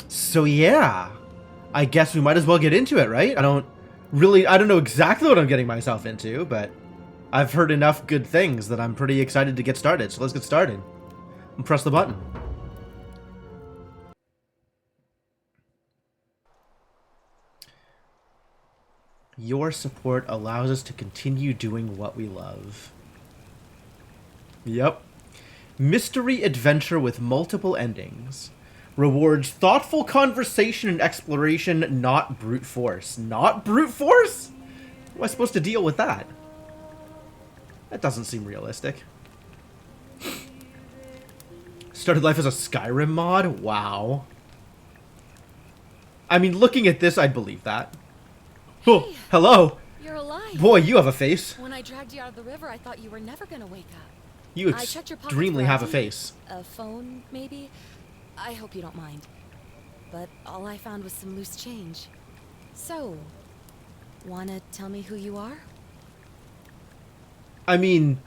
So yeah, I guess we might as well get into it, right? I don't know exactly what I'm getting myself into, but I've heard enough good things that I'm pretty excited to get started. So let's get started. And press the button. Your support allows us to continue doing what we love. Yep. Mystery adventure with multiple endings. Rewards thoughtful conversation and exploration, not brute force. Not brute force? How am I supposed to deal with that? That doesn't seem realistic. Started life as a Skyrim mod? Wow. I mean, looking at this, I'd believe that. Hey, oh, hello. You're alive. Boy, you have a face. When I dragged you out of the river, I thought you were never gonna wake up. You I checked your pockets extremely for have a ID, face. A phone, maybe? I hope you don't mind. But all I found was some loose change. So, wanna tell me who you are? I mean...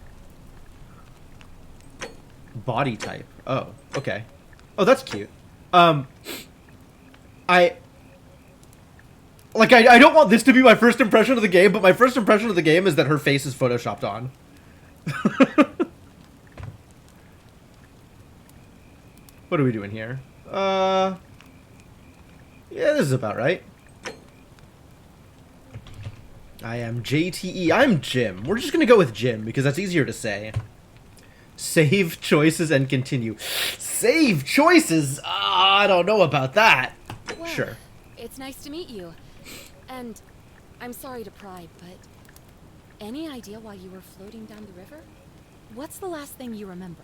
body type. Oh, okay. Oh, that's cute. I don't want this to be my first impression of the game, but my first impression of the game is that her face is photoshopped on. What are we doing here? Yeah, this is about right. I am JTE. I'm Jim. We're just gonna go with Jim, because that's easier to say. Save choices and continue. Save choices? I don't know about that. Well, Sure. It's nice to meet you. And I'm sorry to pry, but any idea why you were floating down the river? What's the last thing you remember?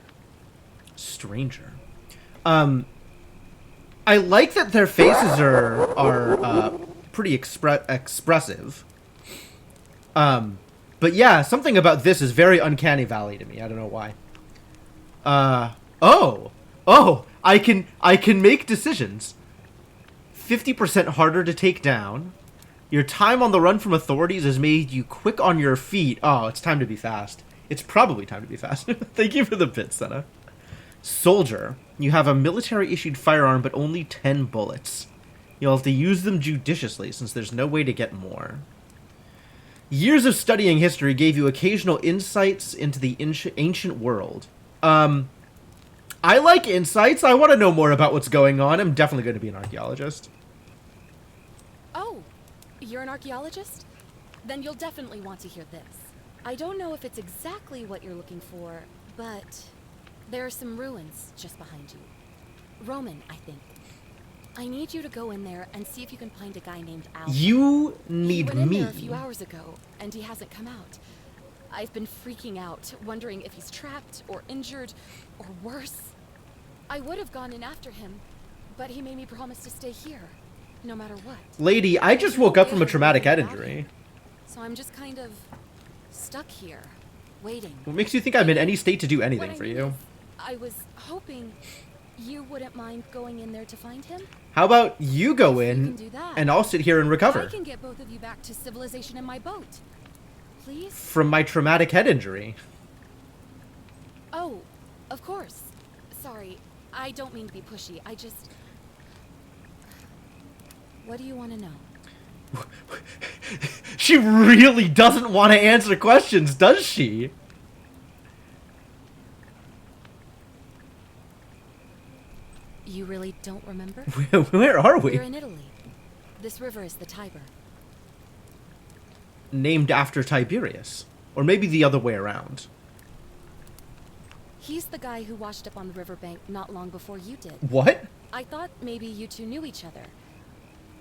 Stranger. I like that their faces are pretty expressive. But yeah, something about this is very uncanny valley to me. I don't know why. Oh, I can make decisions. 50% harder to take down. Your time on the run from authorities has made you quick on your feet. Oh, it's time to be fast. It's probably time to be fast. Thank you for the bit, Senna. Soldier. You have a military-issued firearm, but only 10 bullets. You'll have to use them judiciously, since there's no way to get more. Years of studying history gave you occasional insights into the ancient world. I like insights. I want to know more about what's going on. I'm definitely going to be an archaeologist. Oh, you're an archaeologist? Then you'll definitely want to hear this. I don't know if it's exactly what you're looking for, but there are some ruins just behind you. Roman, I think. I need you to go in there and see if you can find a guy named Al. You need he went in me. there a few hours ago, and he hasn't come out. I've been freaking out, wondering if he's trapped or injured or worse. I would have gone in after him, but he made me promise to stay here, no matter what. Lady, I just woke up from a traumatic head injury. So I'm just kind of stuck here, waiting. What makes you think I'm in any state to do anything for you? I was hoping you wouldn't mind going in there to find him. How about you go If you in can do that, and I'll sit here and I recover can get both of you back to civilization in my boat. Please? from my traumatic head injury? Oh, of course. Sorry, I don't mean to be pushy. I just... What do you want to know? She really doesn't want to answer questions, does she? You really don't remember? Where are we? We're in Italy. This river is the Tiber. Named after Tiberius. Or maybe the other way around. He's the guy who washed up on the riverbank not long before you did. What? I thought maybe you two knew each other.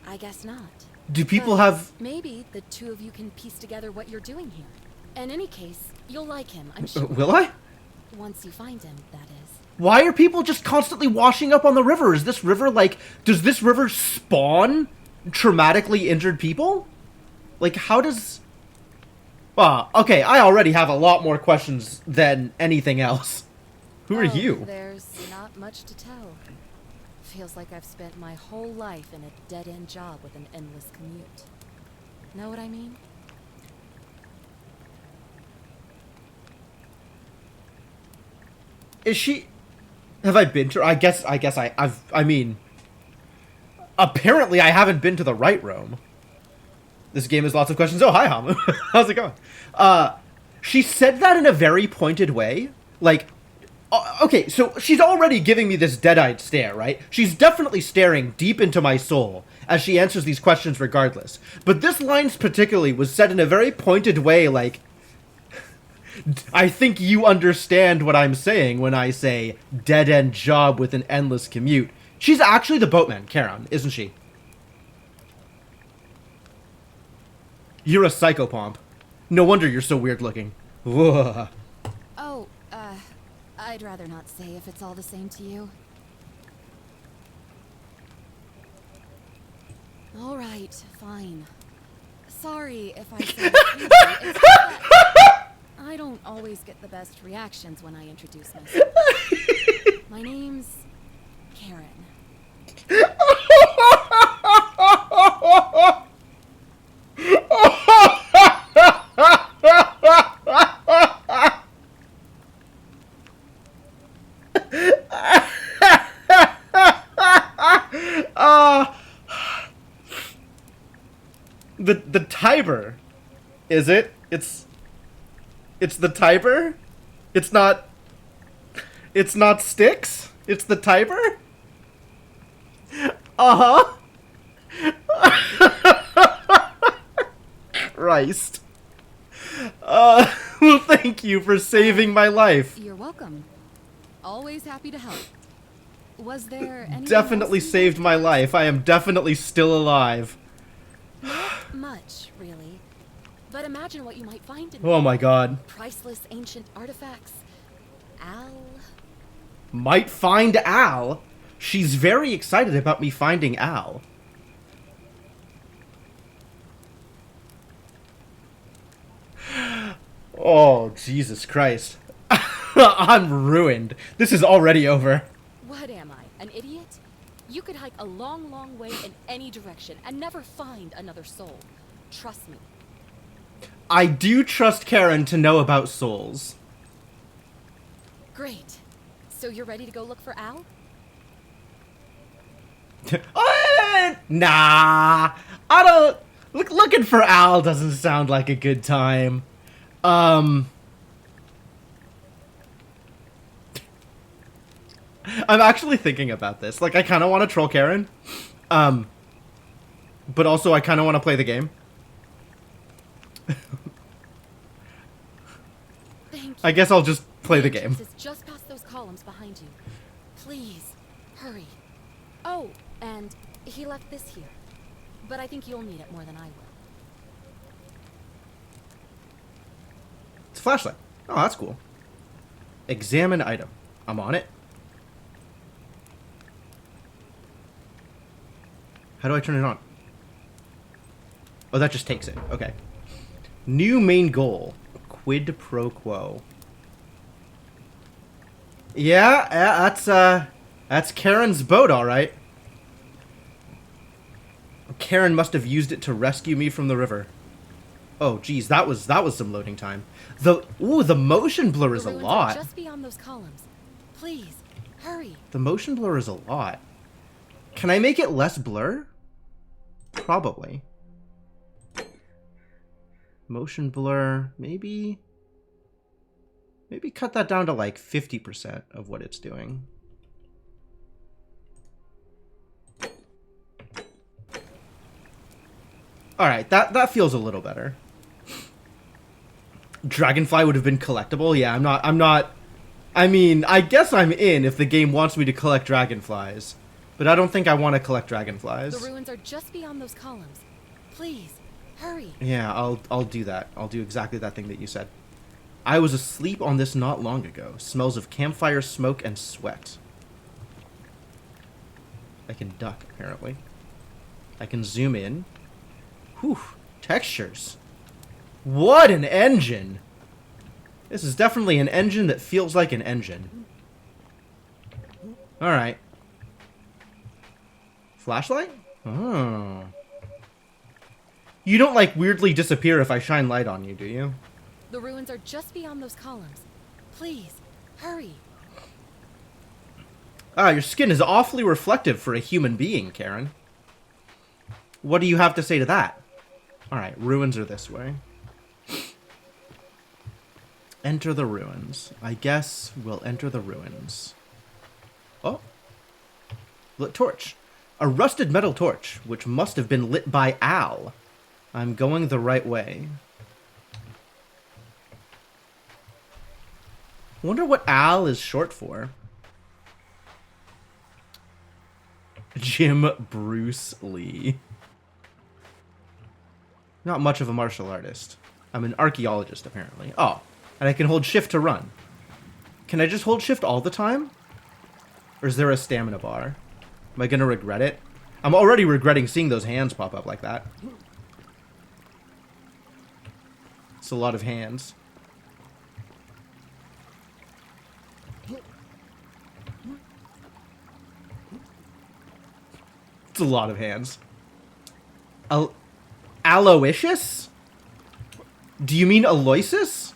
I guess not. Do people But have... Maybe the two of you can piece together what you're doing here. In any case, you'll like him, I'm sure. Will I? Once you find him, that is. Why are people just constantly washing up on the river? Is this river like... Does this river spawn traumatically injured people? Like, how does... Okay, I already have a lot more questions than anything else. Who are you? There's not much to tell. Feels like I've spent my whole life in a dead-end job with an endless commute. Know what I mean? Is she... Have I been to her? I mean... Apparently, I haven't been to the right Rome. This game has lots of questions. Oh, hi, Hamu. How's it going? She said that in a very pointed way. Like, okay, so she's already giving me this dead-eyed stare, right? She's definitely staring deep into my soul as she answers these questions regardless. But this line particularly was said in a very pointed way, like, I think you understand what I'm saying when I say dead-end job with an endless commute. She's actually the boatman, Charon, isn't she? You're a psychopomp. No wonder you're so weird looking. Whoa. Oh, I'd rather not say if it's all the same to you. All right, fine. Sorry if I say it's that I don't always get the best reactions when I introduce myself. My name's Karen. The Tiber, is it? It's the Tiber? It's not Styx? It's the Tiber? Uh-huh. Christ. Well, thank you for saving my life. You're welcome. Always happy to help. Was there any? Definitely saved my life. I am definitely still alive. Not much, really. But imagine what you might find in Oh my god. priceless ancient artifacts. Al. Might find Al. She's very excited about me finding Al. Oh, Jesus Christ. I'm ruined. This is already over. What am I, an idiot? You could hike a long, long way in any direction and never find another soul. Trust me. I do trust Karen to know about souls. Great. So you're ready to go look for Al? Nah. I don't... Looking for Al doesn't sound like a good time. I'm actually thinking about this. Like, I kind of want to troll Karen. But also, I kind of want to play the game. Thank you. I guess I'll just play the game. It's just past those columns behind you. Please, hurry. Oh, and he left this here. But I think you'll need it more than I will. It's a flashlight. Oh, that's cool. Examine item. I'm on it. How do I turn it on? Oh, that just takes it. Okay. New main goal. Quid pro quo. Yeah, that's Karen's boat, all right. Karen must have used it to rescue me from the river. Oh, geez, that was some loading time. The motion blur is a The ruins are lot. just beyond those columns. Please, hurry. The motion blur is a lot. Can I make it less blur? Probably. Motion blur, maybe cut that down to like 50% of what it's doing. All right, that feels a little better. Dragonfly would have been collectible. Yeah, I'm not. I mean, I guess I'm in if the game wants me to collect dragonflies, but I don't think I want to collect dragonflies. The ruins are just beyond those columns. Please, hurry. Yeah, I'll do that. I'll do exactly that thing that you said. I was asleep on this not long ago. Smells of campfire smoke and sweat. I can duck, apparently. I can zoom in. Whew, textures. What an engine! This is definitely an engine that feels like an engine. Alright. Flashlight? Oh. You don't, like, weirdly disappear if I shine light on you, do you? The ruins are just beyond those columns. Please, hurry. Ah, your skin is awfully reflective for a human being, Karen. What do you have to say to that? Alright, ruins are this way. Enter the ruins. I guess we'll enter the ruins. Oh. Lit torch. A rusted metal torch, which must have been lit by Al. I'm going the right way. Wonder what Al is short for. Jim Bruce Lee. Not much of a martial artist. I'm an archaeologist, apparently. Oh, and I can hold shift to run. Can I just hold shift all the time? Or is there a stamina bar? Am I gonna regret it? I'm already regretting seeing those hands pop up like that. It's a lot of hands. It's a lot of hands. Aloysius? Do you mean Aloysius?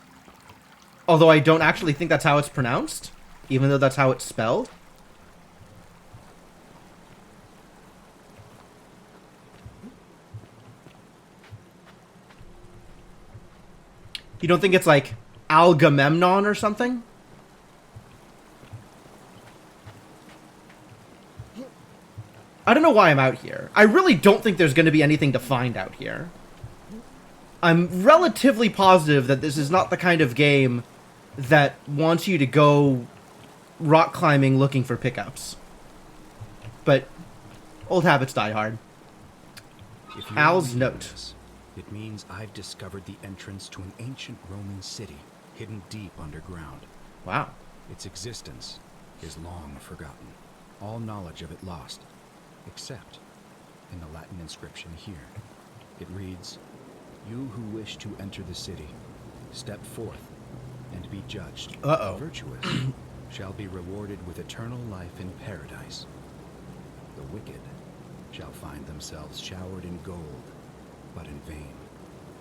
Although I don't actually think that's how it's pronounced, even though that's how it's spelled. You don't think it's like Algamemnon or something? I don't know why I'm out here. I really don't think there's going to be anything to find out here. I'm relatively positive that this is not the kind of game that wants you to go rock climbing looking for pickups. But old habits die hard. Al's note. It means I've discovered the entrance to an ancient Roman city hidden deep underground. Wow. Its existence is long forgotten. All knowledge of it lost, except in the Latin inscription here. It reads, "You who wish to enter the city, step forth and be judged. Uh-oh. The virtuous shall be rewarded with eternal life in paradise. The wicked shall find themselves showered in gold, but in vain.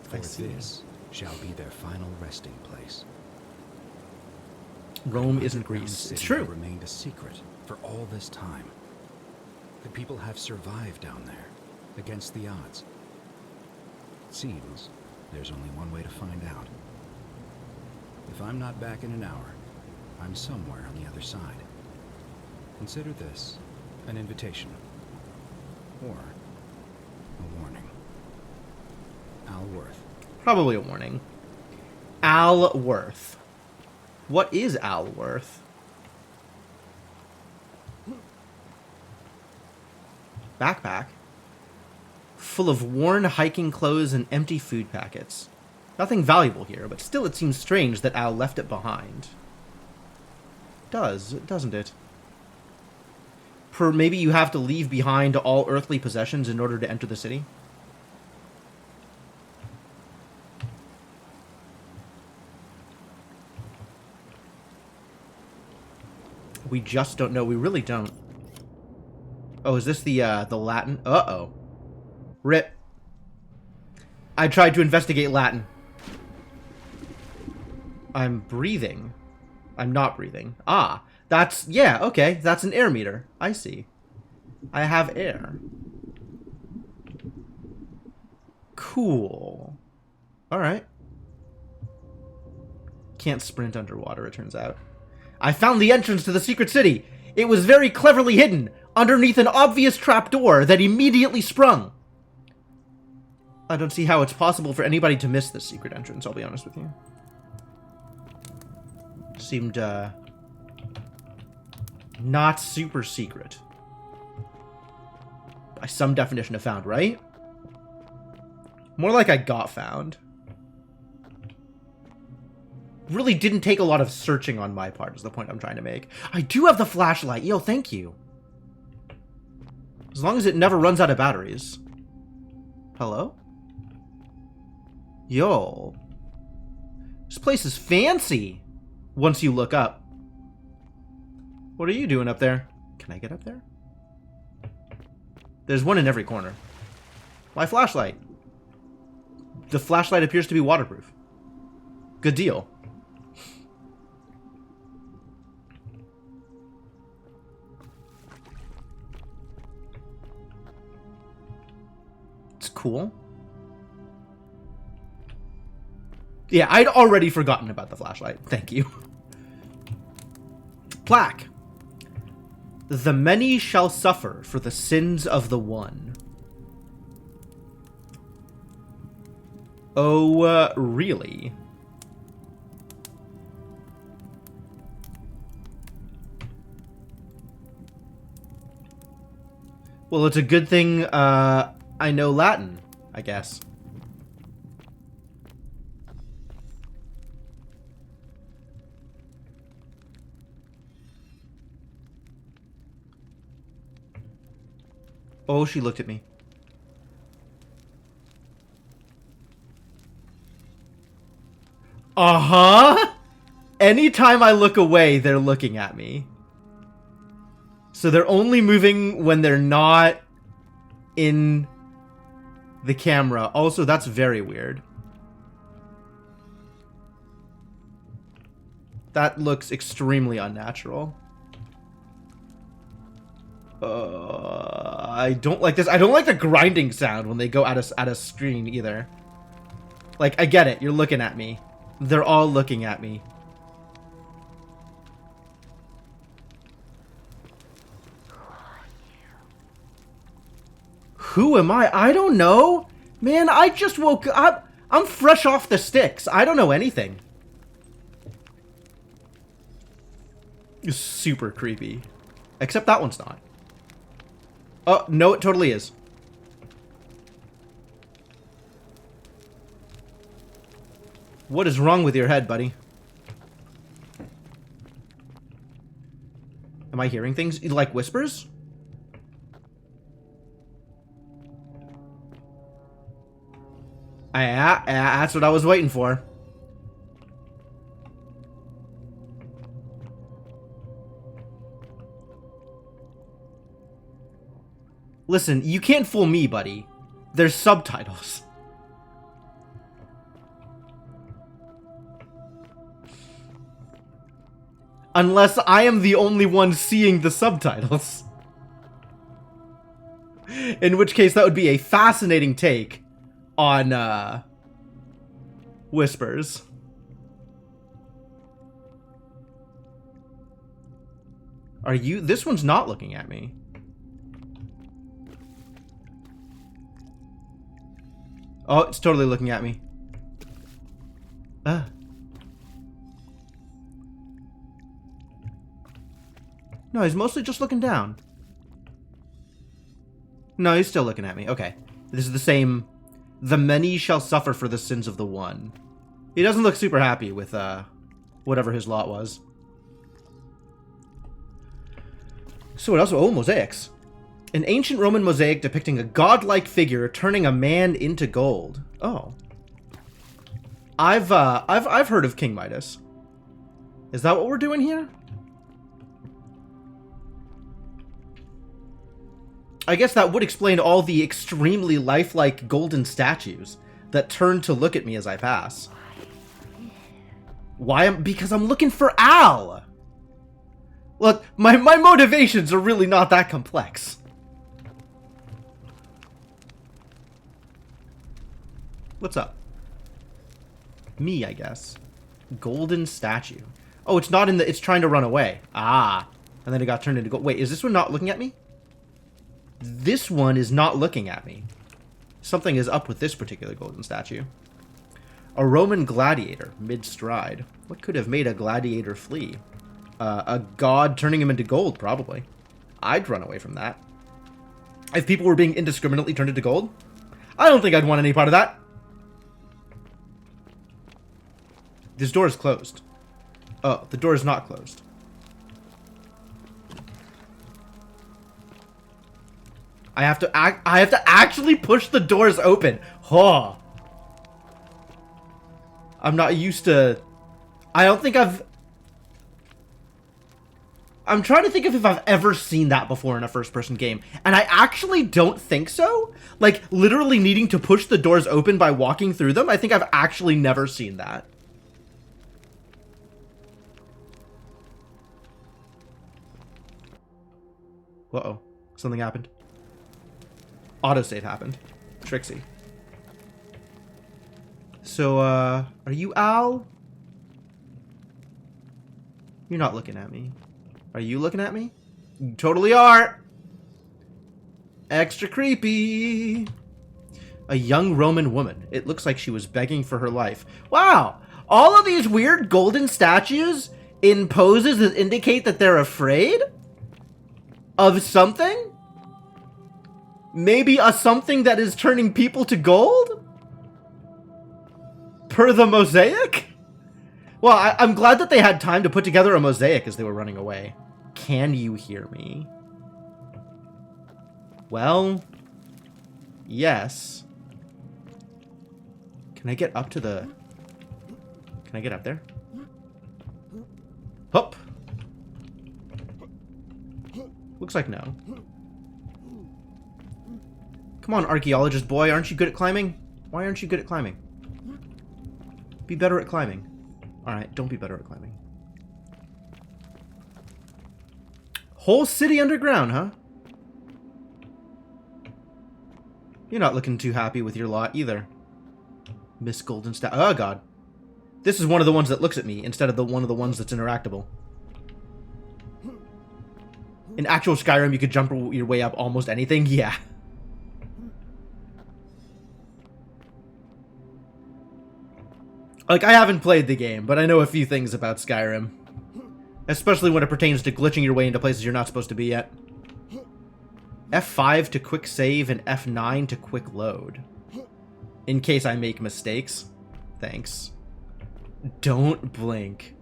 For this shall be their final resting place." Rome isn't Greece. It's true. Remained a secret for all this time. The people have survived down there, against the odds. It seems there's only one way to find out. If I'm not back in an hour, I'm somewhere on the other side. Consider this an invitation, or a warning. Al Worth. Probably a warning. Al Worth. What is Al Worth? Backpack. Full of worn hiking clothes and empty food packets. Nothing valuable here, but still it seems strange that Al left it behind. Doesn't it? Maybe you have to leave behind all earthly possessions in order to enter the city? We just don't know. We really don't. Oh, is this the Latin? Uh-oh. Rip. I tried to investigate Latin. I'm breathing. I'm not breathing. Ah, that's... Yeah, okay. That's an air meter. I see. I have air. Cool. Alright. Can't sprint underwater, it turns out. I found the entrance to the secret city. It was very cleverly hidden underneath an obvious trapdoor that immediately sprung. I don't see how it's possible for anybody to miss this secret entrance, I'll be honest with you. Seemed, not super secret. By some definition of found, right? More like I got found. Really didn't take a lot of searching on my part, is the point I'm trying to make. I do have the flashlight. Yo, thank you. As long as it never runs out of batteries. Hello? Yo. This place is fancy. Once you look up. What are you doing up there? Can I get up there? There's one in every corner. My flashlight. The flashlight appears to be waterproof. Good deal. It's cool. Yeah, I'd already forgotten about the flashlight. Thank you. Plaque. The many shall suffer for the sins of the one. Oh, really? Well, it's a good thing, I know Latin, I guess. Oh, she looked at me. Uh-huh! Anytime I look away, they're looking at me. So they're only moving when they're not in the camera. Also, that's very weird. That looks extremely unnatural. I don't like this. I don't like the grinding sound when they go at a screen either. Like, I get it. You're looking at me. They're all looking at me. Who am I? I don't know. Man, I just woke up. I'm fresh off the sticks. I don't know anything. It's super creepy. Except that one's not. Oh, no, it totally is. What is wrong with your head, buddy? Am I hearing things like whispers? That's what I was waiting for. Listen, you can't fool me, buddy. There's subtitles. Unless I am the only one seeing the subtitles. In which case, that would be a fascinating take on, Whispers. Are you... This one's not looking at me. Oh, it's totally looking at me. No, he's mostly just looking down. No, he's still looking at me. Okay. This is the same... The many shall suffer for the sins of the one. He doesn't look super happy with, whatever his lot was. So what else? Oh, mosaics. An ancient Roman mosaic depicting a godlike figure turning a man into gold. Oh. I've heard of King Midas. Is that what we're doing here? I guess that would explain all the extremely lifelike golden statues that turn to look at me as I pass. Why? Because I'm looking for Al! Look, my motivations are really not that complex. What's up? Me, I guess. Golden statue. Oh, it's not in the... It's trying to run away. Ah. And then it got turned into gold. Wait, is this one not looking at me? This one is not looking at me. Something is up with this particular golden statue. A Roman gladiator, mid-stride. What could have made a gladiator flee? A god turning him into gold, probably. I'd run away from that. If people were being indiscriminately turned into gold, I don't think I'd want any part of that. This door is closed. Oh, the door is not closed. I have to actually push the doors open. Huh. I'm not used to... I don't think I'm trying to think of if I've ever seen that before in a first-person game. And I actually don't think so. Like, literally needing to push the doors open by walking through them. I think I've actually never seen that. Uh-oh. Something happened. Autosave happened. Trixie. So, are you Al? You're not looking at me. Are you looking at me? You totally are! Extra creepy! A young Roman woman. It looks like she was begging for her life. Wow! All of these weird golden statues in poses that indicate that they're afraid? Of something? Maybe a something that is turning people to gold? Per the mosaic? Well, I'm glad that they had time to put together a mosaic as they were running away. Can you hear me? Well, yes. Can I get up to the... Can I get up there? Hup. Looks like no. Come on, archaeologist boy. Aren't you good at climbing? Why aren't you good at climbing? Be better at climbing. Alright, don't be better at climbing. Whole city underground, huh? You're not looking too happy with your lot either. Miss Goldenstaff. Oh, God. This is one of the ones that looks at me instead of one of the ones that's interactable. In actual Skyrim, you could jump your way up almost anything. Yeah. Like, I haven't played the game, but I know a few things about Skyrim. Especially when it pertains to glitching your way into places you're not supposed to be yet. F5 to quick save and F9 to quick load. In case I make mistakes. Thanks. Don't blink.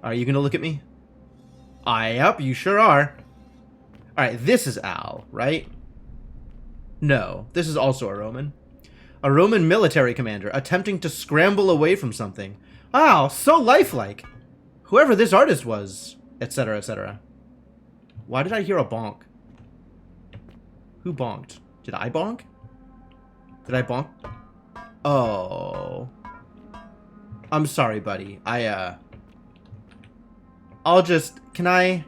Are you gonna look at me? Yep, you sure are. Alright, this is Al, right? No, this is also a Roman. A Roman military commander attempting to scramble away from something. Wow, so lifelike. Whoever this artist was, etc., etc. Why did I hear a bonk? Who bonked? Did I bonk? Did I bonk? Oh. I'm sorry, buddy. I'll just... Can I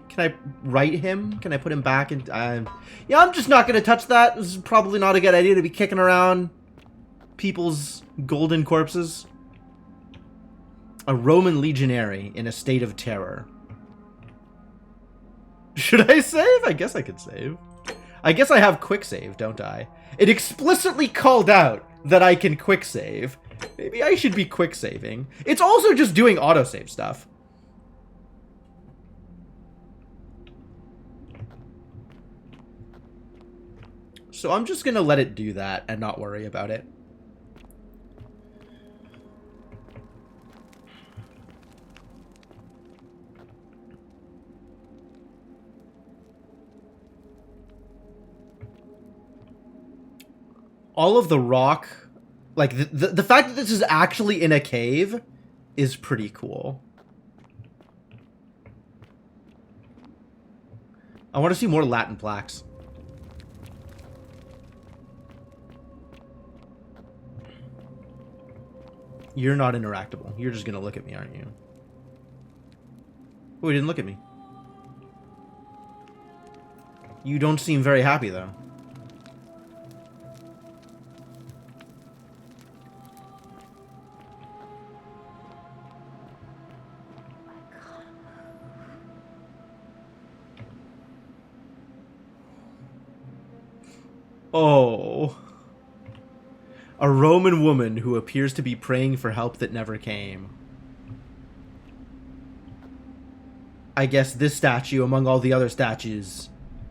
write him? Can I put him back in... yeah, I'm just not gonna touch that. This is probably not a good idea to be kicking around people's golden corpses. A Roman legionary in a state of terror. Should I save? I guess I could save. I guess I have quick save, don't I? It explicitly called out that I can quick save. Maybe I should be quick saving. It's also just doing autosave stuff. So I'm just gonna let it do that and not worry about it. All of the rock, like the fact that this is actually in a cave is pretty cool. I want to see more Latin plaques. You're not interactable. You're just gonna look at me, aren't you? Oh, he didn't look at me. You don't seem very happy, though. Oh. A Roman woman who appears to be praying for help that never came. I guess this statue, among all the other statues,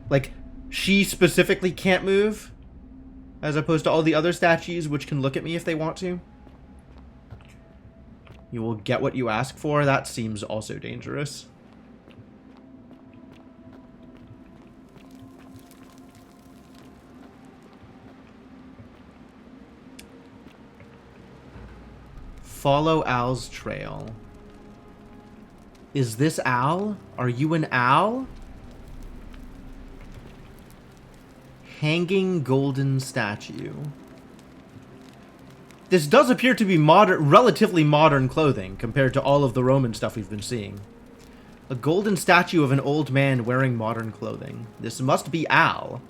like, she specifically can't move, as opposed to all the other statues which can look at me if they want to. You will get what you ask for. That seems also dangerous. Follow Al's trail. Is this Al? Are you an Al? Hanging golden statue. This does appear to be modern, relatively modern clothing compared to all of the Roman stuff we've been seeing. A golden statue of an old man wearing modern clothing. This must be Al.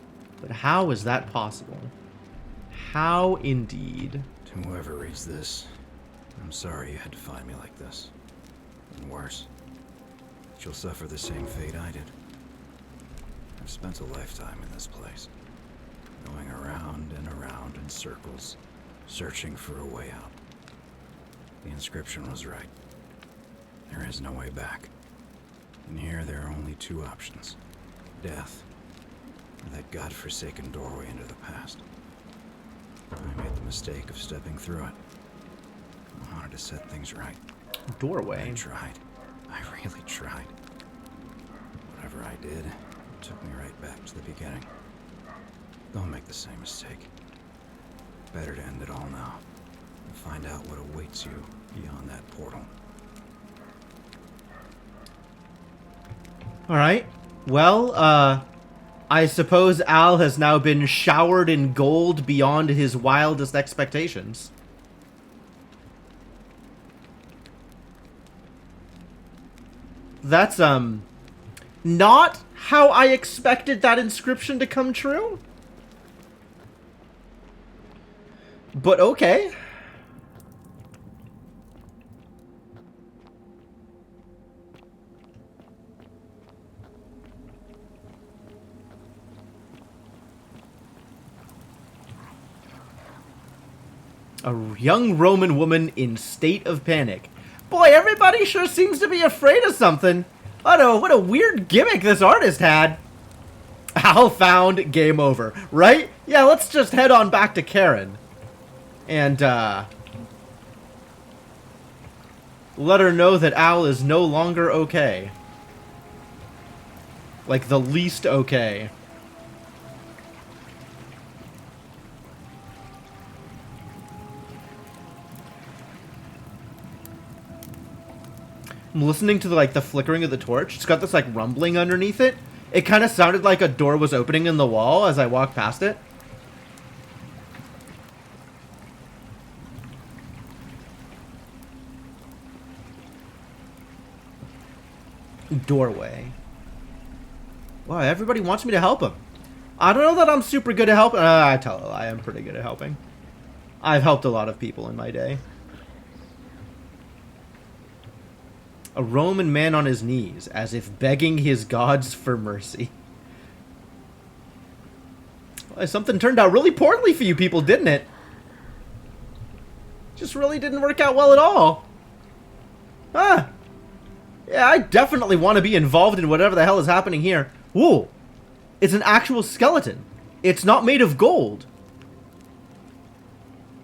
But how is that possible? How indeed? To whoever reads this, I'm sorry you had to find me like this. And worse, you'll suffer the same fate I did. I've spent a lifetime in this place, going around and around in circles, searching for a way out. The inscription was right. There is no way back. And here there are only two options. Death, or that godforsaken doorway into the past. I made the mistake of stepping through it. I wanted to set things right. Doorway. I tried. I really tried. Whatever I did, it took me right back to the beginning. Don't make the same mistake. Better to end it all now and find out what awaits you beyond that portal. Alright. Well, I suppose Al has now been showered in gold beyond his wildest expectations. That's, not how I expected that inscription to come true. But okay. A young Roman woman in state of panic. Boy, everybody sure seems to be afraid of something. What a weird gimmick this artist had. Al found game over, right? Yeah, let's just head on back to Karen. And, let her know that Al is no longer okay. Like, the least okay. I'm listening to the flickering of the torch. It's got this like rumbling underneath it. It kind of sounded like a door was opening in the wall as I walked past it. Doorway. Wow, everybody wants me to help him. I don't know that I'm super good at helping. I tell you, I am pretty good at helping. I've helped a lot of people in my day. A Roman man on his knees, as if begging his gods for mercy. Well, something turned out really poorly for you people, didn't it? Just really didn't work out well at all. Huh. Yeah, I definitely want to be involved in whatever the hell is happening here. Whoa. It's an actual skeleton. It's not made of gold.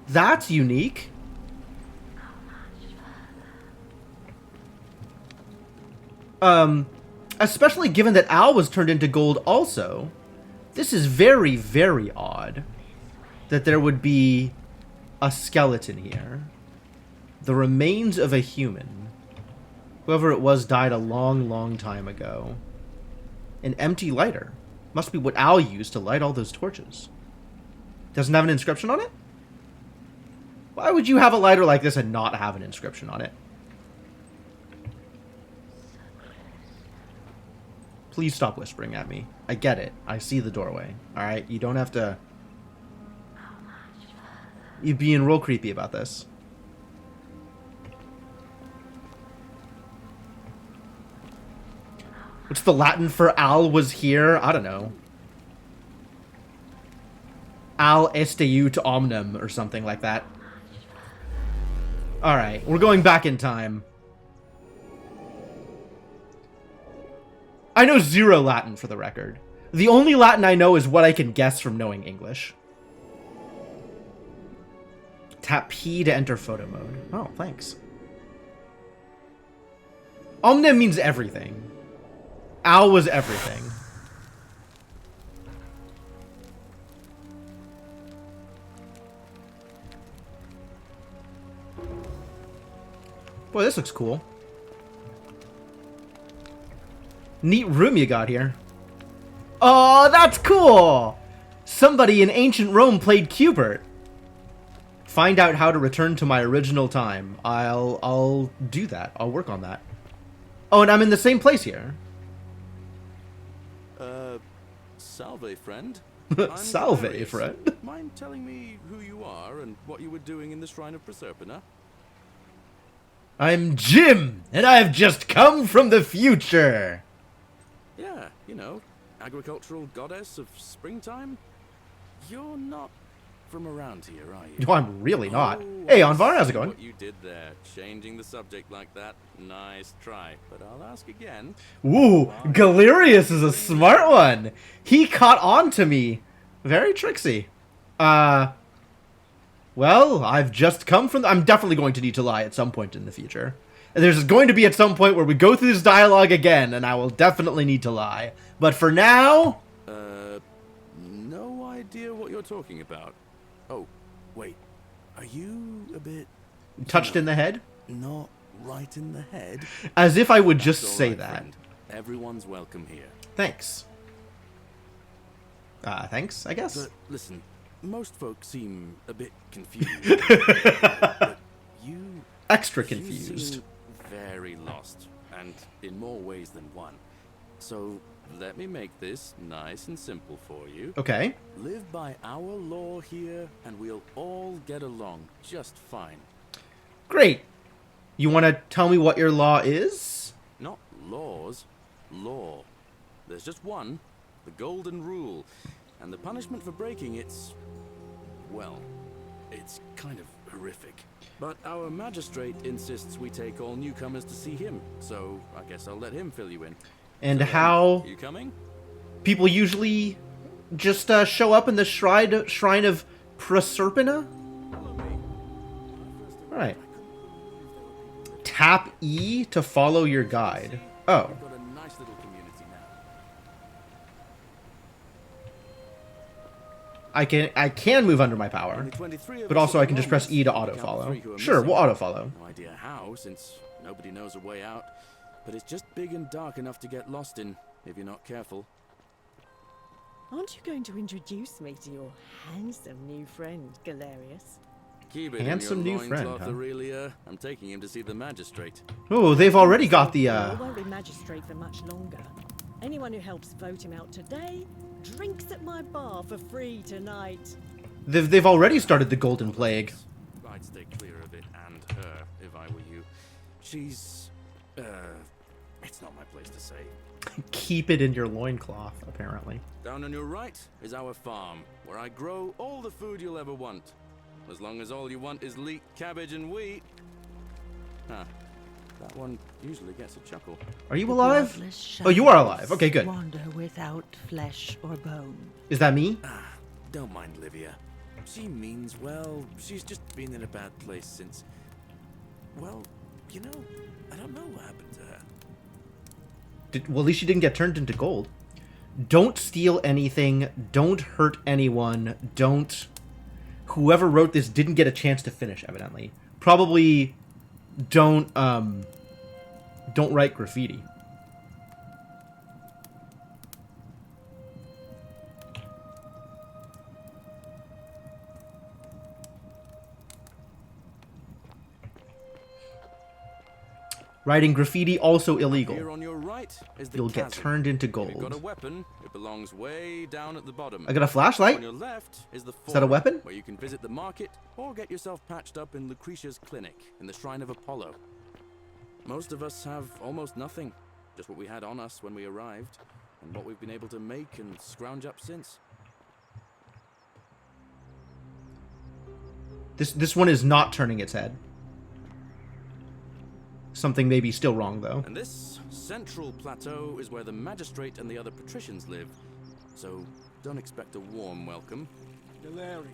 That's unique. Especially given that Al was turned into gold also. This is very, very odd that there would be a skeleton here. The remains of a human. Whoever it was died a long, long time ago. An empty lighter. Must be what Al used to light all those torches. Doesn't have an inscription on it? Why would you have a lighter like this and not have an inscription on it? Please stop whispering at me. I get it. I see the doorway. Alright? You don't have to... You're being real creepy about this. What's the Latin for Al was here? I don't know. Al esteut omnem or something like that. Alright, we're going back in time. I know zero Latin, for the record. The only Latin I know is what I can guess from knowing English. Tap P to enter photo mode. Oh, thanks. Omnem means everything. Al was everything. Boy, this looks cool. Neat room you got here. Oh, that's cool! Somebody in ancient Rome played Q*bert. Find out how to return to my original time. I'll do that. I'll work on that. Oh, and I'm in the same place here. Salve, friend. I'm Salve, Galerius. friend. Mind telling me who you are and what you were doing in the Shrine of Proserpina? I'm Jim, and I've just come from the future. Yeah, you know, agricultural goddess of springtime? You're not from around here, are you? No, I'm really not. Oh, Hey, I Anvar, how's it see going? What you did there, changing the subject like that. Nice try, but I'll ask again. Ooh, Galerius is a smart one. He caught on to me. Very tricksy. Well, I've just come from... I'm definitely going to need to lie at some point in the future. There's going to be at some point where we go through this dialogue again, and I will definitely need to lie. But for now... No idea what you're talking about. Oh, wait. Are you a bit Touched in the head? not right in the head? As if I would just That's all say right, that. friend. Everyone's welcome here. Thanks. Thanks, I guess. But listen, most folks seem a bit confused. But you Extra you confused. seem very lost, and in more ways than one. So let me make this nice and simple for you. Okay. Live by our law here, and we'll all get along just fine. Great. You want to tell me what your law is? Not laws, law. There's just one, the golden rule, and the punishment for breaking it's, well, it's kind of horrific. But our magistrate insists we take all newcomers to see him, so I guess I'll let him fill you in. And So, how you coming? people usually just show up in the shrine of Proserpina? Follow me. Alright. Tap E to follow your guide. Oh. We've got a nice little community now. I can move under my power. Only 23 of But us also at I the can just press moment. E to Count the auto-follow. 3 who are Sure, missing. we'll auto-follow. No idea how, since nobody knows a way out. But it's just big and dark enough to get lost in, if you're not careful. Aren't you going to introduce me to your handsome new friend, Galerius? Keep it Handsome in your new friend, loincloth, huh? Aurelia. I'm taking him to see the magistrate. Oh, they've already got the, He won't be magistrate for much longer. Anyone who helps vote him out today drinks at my bar for free tonight. They've already started the Golden Plague. I'd stay clear of it and her, if I were you. She's, it's not my place to say. Keep it in your loincloth, apparently. Down on your right is our farm, where I grow all the food you'll ever want. As long as all you want is leek, cabbage, and wheat. Huh. That one usually gets a chuckle. Are you alive? Bloodless Oh, you are shadows alive. Okay, good. Wander without flesh or bone. Is that me? Don't mind Livia. She means well. She's just been in a bad place since... Well, you know, I don't know what happened to her. Well, at least she didn't get turned into gold. Don't steal anything. Don't hurt anyone. Don't... Whoever wrote this didn't get a chance to finish, evidently. Probably don't write graffiti. Writing graffiti also Here illegal. on your right is the You'll get chasm. turned into If you've got a gold. weapon, it belongs way down at the bottom. I got a flashlight? On your left is the Is that a forum, weapon? where you can visit the market or get yourself patched up in Lucretia's clinic in the Shrine of Apollo. Most of us have almost nothing, just what we had on us when we arrived, and what we've been able to make and scrounge up since. This one is not turning its head. Something may be still wrong, though. And this central plateau is where the magistrate and the other patricians live, so don't expect a warm welcome. Galerius,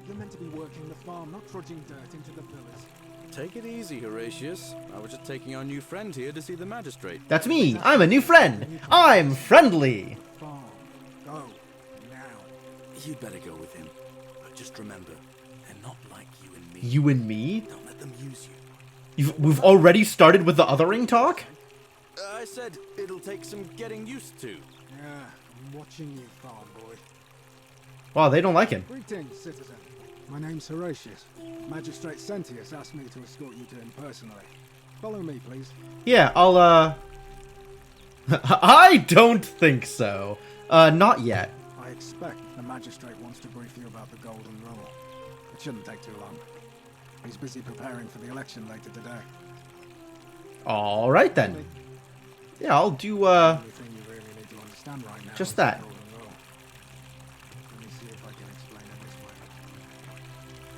you're meant to be working the farm, not trudging dirt into the villas. Take it easy, Horatius. I was just taking our new friend here to see the magistrate. That's me. I'm a new friend. I'm friendly. Farm. Go. Now. You'd better go with him. But just remember, they're not like you and me. You and me? Don't let them use you. We've already started with the othering talk? I said it'll take some getting used to. Yeah, I'm watching you, farm boy. Wow, they don't like him. Greetings, citizen. My name's Horatius. Magistrate Sentius asked me to escort you to him personally. Follow me, please. Yeah, I'll, I don't think so. Not yet. I expect the magistrate wants to brief you about the Golden Rule. It shouldn't take too long. He's busy preparing for the election later today. All right then. Yeah, I'll do The only thing you really need to understand right now just is that. the Golden Rule. Let me see if I can explain it this way.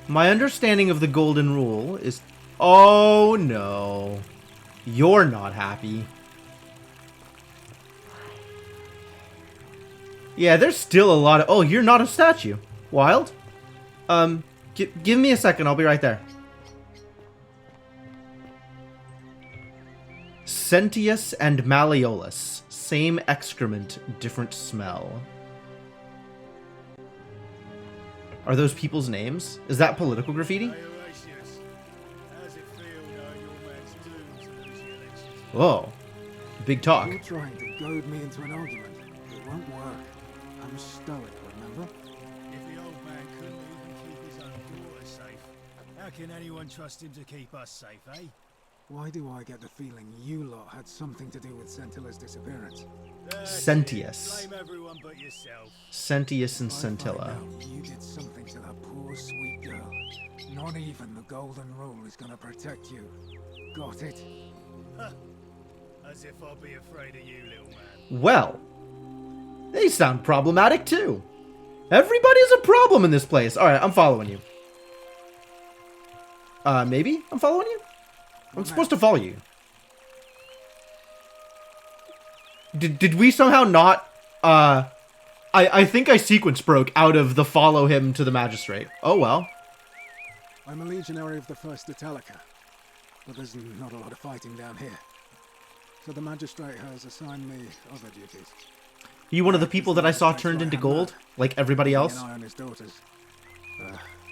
My understanding of the Golden Rule is... Oh, no. You're not happy. Yeah, there's still a lot of... Oh, you're not a statue. Wild? Give me a second. I'll be right there. Sentius and Malleolus. Same excrement, different smell. Are those people's names? Is that political graffiti? Whoa. Big talk. You're trying to goad me into an argument. It won't work. I'm stoic, remember? If the old man couldn't even keep his own daughter safe, how can anyone trust him to keep us safe, eh? Why do I get the feeling you lot had something to do with Centilla's disappearance? Sentius. Blame everyone but yourself. Sentius and I find Scintilla. out you did something to that poor sweet girl. Not even the Golden Rule is gonna protect you. Got it? As if I'll be afraid of you, little man. Well, they sound problematic too. Everybody's a problem in this place. Alright, I'm following you. Maybe? I'm following you? I'm supposed to follow you. Did we somehow not, I think I sequence broke out of the follow him to the magistrate. Oh well. I'm a legionary of the 1st Italica, but there's not a lot of fighting down here. So the magistrate has assigned me other duties. You one of the people that I saw turned into gold? Like everybody else? An eye on his daughters.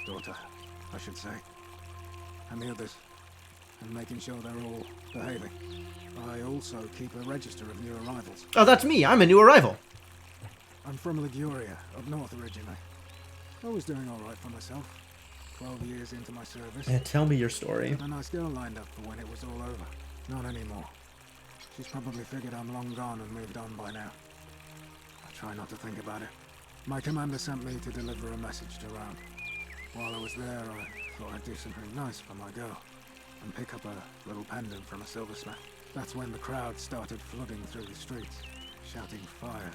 Daughter, I should say. And the others. And making sure they're all behaving. I also keep a register of new arrivals. Oh, that's me. I'm a new arrival. I'm from Liguria, up north originally. I was doing alright for myself. 12 years into my service. Yeah, tell me your story. Had a nice girl lined up for when it was all over. Not anymore. She's probably figured I'm long gone and moved on by now. I try not to think about it. My commander sent me to deliver a message to Rome. While I was there, I thought I'd do something nice for my girl. And pick up a little pendant from a silversmith. That's when the crowd started flooding through the streets, shouting fire.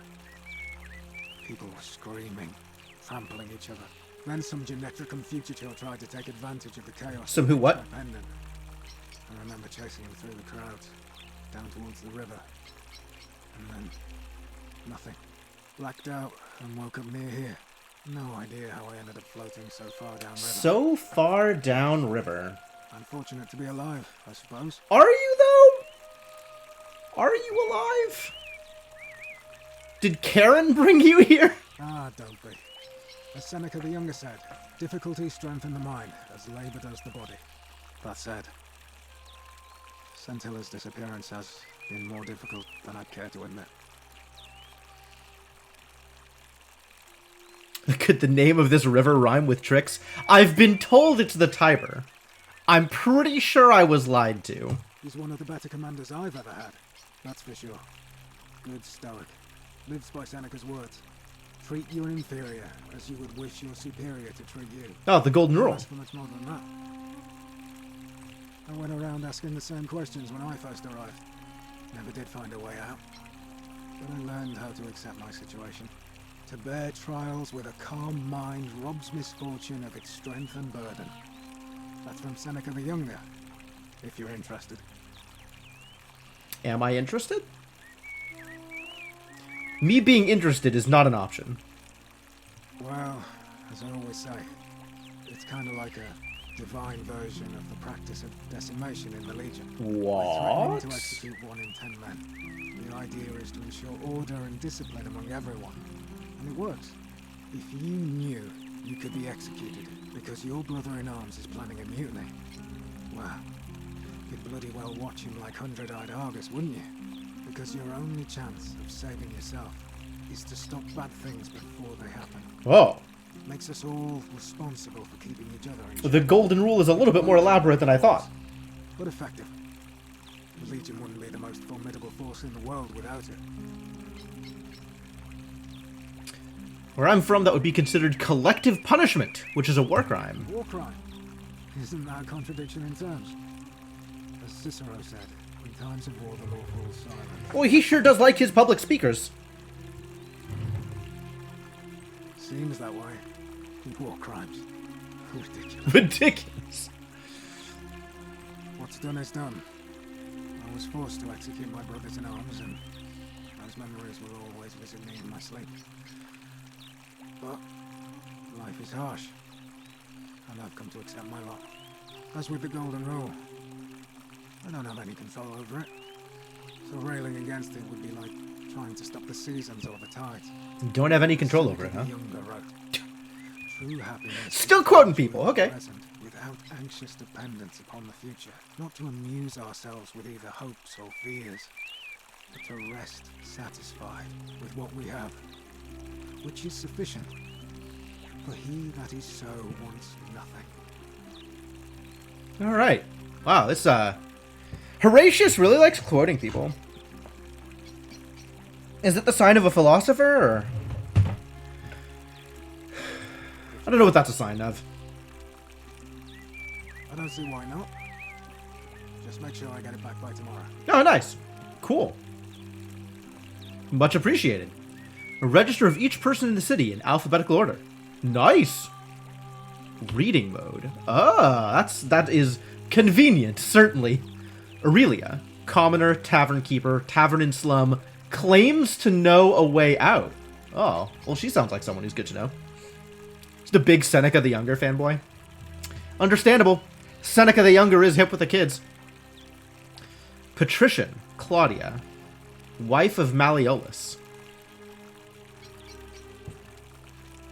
People were screaming, trampling each other. Then some Genetricum fugitive tried to take advantage of the chaos. Some who what? My pendant. I remember chasing him through the crowds, down towards the river. And then, nothing. Blacked out and woke up near here. No idea how I ended up floating so far downriver. So far downriver. Unfortunate to be alive, I suppose. Are you, though? Are you alive? Did Karen bring you here? Ah, don't be. As Seneca the Younger said, difficulty strengthens the mind, as labor does the body. That said, Centilla's disappearance has been more difficult than I'd care to admit. Could the name of this river rhyme with tricks? I've been told it's the Tiber. I'm pretty sure I was lied to. He's one of the better commanders I've ever had. That's for sure. Good stoic. Lives by Seneca's words. Treat your inferior as you would wish your superior to treat you. Oh, the Golden Rule. Ask for much more than that. I went around asking the same questions when I first arrived. Never did find a way out. But I learned how to accept my situation. To bear trials with a calm mind robs misfortune of its strength and burden. That's from Seneca the Younger, if you're interested. Am I interested? Me being interested is not an option. Well, as I always say, it's kind of like a divine version of the practice of decimation in the Legion. What? To execute 1 in 10 men. The idea is to ensure order and discipline among everyone. And it works. If you knew you could be executed because your brother-in-arms is planning a mutiny, well, you'd bloody well watch him like 100-eyed Argus, wouldn't you? Because your only chance of saving yourself is to stop bad things before they happen. Oh. Makes us all responsible for keeping each other in check. The Golden Rule is a little bit more elaborate than I thought. But effective. The Legion wouldn't be the most formidable force in the world without it. Where I'm from, that would be considered collective punishment, which is a war crime. War crime? Isn't that a contradiction in terms? As Cicero said, in times of war the law falls silent. Well, he sure does like his public speakers. Seems that way. War crimes. Ridiculous. Ridiculous. What's done is done. I was forced to execute my brothers in arms, and those memories will always visit me in my sleep. But life is harsh, and I've come to accept my lot. As with the Golden Rule, I don't have any control over it, so railing against it would be like trying to stop the seasons or the tides. You don't have any control over it, huh? Younger wrote, true happiness Still is quoting to people, live okay. present without anxious dependence upon the future, not to amuse ourselves with either hopes or fears, but to rest satisfied with what we have, which is sufficient. For he that is so wants nothing. All right. Wow, this Horatius really likes quoting people. Is it the sign of a philosopher, or I don't know what that's a sign of. I don't see why not. Just make sure I get it back by tomorrow. Oh, nice. Cool. Much appreciated. A register of each person in the city in alphabetical order. Nice. Reading mode. Ah, that is convenient, certainly. Aurelia, commoner, tavern keeper, tavern in slum, claims to know a way out. Oh, well, she sounds like someone who's good to know. She's the big Seneca the Younger fanboy. Understandable. Seneca the Younger is hip with the kids. Patrician, Claudia, wife of Malleolus.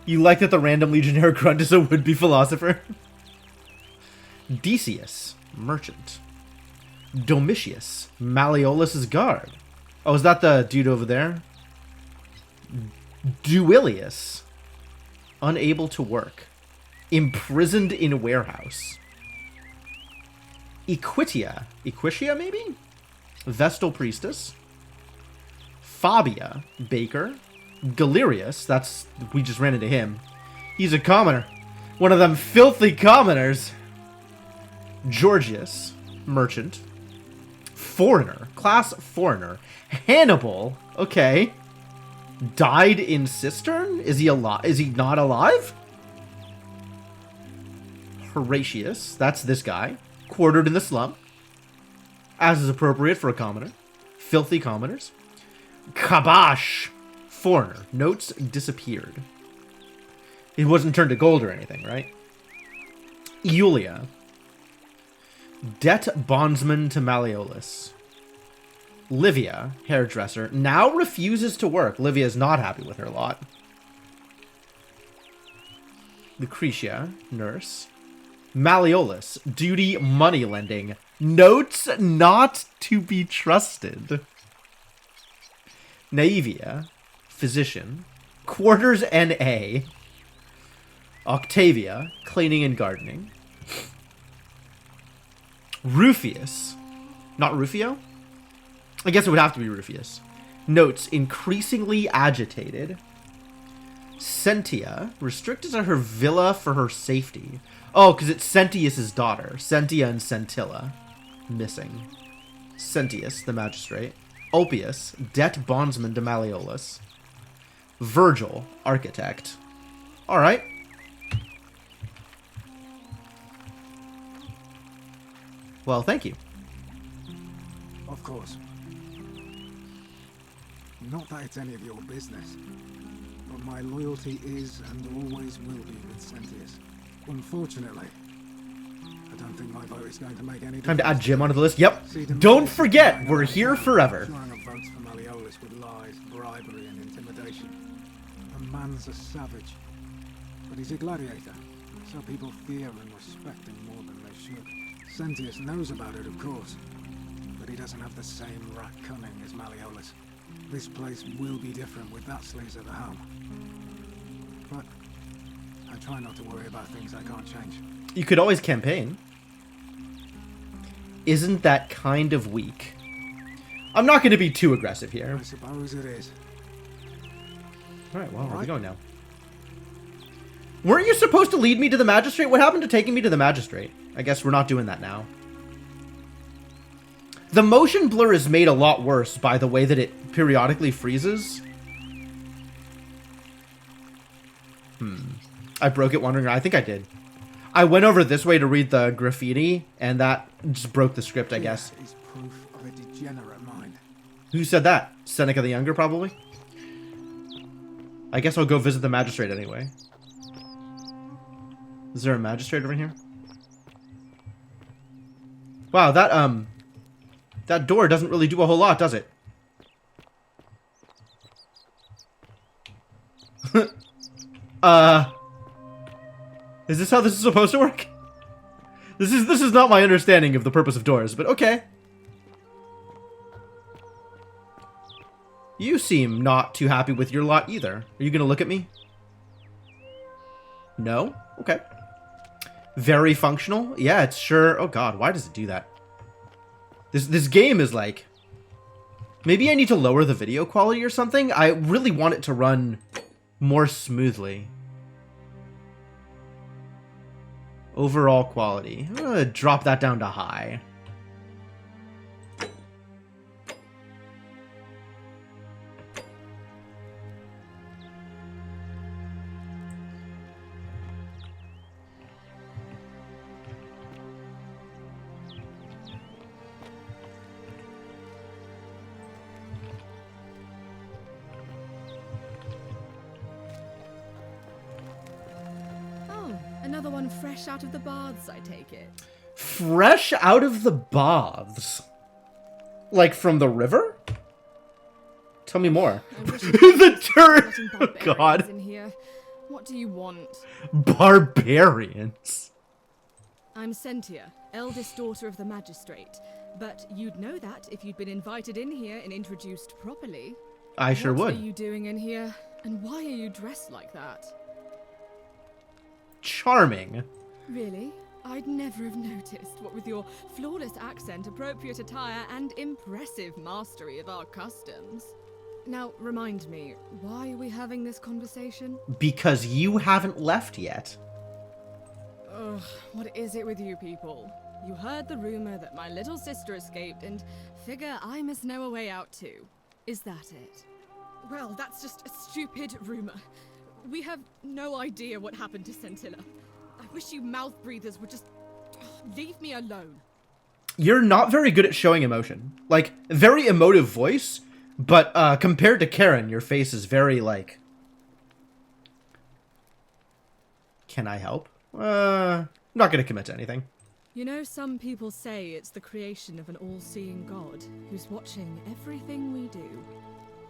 You like that the random legionnaire grunt is a would-be philosopher? Decius, merchant. Domitius, Malleolus's guard. Oh, is that the dude over there? Duilius, unable to work. Imprisoned in warehouse. Equitia maybe? Vestal priestess. Fabia, baker. Galerius, we just ran into him. He's a commoner. One of them filthy commoners. Georgius, merchant. Foreigner, class foreigner. Hannibal, okay. Died in cistern? Is he alive? Is he not alive? Horatius, that's this guy. Quartered in the slum. As is appropriate for a commoner. Filthy commoners. Kabash, foreigner. Notes disappeared. It wasn't turned to gold or anything, right? Iulia. Debt bondsman to Malleolus. Livia, hairdresser, now refuses to work. Livia is not happy with her lot. Lucretia, nurse. Malleolus, duty money lending. Notes not to be trusted. Naevia, physician. Quarters NA. Octavia, cleaning and gardening. Rufius, not Rufio? I guess it would have to be Rufius. Notes, increasingly agitated. Sentia, restricted to her villa for her safety. Oh, because it's Sentius's daughter. Sentia and Sentilla. Missing. Sentius, the magistrate. Ulpius, debt bondsman to Malleolus. Virgil, architect. Alright. Well, thank you. Of course. Not that it's any of your business, but my loyalty is and always will be with Sentius. Unfortunately, I don't think my vote is going to make any difference. Time to add Jim onto the list. Yep. Don't forget, we're here forever. Shoring up votes for Malleolus with lies, bribery, and intimidation. A man's a savage, but he's a gladiator, so people fear and respect him more than they should. Sentius knows about it, of course, but he doesn't have the same rat cunning as Malleolus. This place will be different with that sleaze at the helm. But I try not to worry about things I can't change. You could always campaign. Isn't that kind of weak? I'm not going to be too aggressive here. I suppose it is. Alright, well, where are we going now? Weren't you supposed to lead me to the magistrate? What happened to taking me to the magistrate? I guess we're not doing that now. The motion blur is made a lot worse by the way that it periodically freezes. I broke it wandering around. I think I did. I went over this way to read the graffiti, and that just broke the script, I guess. Is proof of a degenerate mind. Who said that? Seneca the Younger, probably? I guess I'll go visit the magistrate anyway. Is there a magistrate over here? Wow, that door doesn't really do a whole lot, does it? Is this how this is supposed to work? This is not my understanding of the purpose of doors, but okay. You seem not too happy with your lot either. Are you gonna look at me? No? Okay. Very functional? Yeah, it's sure... Oh god, why does it do that? This game is like... Maybe I need to lower the video quality or something? I really want it to run more smoothly. Overall quality. I'm gonna drop that down to high. Another one fresh out of the baths, I take it. Fresh out of the baths? Like from the river? Tell me more. The turd! Oh god. In here. What do you want? Barbarians. I'm Sentia, eldest daughter of the magistrate. But you'd know that if you'd been invited in here and introduced properly. I sure would. What are you doing in here? And why are you dressed like that? Charming. Really? I'd never have noticed, what with your flawless accent, appropriate attire, and impressive mastery of our customs. Now, remind me, why are we having this conversation? Because you haven't left yet. Ugh, what is it with you people? You heard the rumor that my little sister escaped and figure I must know a way out too. Is that it? Well, that's just a stupid rumor. We have no idea what happened to Scintilla. I wish you mouth breathers would just leave me alone. You're not very good at showing emotion. Like, very emotive voice, but compared to Karen, your face is very, like... Can I help? I'm not gonna commit to anything. You know, some people say it's the creation of an all-seeing God who's watching everything we do.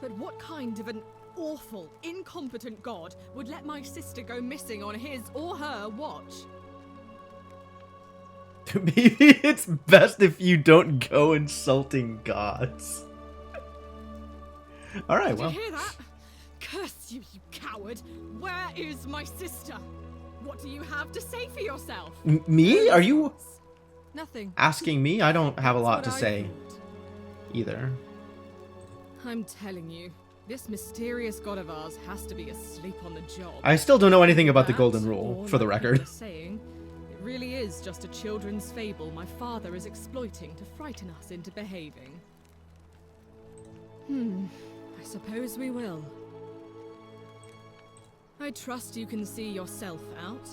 But what kind of an awful, incompetent God would let my sister go missing on his or her watch? Maybe it's best if you don't go insulting gods. Alright, well. Did you hear that? Curse you, you coward! Where is my sister? What do you have to say for yourself? Me? Are you Nothing. asking me? I don't have a lot to say either. I'm telling you, this mysterious god of ours has to be asleep on the job. I still don't know anything about the Golden That, Rule, or for the like record. you were saying, it really is just a children's fable my father is exploiting to frighten us into behaving. I suppose we will. I trust you can see yourself out.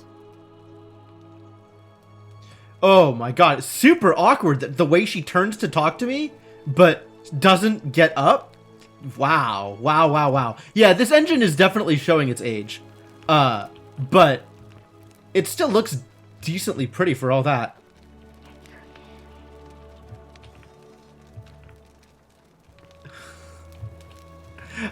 Oh my god, it's super awkward that the way she turns to talk to me, but doesn't get up. Wow, wow, wow, wow. Yeah, this engine is definitely showing its age. But it still looks decently pretty for all that.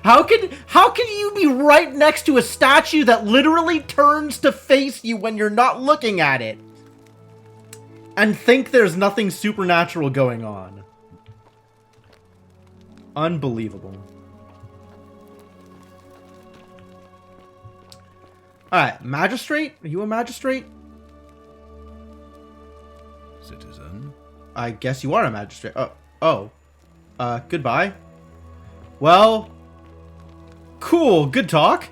How can you be right next to a statue that literally turns to face you when you're not looking at it? And think there's nothing supernatural going on? Unbelievable. Alright, magistrate? Are you a magistrate? Citizen? I guess you are a magistrate. Goodbye. Well, cool, good talk.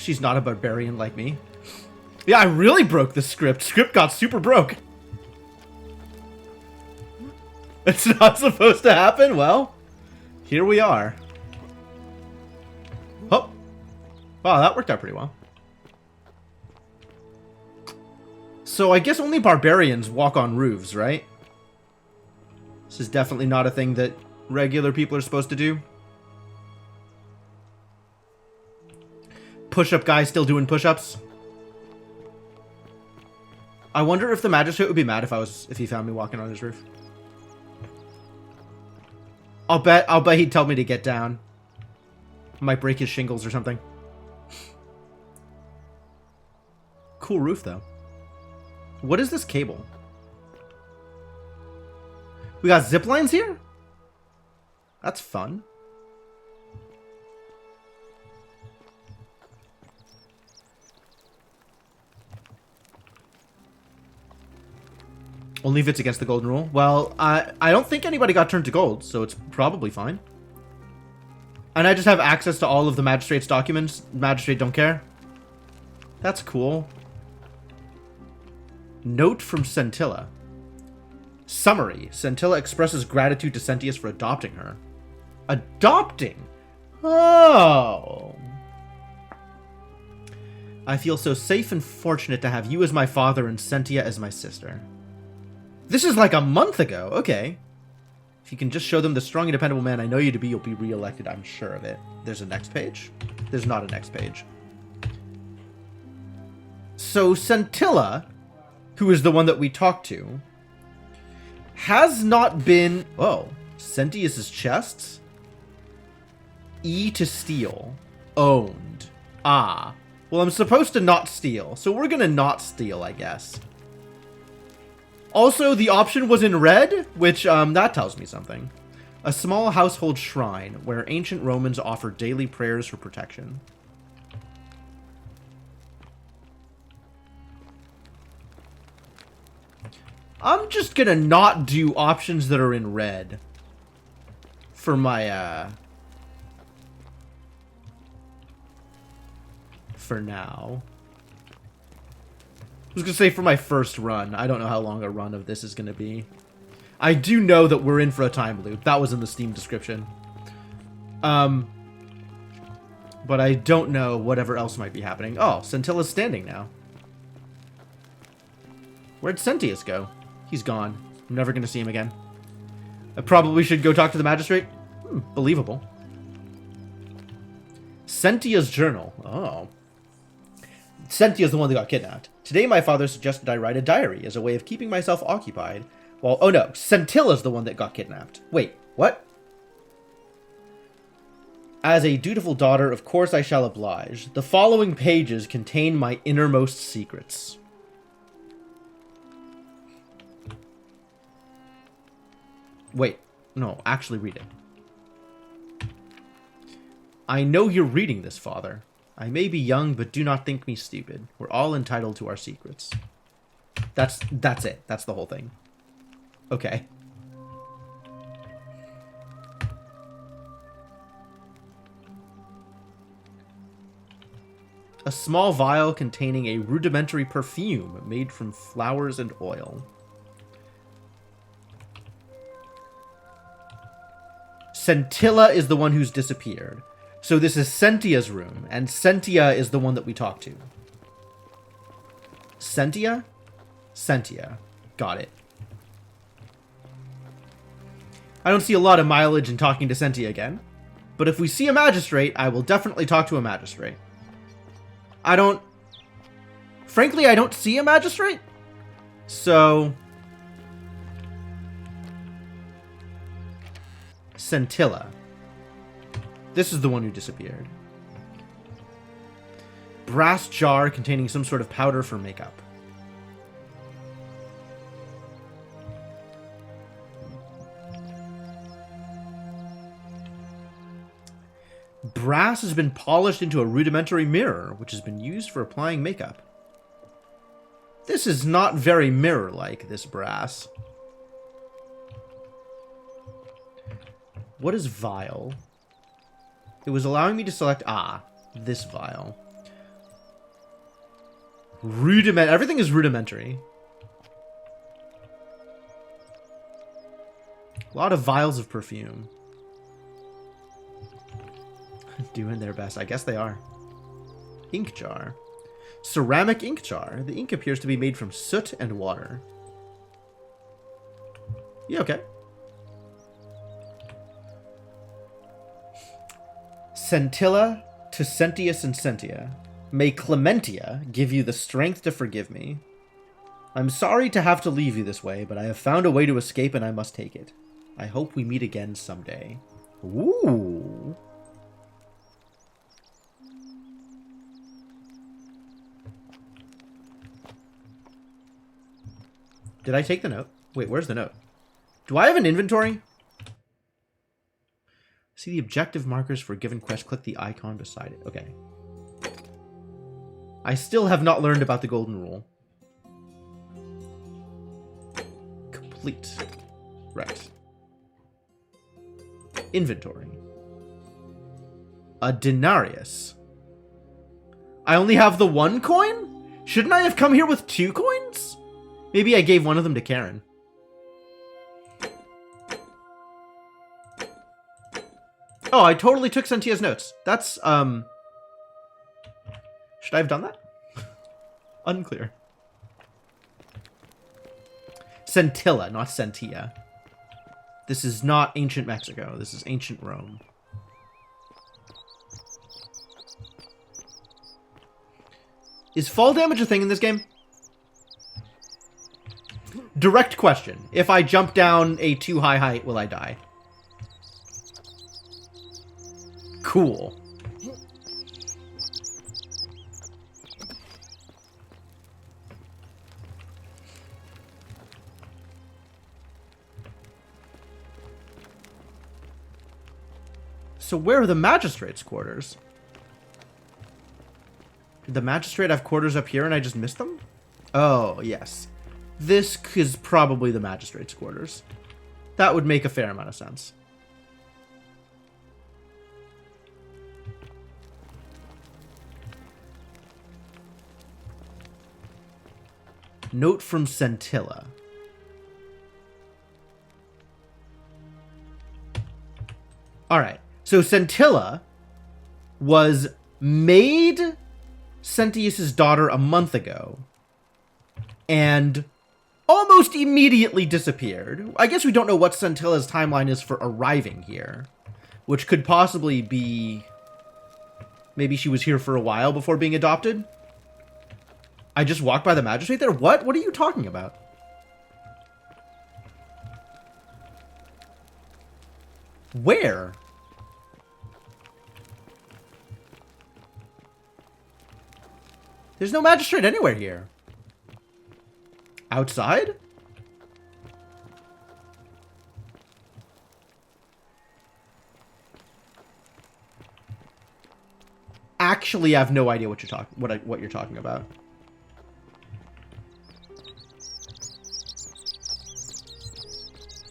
She's not a barbarian like me. Yeah, I really broke the script. Script got super broke. It's not supposed to happen? Well, here we are. Oh. Wow, that worked out pretty well. So I guess only barbarians walk on roofs, right? This is definitely not a thing that regular people are supposed to do. Push-up guy still doing push-ups. I wonder if the magistrate would be mad if he found me walking on his roof. I'll bet he'd tell me to get down. Might break his shingles or something. Cool roof though. What is this cable? We got zip lines here? That's fun. Only if it's against the golden rule. Well, I don't think anybody got turned to gold, so it's probably fine. And I just have access to all of the magistrate's documents. Magistrate don't care. That's cool. Note from Scintilla. Summary. Scintilla expresses gratitude to Sentius for adopting her. Adopting? Oh. I feel so safe and fortunate to have you as my father and Sentia as my sister. This is like a month ago. Okay. If you can just show them the strong and dependable man I know you to be, you'll be re-elected. I'm sure of it. There's a next page? There's not a next page. So Scintilla, who is the one that we talked to, has not been... Oh, Sentius's chests? E to steal. Owned. Ah. Well, I'm supposed to not steal, so we're gonna not steal, I guess. Also, the option was in red, which, that tells me something. A small household shrine where ancient Romans offered daily prayers for protection. I'm just gonna not do options that are in red. For my, for now. I was going to say for my first run. I don't know how long a run of this is going to be. I do know that we're in for a time loop. That was in the Steam description. But I don't know whatever else might be happening. Oh, Scintilla's standing now. Where'd Sentius go? He's gone. I'm never going to see him again. I probably should go talk to the magistrate. Believable. Sentia's journal. Oh. Sentia's the one that got kidnapped. Today my father suggested I write a diary as a way of keeping myself occupied while... Oh no, Scintilla's the one that got kidnapped. Wait, what? As a dutiful daughter, of course I shall oblige. The following pages contain my innermost secrets. Wait, no, actually read it. I know you're reading this, Father. I may be young, but do not think me stupid. We're all entitled to our secrets. That's it. That's the whole thing. Okay. A small vial containing a rudimentary perfume made from flowers and oil. Scintilla is the one who's disappeared. So this is Sentia's room, and Sentia is the one that we talked to. Sentia? Sentia. Got it. I don't see a lot of mileage in talking to Sentia again, but if we see a magistrate, I will definitely talk to a magistrate. Frankly, I don't see a magistrate, so... Scintilla. This is the one who disappeared. Brass jar containing some sort of powder for makeup. Brass has been polished into a rudimentary mirror, which has been used for applying makeup. This is not very mirror-like, this brass. What is vial? It was allowing me to select, this vial. Everything is rudimentary. A lot of vials of perfume. Doing their best. I guess they are. Ink jar. Ceramic ink jar. The ink appears to be made from soot and water. Yeah, okay. Scintilla to Sentius and Sentia. May Clementia give you the strength to forgive me. I'm sorry to have to leave you this way, but I have found a way to escape and I must take it. I hope we meet again someday. Ooh. Did I take the note? Wait, where's the note? Do I have an inventory? See the objective markers for a given quest. Click the icon beside it. Okay. I still have not learned about the golden rule. Complete. Right. Inventory. A denarius. I only have the 1 coin? Shouldn't I have come here with 2 coins? Maybe I gave one of them to Karen. Oh, I totally took Sentia's notes. That's, should I have done that? Unclear. Scintilla, not Sentia. This is not ancient Mexico. This is ancient Rome. Is fall damage a thing in this game? Direct question. If I jump down a too high height, will I die? Cool. So where are the magistrate's quarters? Did the magistrate have quarters up here and I just missed them? Oh, yes. This is probably the magistrate's quarters. That would make a fair amount of sense. Note from Scintilla. Alright, so Scintilla was made Sentius's daughter a month ago and almost immediately disappeared. I guess we don't know what Scintilla's timeline is for arriving here, which could possibly be maybe she was here for a while before being adopted. I just walked by the magistrate there? What? What are you talking about? Where? There's no magistrate anywhere here. Outside? Actually, I have no idea what you're talking about.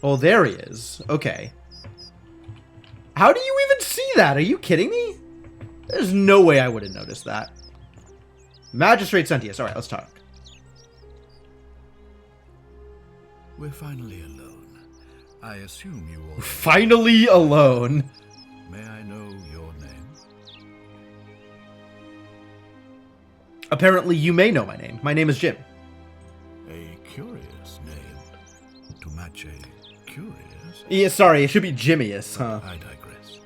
Oh, there he is. Okay. How do you even see that? Are you kidding me? There's no way I would have noticed that. Magistrate Sentius. Alright, let's talk. We're finally alone. I assume you all... Finally alone. May I know your name? Apparently you may know my name. My name is Jim. A curious name. To match a curious... Yeah, sorry, it should be Jimmius, huh? I digress.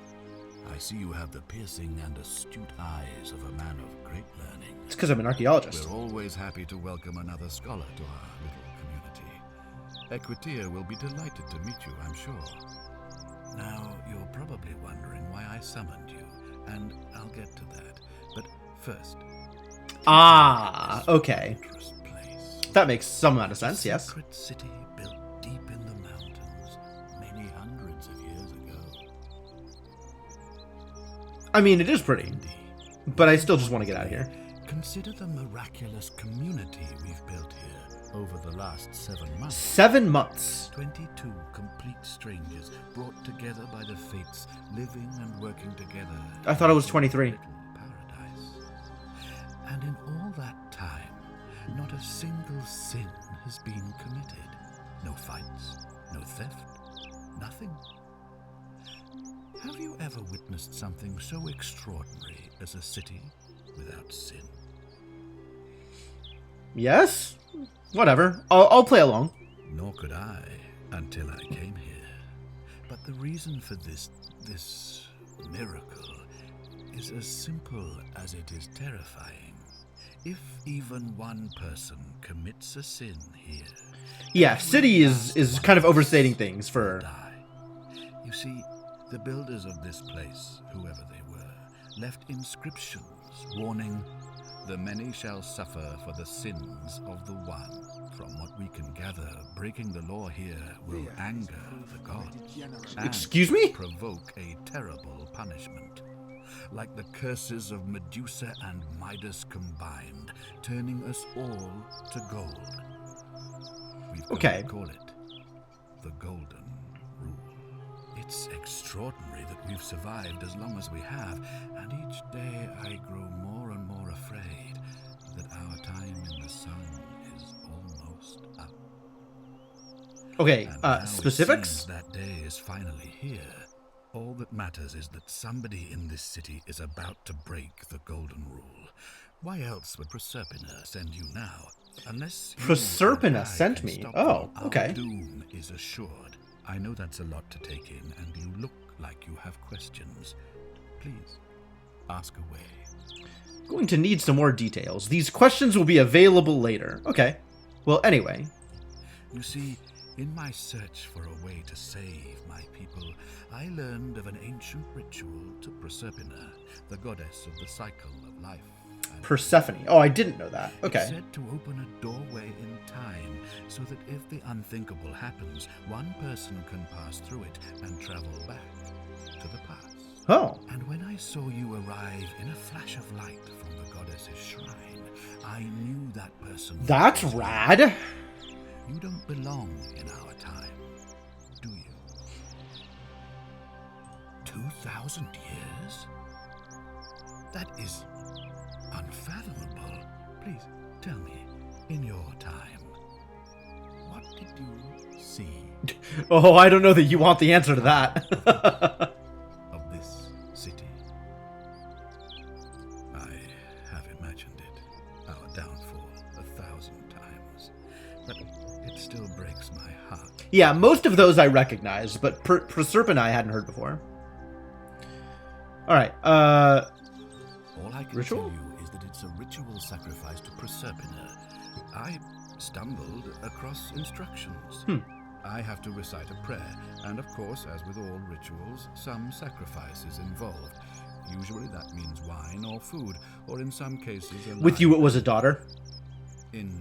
I see you have the piercing and astute eyes of a man of great learning. It's because I'm an archaeologist. We're always happy to welcome another scholar to our little community. Equitia will be delighted to meet you, I'm sure. Now, you're probably wondering why I summoned you, and I'll get to that. But first... Ah, okay. That makes some amount of sense, yes. Secret city built deep in the mountains, many hundreds of years ago. I mean, it is pretty. But I still just want to get out of here. Consider the miraculous community we've built here over the last 7 months. 7 months. 22 complete strangers brought together by the fates, living and working together. I thought it was 23. Little paradise. And in all that time, a single sin has been committed. No fights, no theft, nothing. Have you ever witnessed something so extraordinary as a city without sin? Yes? Whatever. I'll play along. Nor could I until I came here. But the reason for this miracle is as simple as it is terrifying. If even one person commits a sin here, Yeah, city is kind of overstating things for... die. You see, the builders of this place, whoever they were, left inscriptions warning, "The many shall suffer for the sins of the one." From what we can gather, breaking the law here will anger the gods and Excuse me? provoke a terrible punishment. Like the curses of Medusa and Midas combined, turning us all to gold. We've come Okay. to call it the Golden Rule. It's extraordinary that we've survived as long as we have, and each day I grow more and more afraid that our time in the sun is almost up. Okay, And now it specifics? seems that day is finally here. All that matters is that somebody in this city is about to break the Golden Rule. Why else would Proserpina send you now? Unless you Proserpina and I sent can me? stop Oh, them, our okay. doom is assured. I know that's a lot to take in, and you look like you have questions. Please, ask away. Going to need some more details. These questions will be available later. Okay. Well, anyway. You see, in my search for a way to save my people, I learned of an ancient ritual to Proserpina, the goddess of the cycle of life. and Persephone. Oh, I didn't know that. It's Okay. said to open a doorway in time, so that if the unthinkable happens, one person can pass through it and travel back to the past. Oh. And when I saw you arrive in a flash of light from the goddess's shrine, I knew that person. That's was you. rad. You don't belong in our time, do you? 2,000 years? That is unfathomable. Please tell me, in your time, what did you see Oh, I don't know that you want the answer to that. of this city? I have imagined it, our downfall, 1,000 times, but it still breaks my heart. Yeah, most of those I recognize, but Proserpina I hadn't heard before. Alright, All I can Ritual? tell you is that it's a ritual sacrifice to Proserpina. I stumbled across instructions. I have to recite a prayer, and of course, as with all rituals, some sacrifice is involved. Usually that means wine or food, or in some cases a with you life. it was a daughter. In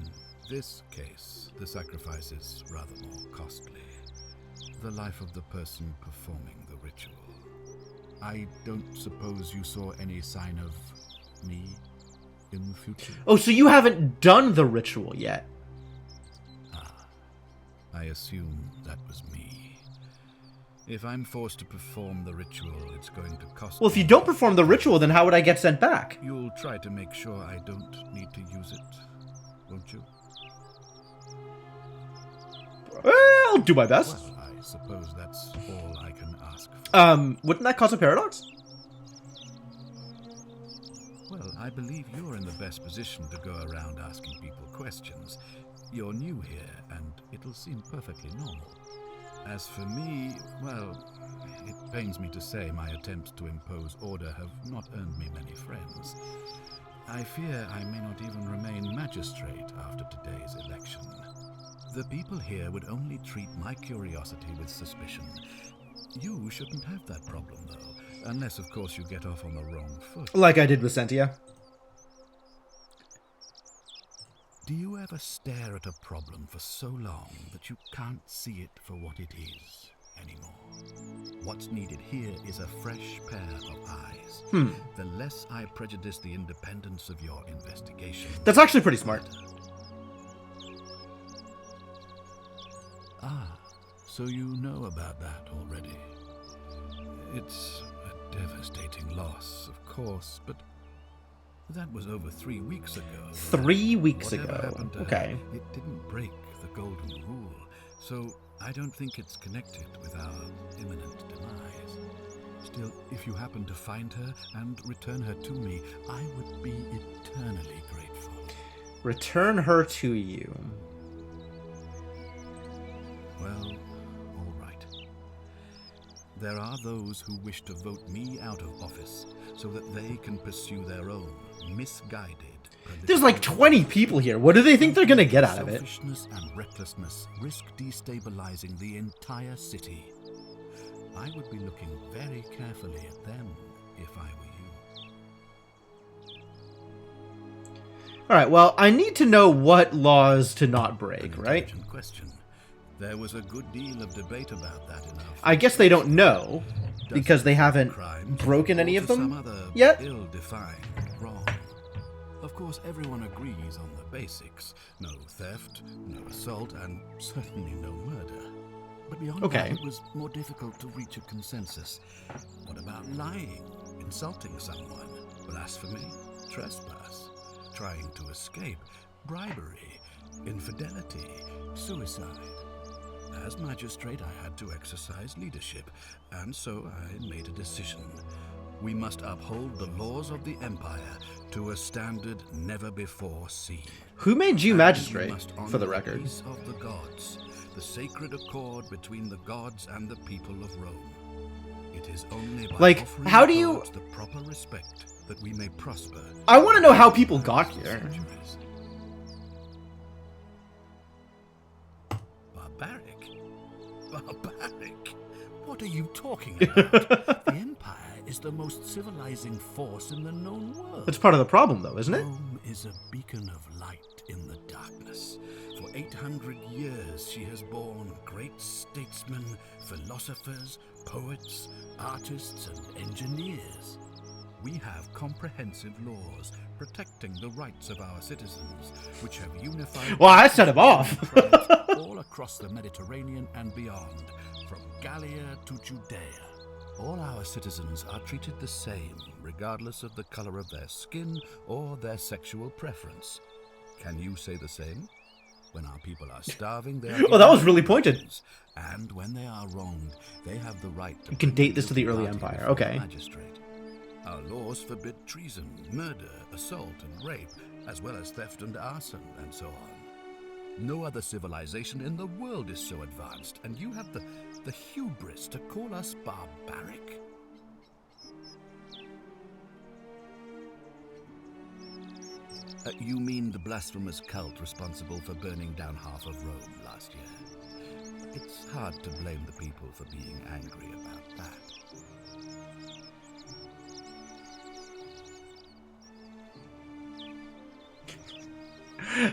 this case, the sacrifice is rather more costly. The life of the person performing the ritual. I don't suppose you saw any sign of me in the future? Oh, so you haven't done the ritual yet. I assume that was me. If I'm forced to perform the ritual, it's going to cost Well, if you me. don't perform the ritual, then how would I get sent back? You'll try to make sure I don't need to use it, won't you? Well, I'll do my best. Well, I suppose that's all I can ask for. Wouldn't that cause a paradox? Well, I believe you're in the best position to go around asking people questions. You're new here, and it'll seem perfectly normal. As for me, well, it pains me to say my attempts to impose order have not earned me many friends. I fear I may not even remain magistrate after today's election. The people here would only treat my curiosity with suspicion. You shouldn't have that problem, though, unless, of course, you get off on the wrong foot. Like I did with Sentia. Do you ever stare at a problem for so long that you can't see it for what it is anymore? What's needed here is a fresh pair of eyes. The less I prejudice the independence of your investigation... That's actually pretty smart. Ah, so you know about that already. It's a devastating loss, of course, but That was over 3 weeks ago. 3 weeks Whatever ago. happened to her, Okay. it didn't break the golden rule, so I don't think it's connected with our imminent demise. Still, if you happen to find her and return her to me, I would be eternally grateful. Return her to you. Well, all right. There are those who wish to vote me out of office so that they can pursue their own misguided. There's like 20 people here. What do they think they're gonna get out of it? Selfishness and recklessness risk destabilizing the entire city. I would be looking very carefully at them if I were you. All right. Well, I need to know what laws to not break, An right? intelligent question. There was a good deal of debate about that in our I guess they don't know because they haven't crimes broken any or of to some them other yet. ill-defined wrong. Of course, everyone agrees on the basics. No theft, no assault, and certainly no murder. But beyond Okay. that, it was more difficult to reach a consensus. What about lying, insulting someone, blasphemy, trespass, trying to escape, bribery, infidelity, suicide? As magistrate, I had to exercise leadership, and so I made a decision. We must uphold the laws of the Empire to a standard never before seen. Who made you And magistrate, we must honor for the record? peace of the gods, the sacred accord between the gods and the people of Rome. It is only by Like, offering how do the you- gods the proper respect that we may prosper. I want to know how people got here. Centuries. Barbaric? Barbaric? What are you talking about? The Empire is the most civilizing force in the known world. That's part of the problem, though, isn't it? Rome is a beacon of light in the darkness. For 800 years she has borne great statesmen, philosophers, poets, artists, and engineers. We have comprehensive laws protecting the rights of our citizens, which have unified... Well, I set him off. all across the Mediterranean and beyond, from Gallia to Judea. All our citizens are treated the same, regardless of the color of their skin or their sexual preference. Can you say the same? When our people are starving, they are Well, that was really pointed. given and when they are wronged, they have the right to You can bring date this to the early guilty party empire, before okay. the magistrate. Our laws forbid treason, murder, assault, and rape, as well as theft and arson, and so on. No other civilization in the world is so advanced, and you have the hubris to call us barbaric? You mean the blasphemous cult responsible for burning down half of Rome last year? It's hard to blame the people for being angry about that.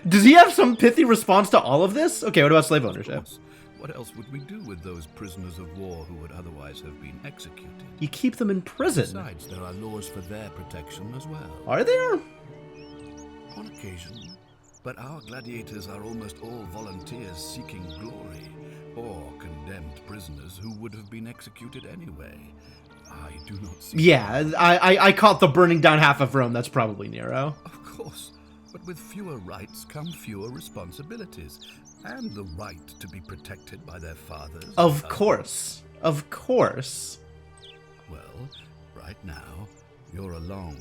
Does he have some pithy response to all of this? Okay, what about slave Of ownership? course. What else would we do with those prisoners of war who would otherwise have been executed? You keep them in prison. Besides, there are laws for their protection as well. Are there? On occasion. But our gladiators are almost all volunteers seeking glory, or condemned prisoners who would have been executed anyway. I do not see... Yeah, I caught the burning down half of Rome. That's probably Nero. Of course, but with fewer rights come fewer responsibilities, and the right to be protected by their fathers. Of course. Of course. Well, right now, you're a long,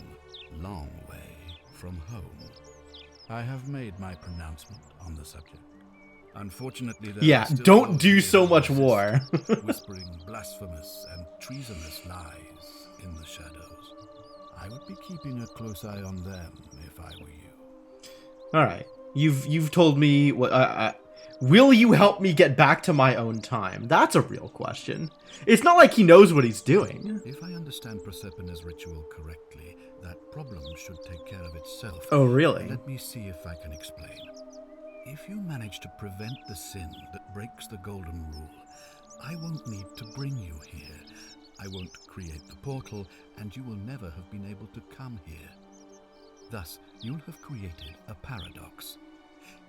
long way from home. I have made my pronouncement on the subject. Unfortunately, there Yeah, are still don't those do who so much resist, war. whispering blasphemous and treasonous lies in the shadows. I would be keeping a close eye on them if I were you. All right. You've told me what will you help me get back to my own time? That's a real question. It's not like he knows what he's doing. If I understand Prosperna's ritual correctly, that problem should take care of itself. Oh, really? Let me see if I can explain. If you manage to prevent the sin that breaks the Golden Rule, I won't need to bring you here. I won't create the portal, and you will never have been able to come here. Thus, you'll have created a paradox.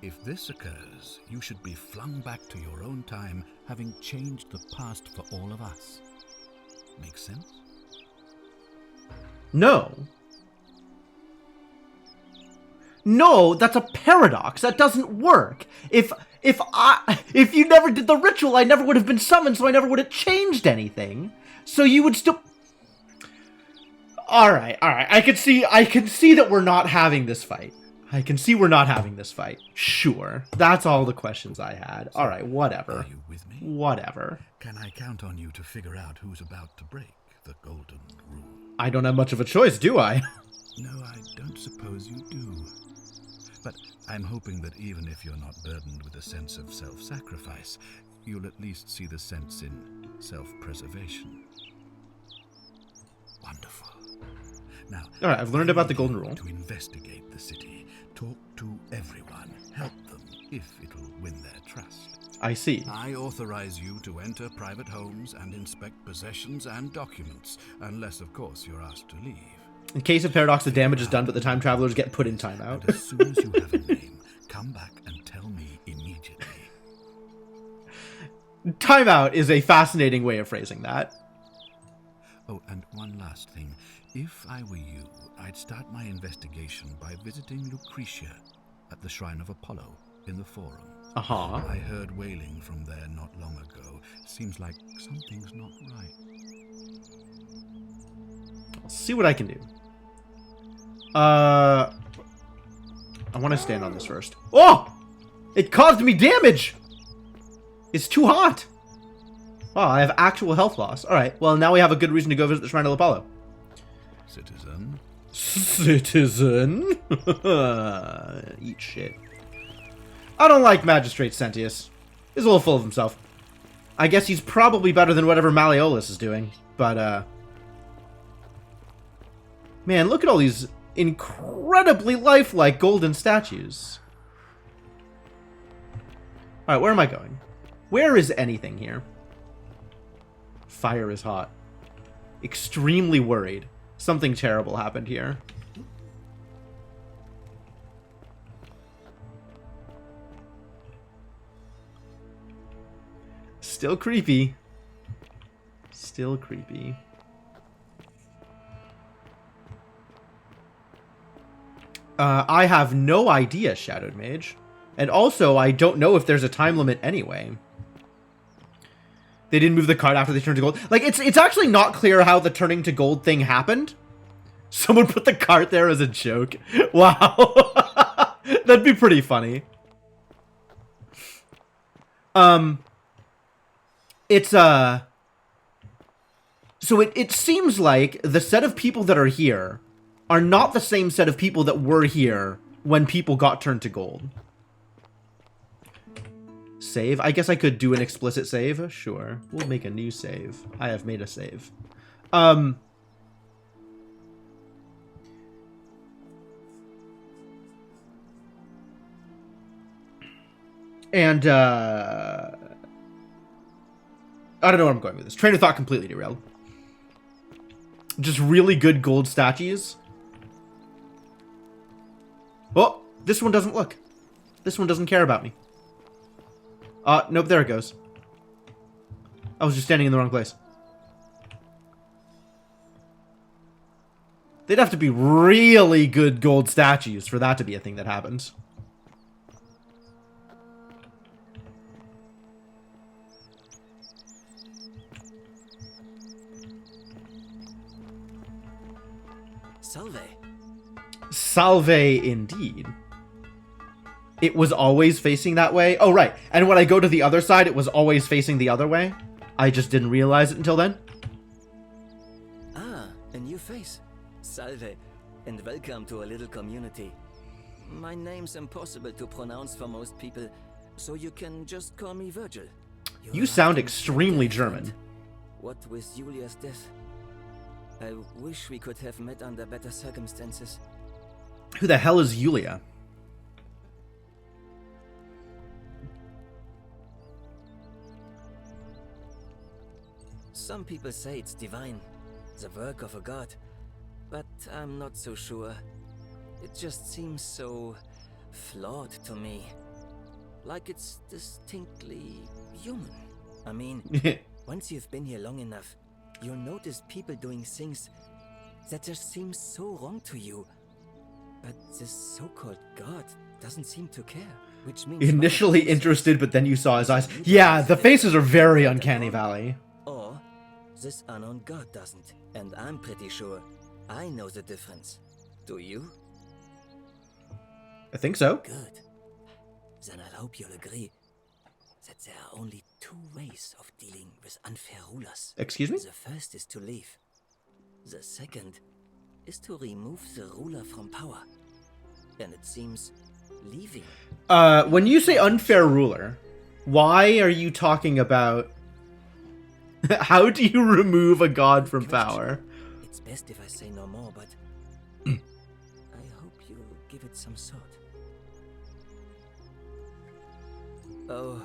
If this occurs, you should be flung back to your own time, having changed the past for all of us. Make sense? No. No, that's a paradox. That doesn't work. If you never did the ritual, I never would have been summoned, so I never would have changed anything. So you would still... Alright. I can see that we're not having this fight. Sure. That's all the questions I had. Alright, whatever. Are you with me? Whatever. Can I count on you to figure out who's about to break the golden rule? I don't have much of a choice, do I? No, I don't suppose you do. But I'm hoping that even if you're not burdened with a sense of self-sacrifice, you'll at least see the sense in self-preservation. Wonderful. Now, alright, I've learned about the golden rule. To investigate the city, talk to everyone, help them if it'll win their trust. I see. I authorize you to enter private homes and inspect possessions and documents, unless, of course, you're asked to leave. In case of paradox, the damage is done, but the time travelers get put in timeout. And as soon as you have a name, come back and tell me immediately. Timeout is a fascinating way of phrasing that. Oh, and one last thing. If I were you, I'd start my investigation by visiting Lucretia at the Shrine of Apollo in the Forum. Uh-huh. I heard wailing from there not long ago. Seems like something's not right. I'll see what I can do. I want to stand on this first. Oh! It caused me damage! It's too hot! Oh, I have actual health loss. Alright, well now we have a good reason to go visit the Shrine of Apollo. Citizen? Citizen? Eat shit. I don't like Magistrate Sentius. He's a little full of himself. I guess he's probably better than whatever Malleolus is doing, but, man, look at all these incredibly lifelike golden statues. Alright, where am I going? Where is anything here? Fire is hot. Extremely worried. Something terrible happened here. Still creepy. Still creepy. I have no idea, Shadowed Mage. And also, I don't know if there's a time limit anyway. They didn't move the card after they turned to gold. Like, it's actually not clear how the turning to gold thing happened. Someone put the card there as a joke. Wow. That'd be pretty funny. It's, so it seems like the set of people that are here are not the same set of people that were here when people got turned to gold. Save? I guess I could do an explicit save. Sure. We'll make a new save. I have made a save. And, I don't know where I'm going with this. Train of thought completely derailed. Just really good gold statues. Oh, this one doesn't look. This one doesn't care about me. Nope, there it goes. I was just standing in the wrong place. They'd have to be really good gold statues for that to be a thing that happens. Salve. Salve indeed. It was always facing that way? Oh, right. And when I go to the other side, it was always facing the other way? I just didn't realize it until then? Ah, a new face. Salve, and welcome to a little community. My name's impossible to pronounce for most people, so you can just call me Virgil. You sound extremely German. What with Julia's death? I wish we could have met under better circumstances. Who the hell is Julia? Some people say it's divine, the work of a god, but I'm not so sure. It just seems so flawed to me. Like it's distinctly human. I mean, once you've been here long enough, you'll notice people doing things that just seem so wrong to you. But this so-called god doesn't seem to care, which means... Initially interested, but then you saw his eyes. Yeah, the faces are very Uncanny Valley. Or this unknown god doesn't, and I'm pretty sure I know the difference. Do you? I think so. Good. Then I hope you'll agree that there are only two ways of dealing with unfair rulers. Excuse me? The first is to leave. The second is to remove the ruler from power. And it seems leaving. When you say unfair ruler, why are you talking about... How do you remove a god from power? It's best if I say no more, but I hope you'll give it some thought. Oh,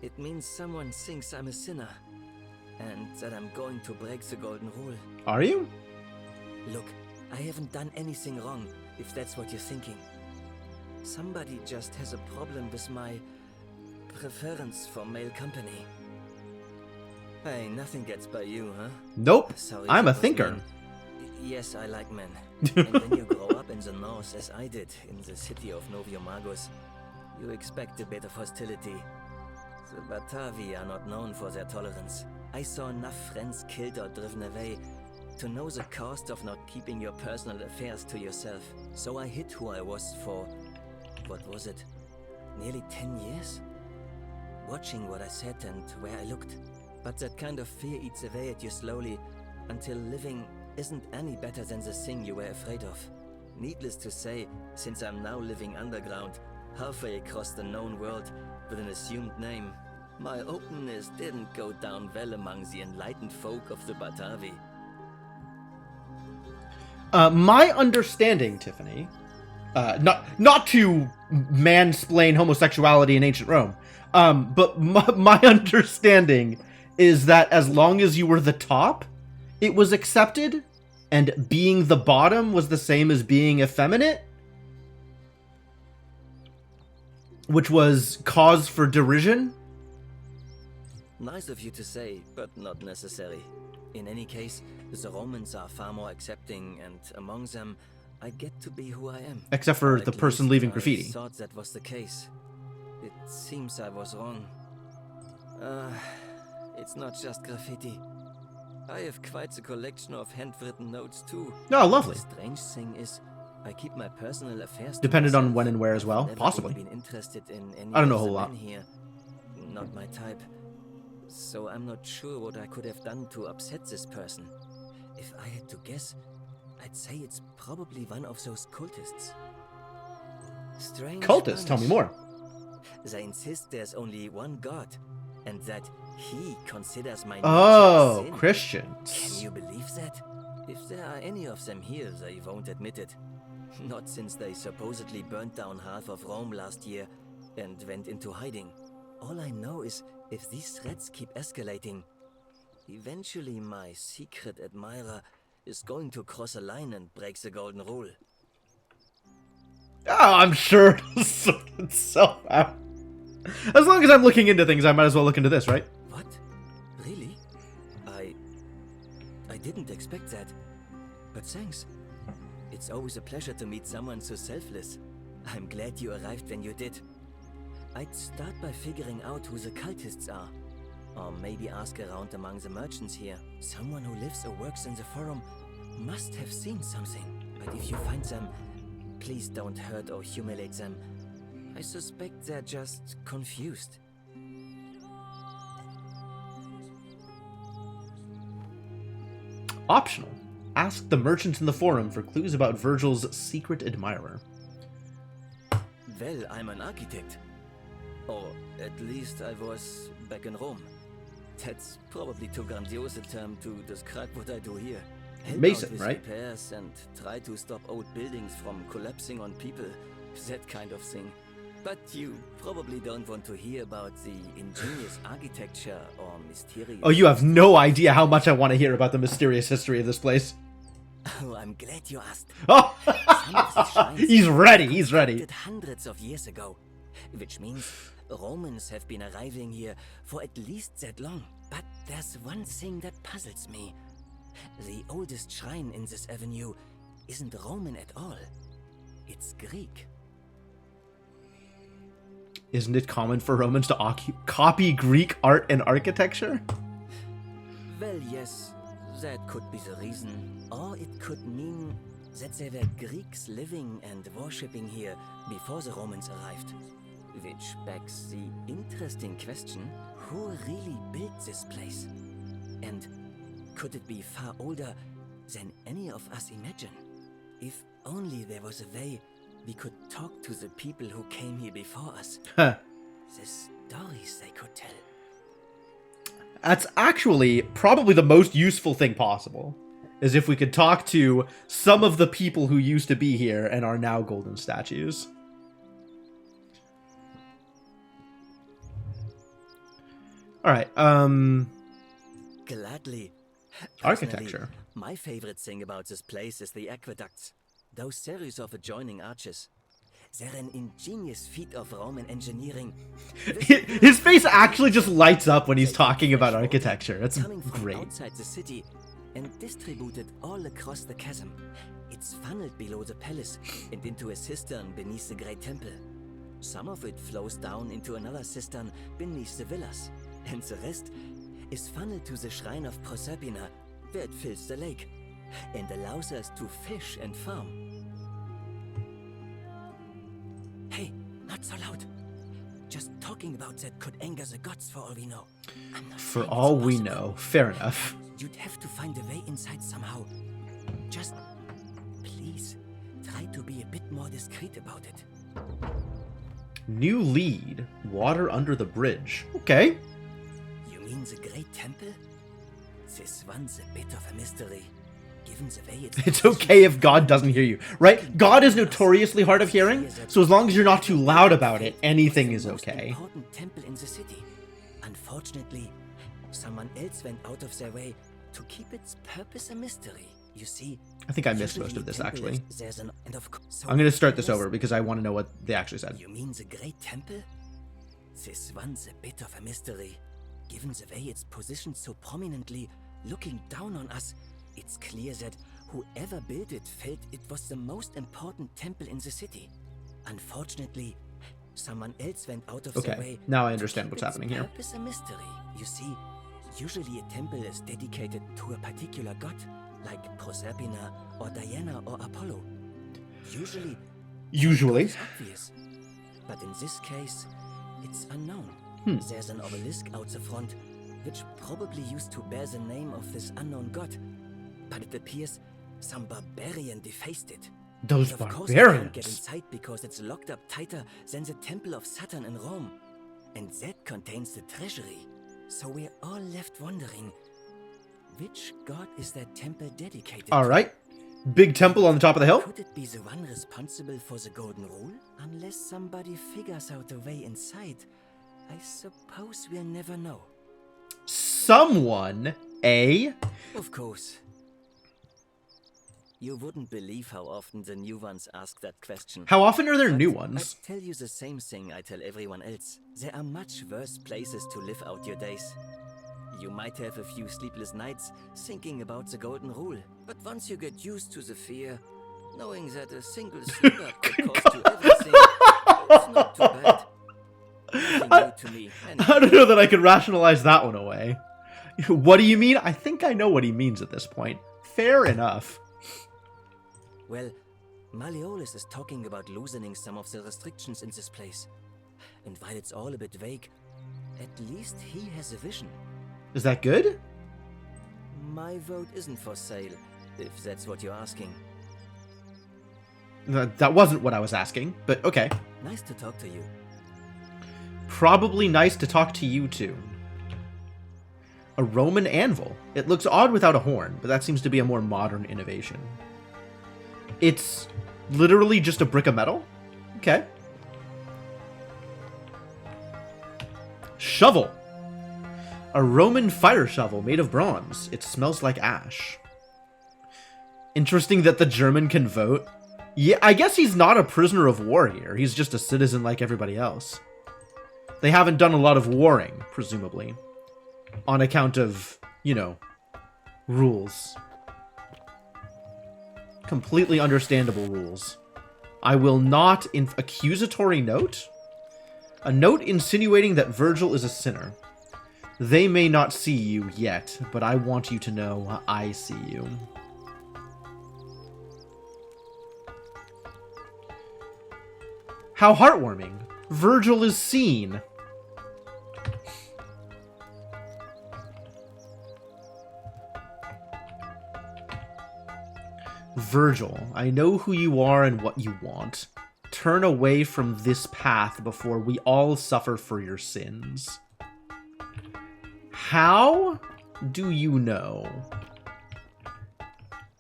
it means someone thinks I'm a sinner, and that I'm going to break the golden rule. Are you? Look, I haven't done anything wrong, if that's what you're thinking. Somebody just has a problem with my preference for male company. Hey, nothing gets by you, huh? Nope. Sorry I'm a if I was thinker. mean. Yes, I like men. And when you grow up in the north, as I did, in the city of Noviomagus, you expect a bit of hostility. The Batavi are not known for their tolerance. I saw enough friends killed or driven away to know the cost of not keeping your personal affairs to yourself. So I hid who I was for, what was it, nearly 10 years? Watching what I said and where I looked. But that kind of fear eats away at you slowly, until living isn't any better than the thing you were afraid of. Needless to say, since I'm now living underground, halfway across the known world, with an assumed name, my openness didn't go down well among the enlightened folk of the Batavi. My understanding, Tiffany, not to mansplain homosexuality in ancient Rome, but my understanding is that as long as you were the top, it was accepted, and being the bottom was the same as being effeminate, which was cause for derision. Nice of you to say, but not necessary. In any case, the Romans are far more accepting, and among them, I get to be who I am. Except for At the person least leaving I graffiti. Thought that was the case. It seems I was wrong. It's not just graffiti. I have quite the collection of handwritten notes too. Oh, lovely. The strange thing is, I keep my personal affairs to Depended on myself. when and where as well, Never possibly. Been interested in any I don't know a of whole the lot. men here. Not my type. So I'm not sure what I could have done to upset this person. If I had to guess, I'd say it's probably one of those cultists. Strange Cultists, tell me bunch. more. They insist there's only one God, and that he considers my Oh, nature a sin. Christians. Can you believe that? If there are any of them here, they won't admit it. Not since they supposedly burnt down half of Rome last year and went into hiding. All I know is, if these threats keep escalating, eventually my secret admirer is going to cross a line and break the golden rule. Oh, I'm sure it'll sort itself out. As long as I'm looking into things, I might as well look into this, right? What? Really? I didn't expect that. But thanks. It's always a pleasure to meet someone so selfless. I'm glad you arrived when you did. I'd start by figuring out who the cultists are. Or maybe ask around among the merchants here. Someone who lives or works in the forum must have seen something. But if you find them, please don't hurt or humiliate them. I suspect they're just confused. Optional. Ask the merchants in the forum for clues about Virgil's secret admirer. Well, I'm an architect. Or at least I was back in Rome. That's probably too grandiose a term to describe what I do here. Help Mason, out with right? repairs and try to stop old buildings from collapsing on people. That kind of thing. But you probably don't want to hear about the ingenious architecture or mysterious... Oh, you have no idea how much I want to hear about the mysterious history of this place. Oh, I'm glad you asked. Oh, Some of these shrines he's ready, he's ready. constructed hundreds of years ago, which means Romans have been arriving here for at least that long. But there's one thing that puzzles me. The oldest shrine in this avenue isn't Roman at all. it's Greek. Isn't it common for Romans to copy Greek art and architecture? Well, yes, that could be the reason. Or it could mean that there were Greeks living and worshipping here before the Romans arrived. Which begs the interesting question, who really built this place? And could it be far older than any of us imagine? If only there was a way we could talk to the people who came here before us. Huh. The stories they could tell. That's actually probably the most useful thing possible, is if we could talk to some of the people who used to be here and are now golden statues. Alright, Gladly. architecture. Personally, my favorite thing about this place is the aqueducts. Those series of adjoining arches. They're an ingenious feat of Roman engineering. His face actually just lights up when he's talking about architecture. That's coming from great. outside the city and distributed all across the chasm. It's funneled below the palace and into a cistern beneath the great temple. Some of it flows down into another cistern beneath the villas, and the rest is funneled to the shrine of Proserpina, where it fills the lake and allows us to fish and farm. Hey, not so loud. Just talking about that could anger the gods for all we know. I'm not For saying it's all we impossible. know. Fair enough. You'd have to find a way inside somehow. Just, please, try to be a bit more discreet about it. New lead. Water under the bridge. Okay. You mean the Great Temple? This one's a bit of a mystery. Given the way It's okay if God doesn't hear you, right? God is notoriously hard of hearing, so as long as you're not too loud about it, anything is okay. Important temple in the city. Unfortunately, someone else went out of their way to keep its purpose a mystery. You see, I think I missed usually most of this, temple actually. there's an and of course. So I'm going to start this yes, over because I want to know what they actually said. You mean the Great Temple? This one's a bit of a mystery. Given the way it's positioned so prominently, looking down on us, it's clear that whoever built it felt it was the most important temple in the city. Unfortunately, someone else went out of their Okay, way. now I to understand keep what's its happening here. Purpose a mystery. You see, usually a temple is dedicated to a particular god, like Proserpina or Diana or Apollo. Usually, Usually. it's obvious. But in this case, it's unknown. There's an obelisk out the front, which probably used to bear the name of this unknown god. But it appears some barbarian defaced it. Those And of course we can't get barbarians. inside because it's locked up tighter than the Temple of Saturn in Rome. And that contains the treasury. So we're all left wondering, which god is that temple dedicated to? Alright. Big temple on the top of the hill. Could it be the one responsible for the Golden Rule? Unless somebody figures out a way inside, I suppose we'll never know. Someone, eh? Of course. You wouldn't believe how often the new ones ask that question. How often are there But new ones? I tell you the same thing I tell everyone else. There are much worse places to live out your days. You might have a few sleepless nights thinking about the Golden Rule, but once you get used to the fear, knowing that a single slip-up could cost you everything, it's not too bad. Nothing new to me. I don't know that I could rationalize that one away. What do you mean? I think I know what he means at this point. Fair enough. Well, Malleolus is talking about loosening some of the restrictions in this place. And while it's all a bit vague, at least he has a vision. Is that good? My vote isn't for sale, if that's what you're asking. That wasn't what I was asking, but okay. Nice to talk to you. Probably nice to talk to you too. A Roman anvil. It looks odd without a horn, but that seems to be a more modern innovation. It's literally just a brick of metal? Okay. Shovel. A Roman fire shovel made of bronze. It smells like ash. Interesting that the German can vote. Yeah, I guess he's not a prisoner of war here. He's just a citizen like everybody else. They haven't done a lot of warring, presumably. On account of, you know, rules. Completely understandable rules. I will not... accusatory note? A note insinuating that Virgil is a sinner. They may not see you yet, but I want you to know I see you. How heartwarming. Virgil is seen. Virgil, I know who you are and what you want. Turn away from this path before we all suffer for your sins. How do you know?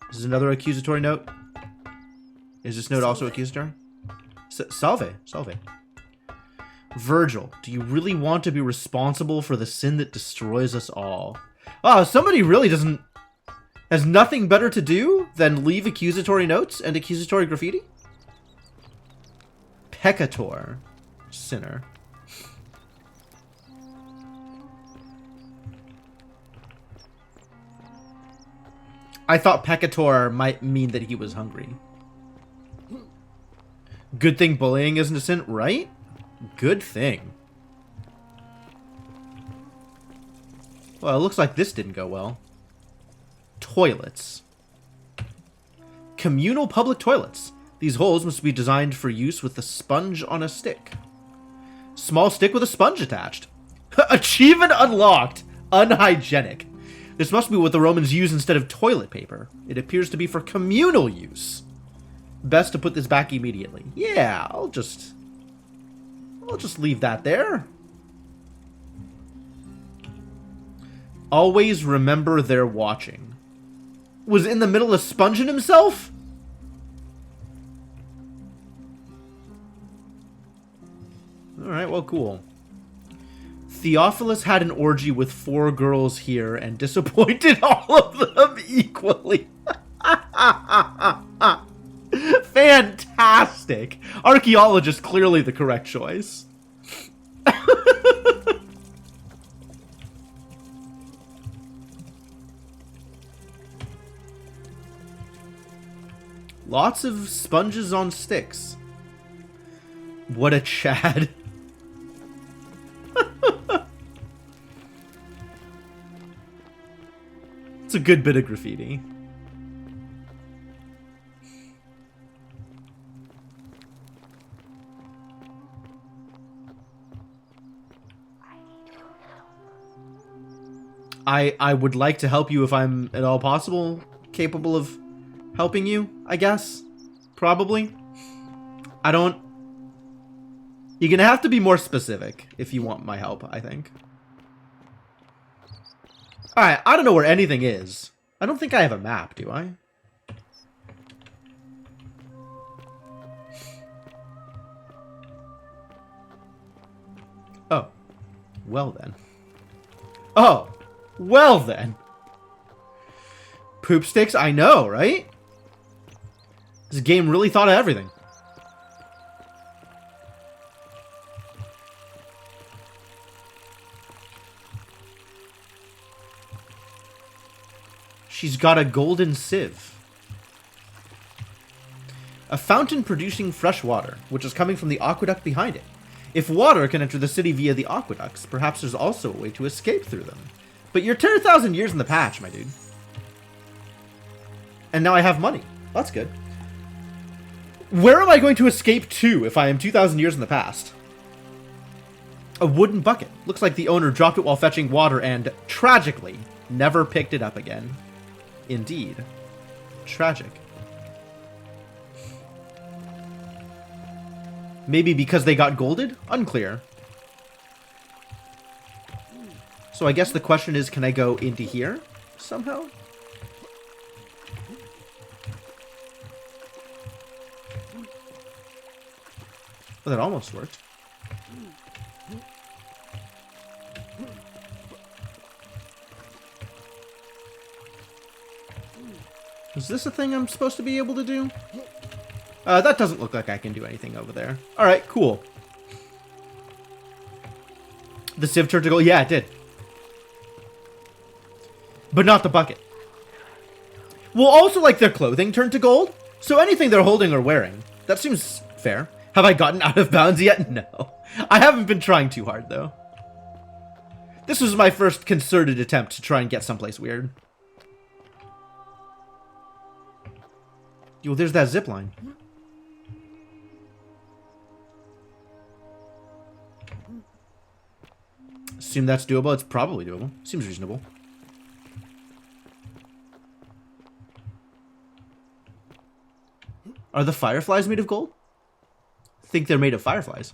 This is another accusatory note. Is this note also accusatory? Salve. Virgil, do you really want to be responsible for the sin that destroys us all? Oh, somebody really has nothing better to do than leave accusatory notes and accusatory graffiti? Peccator. Sinner. I thought peccator might mean that he was hungry. Good thing bullying isn't a sin, right? Good thing. Well, it looks like this didn't go well. Toilets. Communal public toilets. These holes must be designed for use with the sponge on a stick. Small stick with a sponge attached. Achievement unlocked. Unhygienic. This must be what the Romans use instead of toilet paper. It appears to be for communal use. Best to put this back immediately. Yeah, I'll just leave that there. Always remember they're watching. Was in the middle of sponging himself? Alright, well, cool. Theophilus had an orgy with 4 girls here and disappointed all of them equally. Fantastic! Archaeologist, clearly the correct choice. Lots of sponges on sticks. What a Chad. It's a good bit of graffiti. I would like to help you if I'm at all possible, capable of helping you, I guess. Probably. You're gonna have to be more specific if you want my help, I think. Alright, I don't know where anything is. I don't think I have a map, do I? Oh. Well then. Oh! Well then. Poop sticks? I know, right? This game really thought of everything. She's got a golden sieve. A fountain producing fresh water, which is coming from the aqueduct behind it. If water can enter the city via the aqueducts, perhaps there's also a way to escape through them. But you're 10,000 years in the patch, my dude. And now I have money. That's good. Where am I going to escape to if I am 2,000 years in the past? A wooden bucket. Looks like the owner dropped it while fetching water and, tragically, never picked it up again. Indeed. Tragic. Maybe because they got golded? Unclear. So I guess the question is, can I go into here somehow? Well, that almost worked. Is this a thing I'm supposed to be able to do? That doesn't look like I can do anything over there. Alright, cool. The sieve turned to gold? Yeah, it did. But not the bucket. Well, also, like, their clothing turned to gold. So anything they're holding or wearing That seems fair. Have I gotten out of bounds yet? No. I haven't been trying too hard, though. This was my first concerted attempt to try and get someplace weird. Yo, there's that zipline. Assume that's doable. It's probably doable. Seems reasonable. Are the fireflies made of gold? I think they're made of fireflies.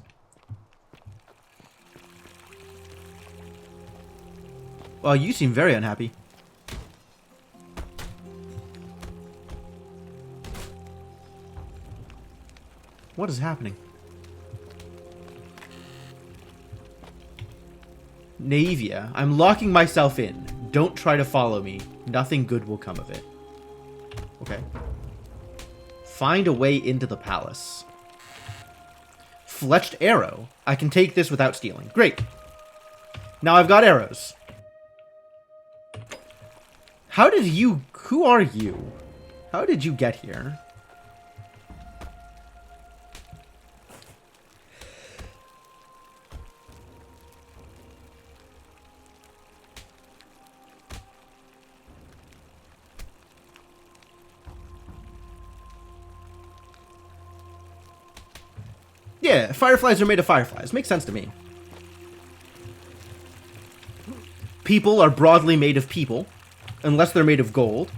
Well, you seem very unhappy. What is happening? Naevia, I'm locking myself in. Don't try to follow me. Nothing good will come of it. Okay. Find a way into the palace. Fletched arrow. I can take this without stealing. Great. Now I've got arrows. How did you... Who are you? How did you get here? Yeah, fireflies are made of fireflies. Makes sense to me. People are broadly made of people, unless they're made of gold.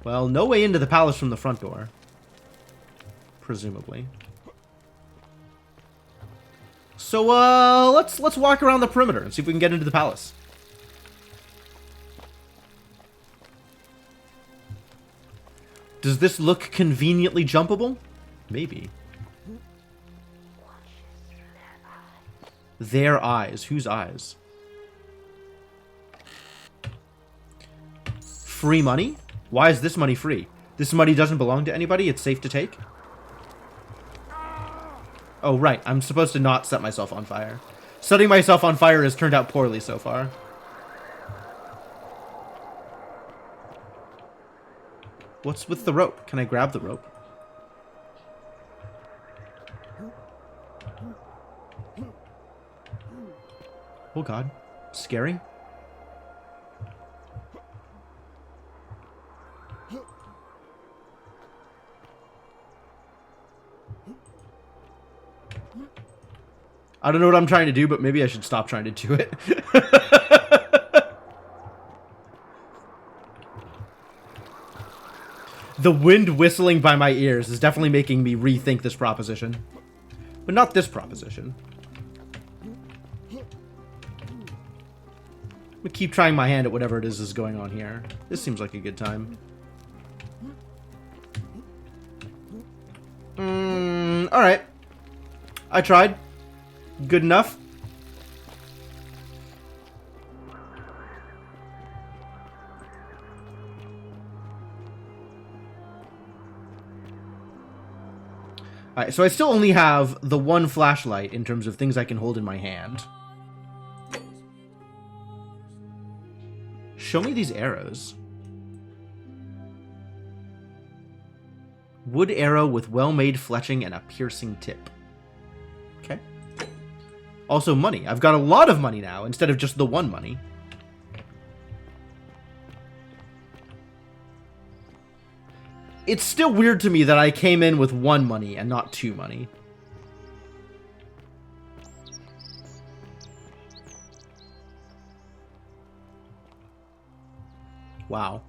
Well, no way into the palace from the front door. Presumably. So, let's walk around the perimeter and see if we can get into the palace. Does this look conveniently jumpable? Maybe. Their eyes. Whose eyes? Free money? Why is this money free? This money doesn't belong to anybody? It's safe to take? Oh, right. I'm supposed to not set myself on fire. Setting myself on fire has turned out poorly so far. What's with the rope? Can I grab the rope? Oh god. Scary. I don't know what I'm trying to do, but maybe I should stop trying to do it. The wind whistling by my ears is definitely making me rethink this proposition. But not this proposition. I'm gonna keep trying my hand at whatever it is going on here. This seems like a good time. Alright. I tried. Good enough. Alright, so I still only have the one flashlight in terms of things I can hold in my hand. Show me these arrows. Wood arrow with well-made fletching and a piercing tip. Okay. Also money. I've got a lot of money now instead of just the one money. It's still weird to me that I came in with one money and not two money. Wow.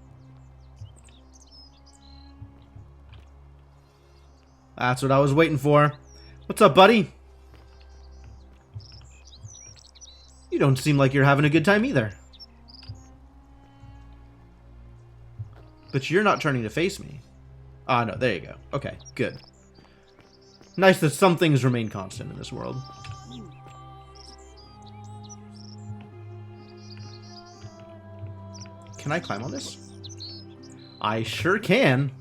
That's what I was waiting for. What's up, buddy? You don't seem like you're having a good time either. But you're not turning to face me. Ah, no, there you go. Okay, good. Nice that some things remain constant in this world. Can I climb on this? I sure can.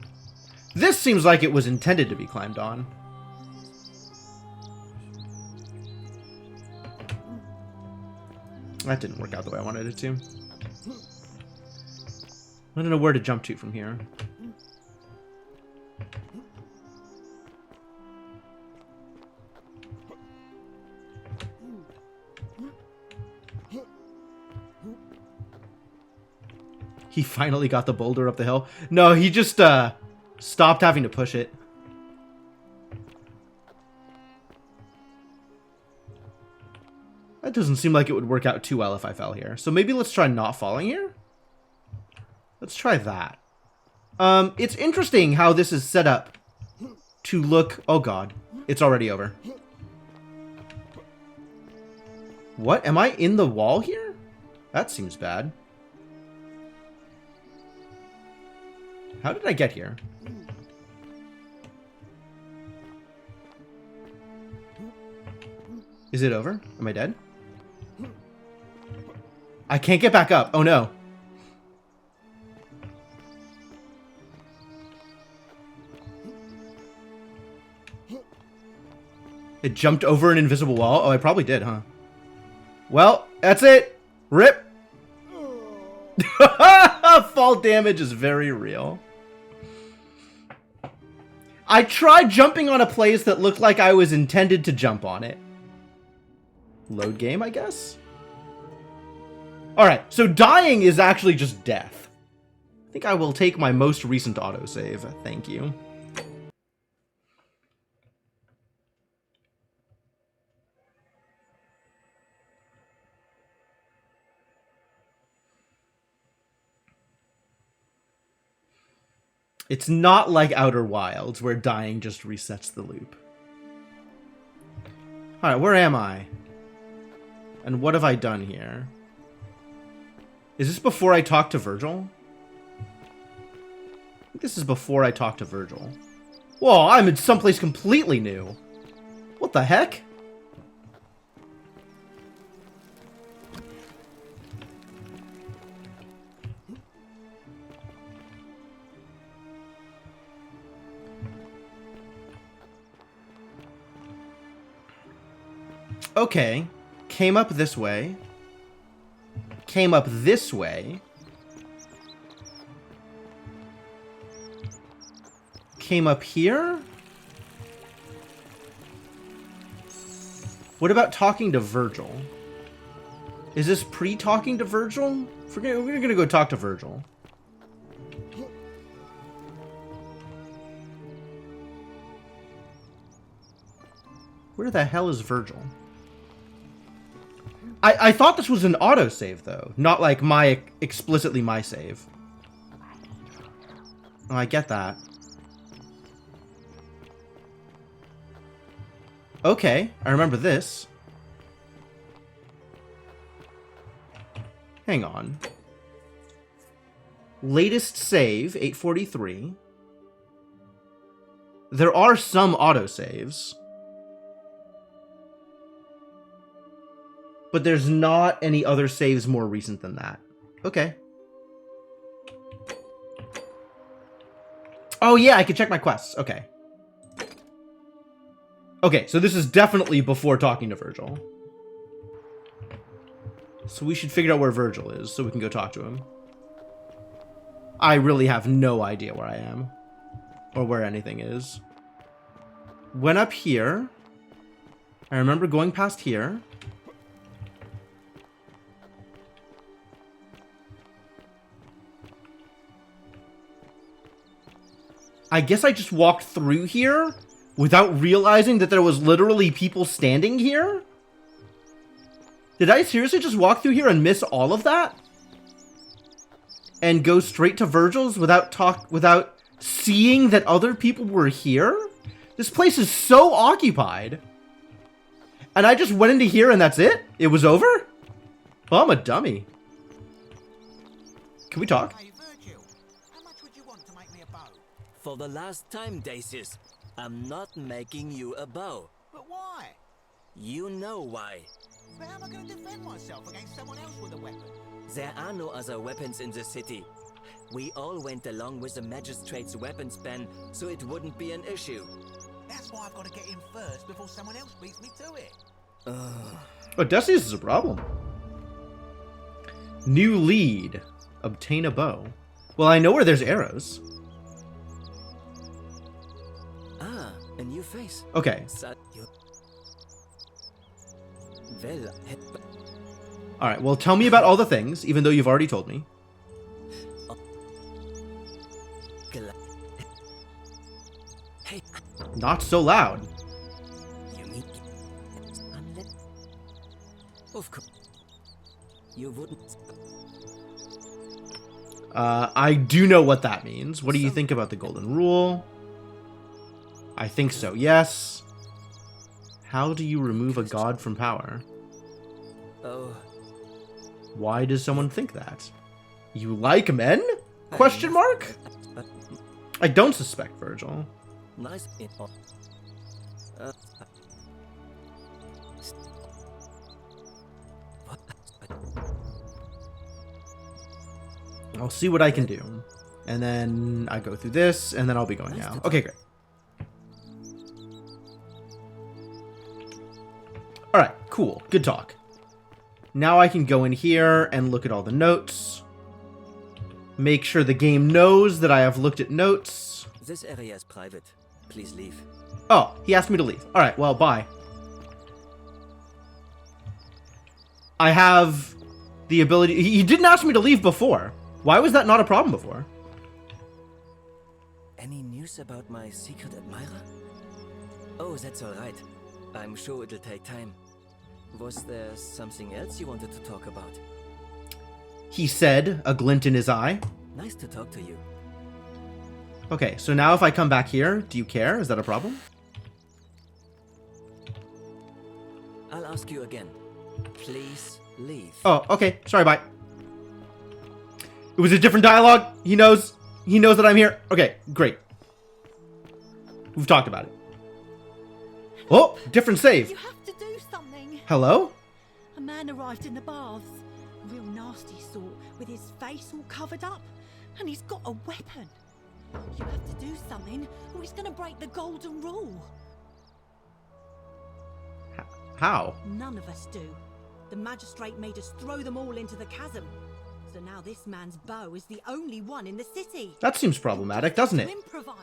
This seems like it was intended to be climbed on. That didn't work out the way I wanted it to. I don't know where to jump to from here. He finally got the boulder up the hill. No, he just stopped having to push it. That doesn't seem like it would work out too well if I fell here. So maybe let's try not falling here? Let's try that. It's interesting how this is set up to look... Oh god, it's already over. What? Am I in the wall here? That seems bad. How did I get here? Is it over? Am I dead? I can't get back up. Oh no. It jumped over an invisible wall? Oh, I probably did, huh? Well, that's it. Rip. Fall damage is very real. I tried jumping on a place that looked like I was intended to jump on it. Load game, I guess? Alright, so dying is actually just death. I think I will take my most recent autosave. Thank you. It's not like Outer Wilds, where dying just resets the loop. Alright, where am I? And what have I done here? Is this before I talk to Virgil? I think this is before I talk to Virgil. Whoa, I'm in someplace completely new. What the heck? Okay, came up this way, came up this way, came up here? What about talking to Virgil? Is this pre-talking to Virgil? We're gonna go talk to Virgil. Where the hell is Virgil? I thought this was an autosave, though. Not like explicitly my save. Oh, I get that. Okay, I remember this. Hang on. Latest save, 843. There are some autosaves. But there's not any other saves more recent than that. Okay. Oh yeah, I can check my quests. Okay. Okay, so this is definitely before talking to Virgil. So we should figure out where Virgil is so we can go talk to him. I really have no idea where I am. Or where anything is. Went up here. I remember going past here. I guess I just walked through here without realizing that there was literally people standing here? Did I seriously just walk through here and miss all of that? And go straight to Virgil's without seeing that other people were here? This place is so occupied. And I just went into here and that's it? It was over? Well, I'm a dummy. Can we talk? For the last time, Dacius, I'm not making you a bow. But why? You know why. But how am I going to defend myself against someone else with a weapon? There are no other weapons in the city. We all went along with the magistrate's weapons ban, so it wouldn't be an issue. That's why I've got to get in first before someone else beats me to it. Oh, Decius is a problem. New lead. Obtain a bow. Well, I know where there's arrows. Ah, a new face. Okay. Well, Alright, well, tell me about all the things, even though you've already told me. Hey, Not so loud. you mean of course. You wouldn't. I do know what that means. What do you think about the golden rule? I think so, yes. How do you remove a god from power? Oh, Why does someone think that? You like men? Question mark? I don't suspect Virgil. nice. I'll see what I can do. And then I go through this, and then I'll be going now. Okay, great. Alright, cool. Good talk. Now I can go in here and look at all the notes. Make sure the game knows that I have looked at notes. This area is private. Please leave. Oh, he asked me to leave. Alright, well, bye. I have the ability... He didn't ask me to leave before. Why was that not a problem before? Any news about my secret admirer? Oh, that's all right. I'm sure it'll take time. Was there something else you wanted to talk about? He said, a glint in his eye. Nice to talk to you. Okay, so now if I come back here, do you care? Is that a problem? I'll ask you again. Please leave. Oh, okay. Sorry, bye. It was a different dialogue. He knows. He knows that I'm here. Okay, great. We've talked about it. Oh, different save. You have to do something. Hello? A man arrived in the baths. A real nasty sort, with his face all covered up. And he's got a weapon. You have to do something, or he's gonna break the golden rule. How? None of us do. The magistrate made us throw them all into the chasm. So now this man's bow is the only one in the city. That seems problematic, doesn't it? Improvise.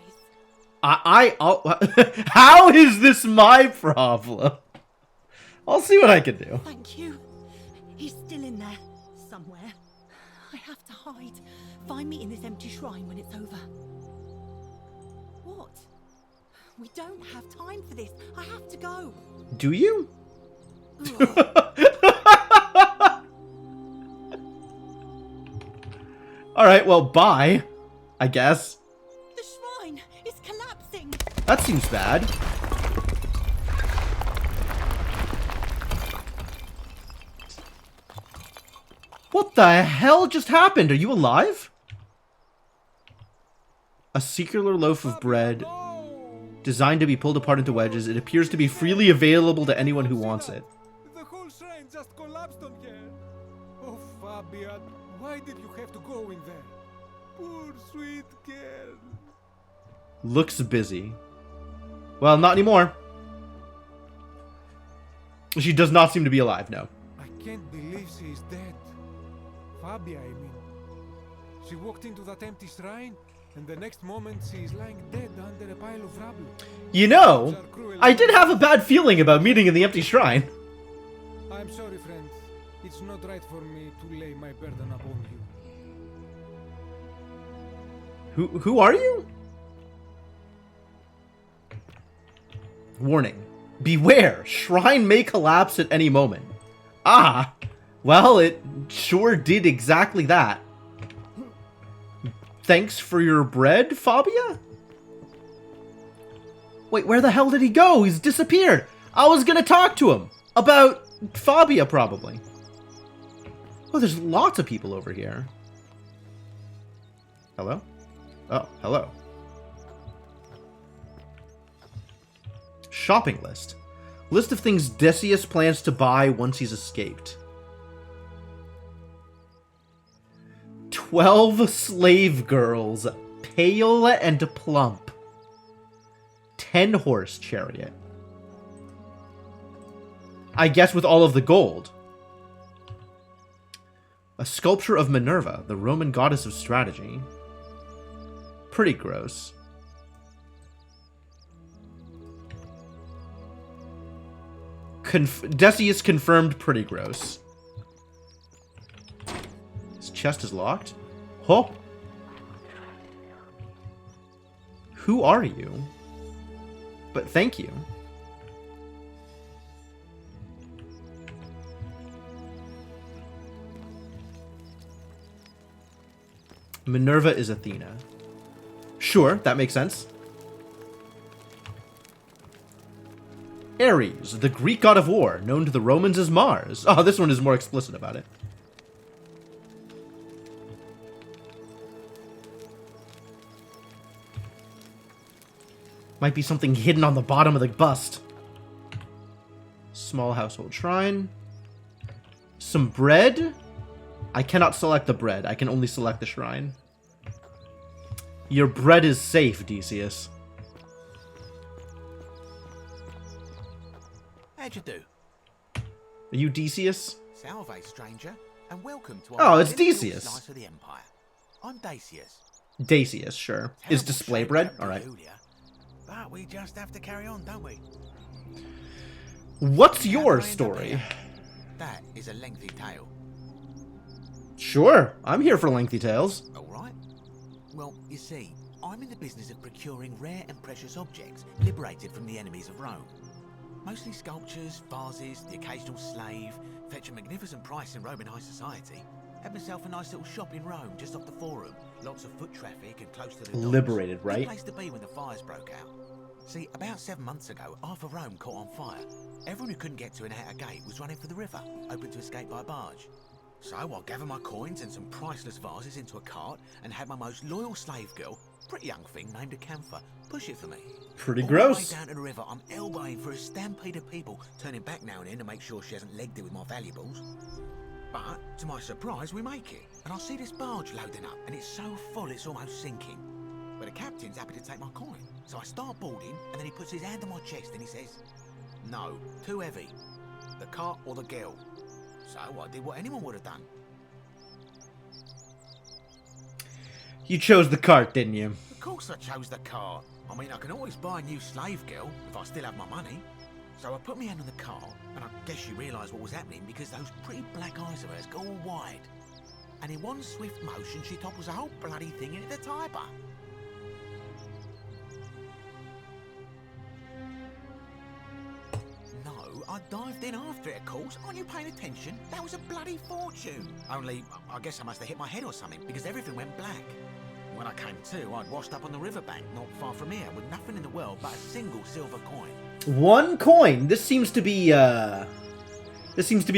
I'll how is this my problem? I'll see what I can do. Thank you. He's still in there, somewhere. I have to hide. Find me in this empty shrine when it's over. What? We don't have time for this. I have to go. Do you? Alright, well, bye. I guess. The shrine is collapsing. That seems bad. What the hell just happened? Are you alive? A circular loaf of bread designed to be pulled apart into wedges. It appears to be freely available to anyone who wants it. The whole shrine just collapsed on here. Oh, Fabian, why did you have to go in there? Poor sweet girl. Looks busy. Well, not anymore. She does not seem to be alive, no. I can't believe she is dead. Fabia, I mean. She walked into that empty shrine, and the next moment she is lying dead under a pile of rubble. You know, I did have a bad feeling about meeting in the empty shrine. I'm sorry, friend. It's not right for me to lay my burden upon you. Who are you? Warning. Beware, shrine may collapse at any moment. Ah, well, it sure did exactly that. Thanks for your bread, Fabia? Wait, where the hell did he go? He's disappeared. I was gonna talk to him about Fabia, probably. Oh, there's lots of people over here. Hello? Oh, hello. Shopping list. List of things Decius plans to buy once he's escaped. 12 slave girls, pale and plump. 10-horse chariot. I guess with all of the gold. A sculpture of Minerva, the Roman goddess of strategy. Pretty gross. Decius confirmed pretty gross. His chest is locked? Oh! Who are you? But thank you. Minerva is Athena. Sure, that makes sense. Ares, the Greek god of war, known to the Romans as Mars. Oh, this one is more explicit about it. Might be something hidden on the bottom of the bust. Small household shrine. Some bread? I cannot select the bread. I can only select the shrine. Your bread is safe, Decius. How'd you do? Are you Decius? Salve, stranger, and welcome to Oh, our it's little Decius. slice of the Empire. I'm Decius. Decius, sure. Is display bread? Alright. But we just have to carry on, don't we? What's your story? That is a lengthy tale. Sure, I'm here for lengthy tales. Alright. Well, you see, I'm in the business of procuring rare and precious objects liberated from the enemies of Rome. Mostly sculptures, vases, the occasional slave, fetch a magnificent price in Roman high society. Had myself a nice little shop in Rome, just off the Forum. Lots of foot traffic and close to the docks. Liberated, right? Good place to be when the fires broke out. See, about 7 months ago, half of Rome caught on fire. Everyone who couldn't get to an outer gate was running for the river, open to escape by barge. So I gathered my coins and some priceless vases into a cart and had my most loyal slave girl, pretty young thing named Acantha, push it for me. Pretty All gross. the way down to the river, I'm elbowing for a stampede of people, turning back now and then to make sure she hasn't legged it with my valuables. But, to my surprise, we make it, and I see this barge loading up, and it's so full it's almost sinking. But the captain's happy to take my coin, so I start boarding, and then he puts his hand on my chest and he says, "No, too heavy. The cart or the girl." So I did what anyone would have done. You chose the cart, didn't you? Of course I chose the cart. I mean, I can always buy a new slave girl if I still have my money. So I put my hand on the cart, and I guess she realised what was happening because those pretty black eyes of hers go all wide. And in one swift motion, she topples the whole bloody thing into the Tiber. No, I dived in after it, of course. Aren't you paying attention? That was a bloody fortune. Only, I guess I must have hit my head or something because everything went black. When I came to, I'd washed up on the riverbank, not far from here, with nothing in the world but a single silver coin. 1 coin. This seems to be a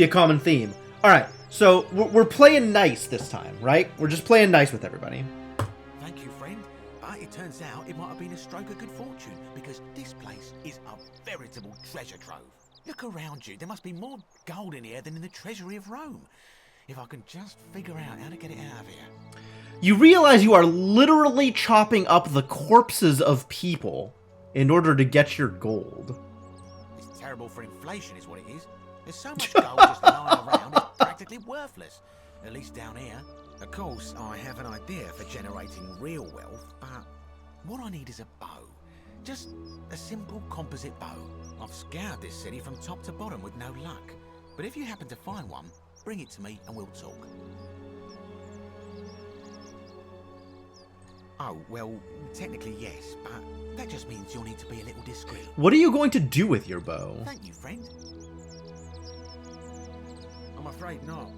common theme. All right, so we're playing nice this time, right? We're just playing nice with everybody. Thank you, friend. But it turns out it might have been a stroke of good fortune because this place is a veritable treasure trove. Look around you. There must be more gold in here than in the treasury of Rome. If I can just figure out how to get it out of here. You realize you are literally chopping up the corpses of people in order to get your gold. It's terrible for inflation is what it is. There's so much gold just lying around, it's practically worthless. At least down here. Of course, I have an idea for generating real wealth, but what I need is a bow. Just a simple composite bow. I've scoured this city from top to bottom with no luck. But if you happen to find one, bring it to me and we'll talk. Oh, well, technically yes, but that just means you'll need to be a little discreet. What are you going to do with your bow? Thank you, friend. I'm afraid not.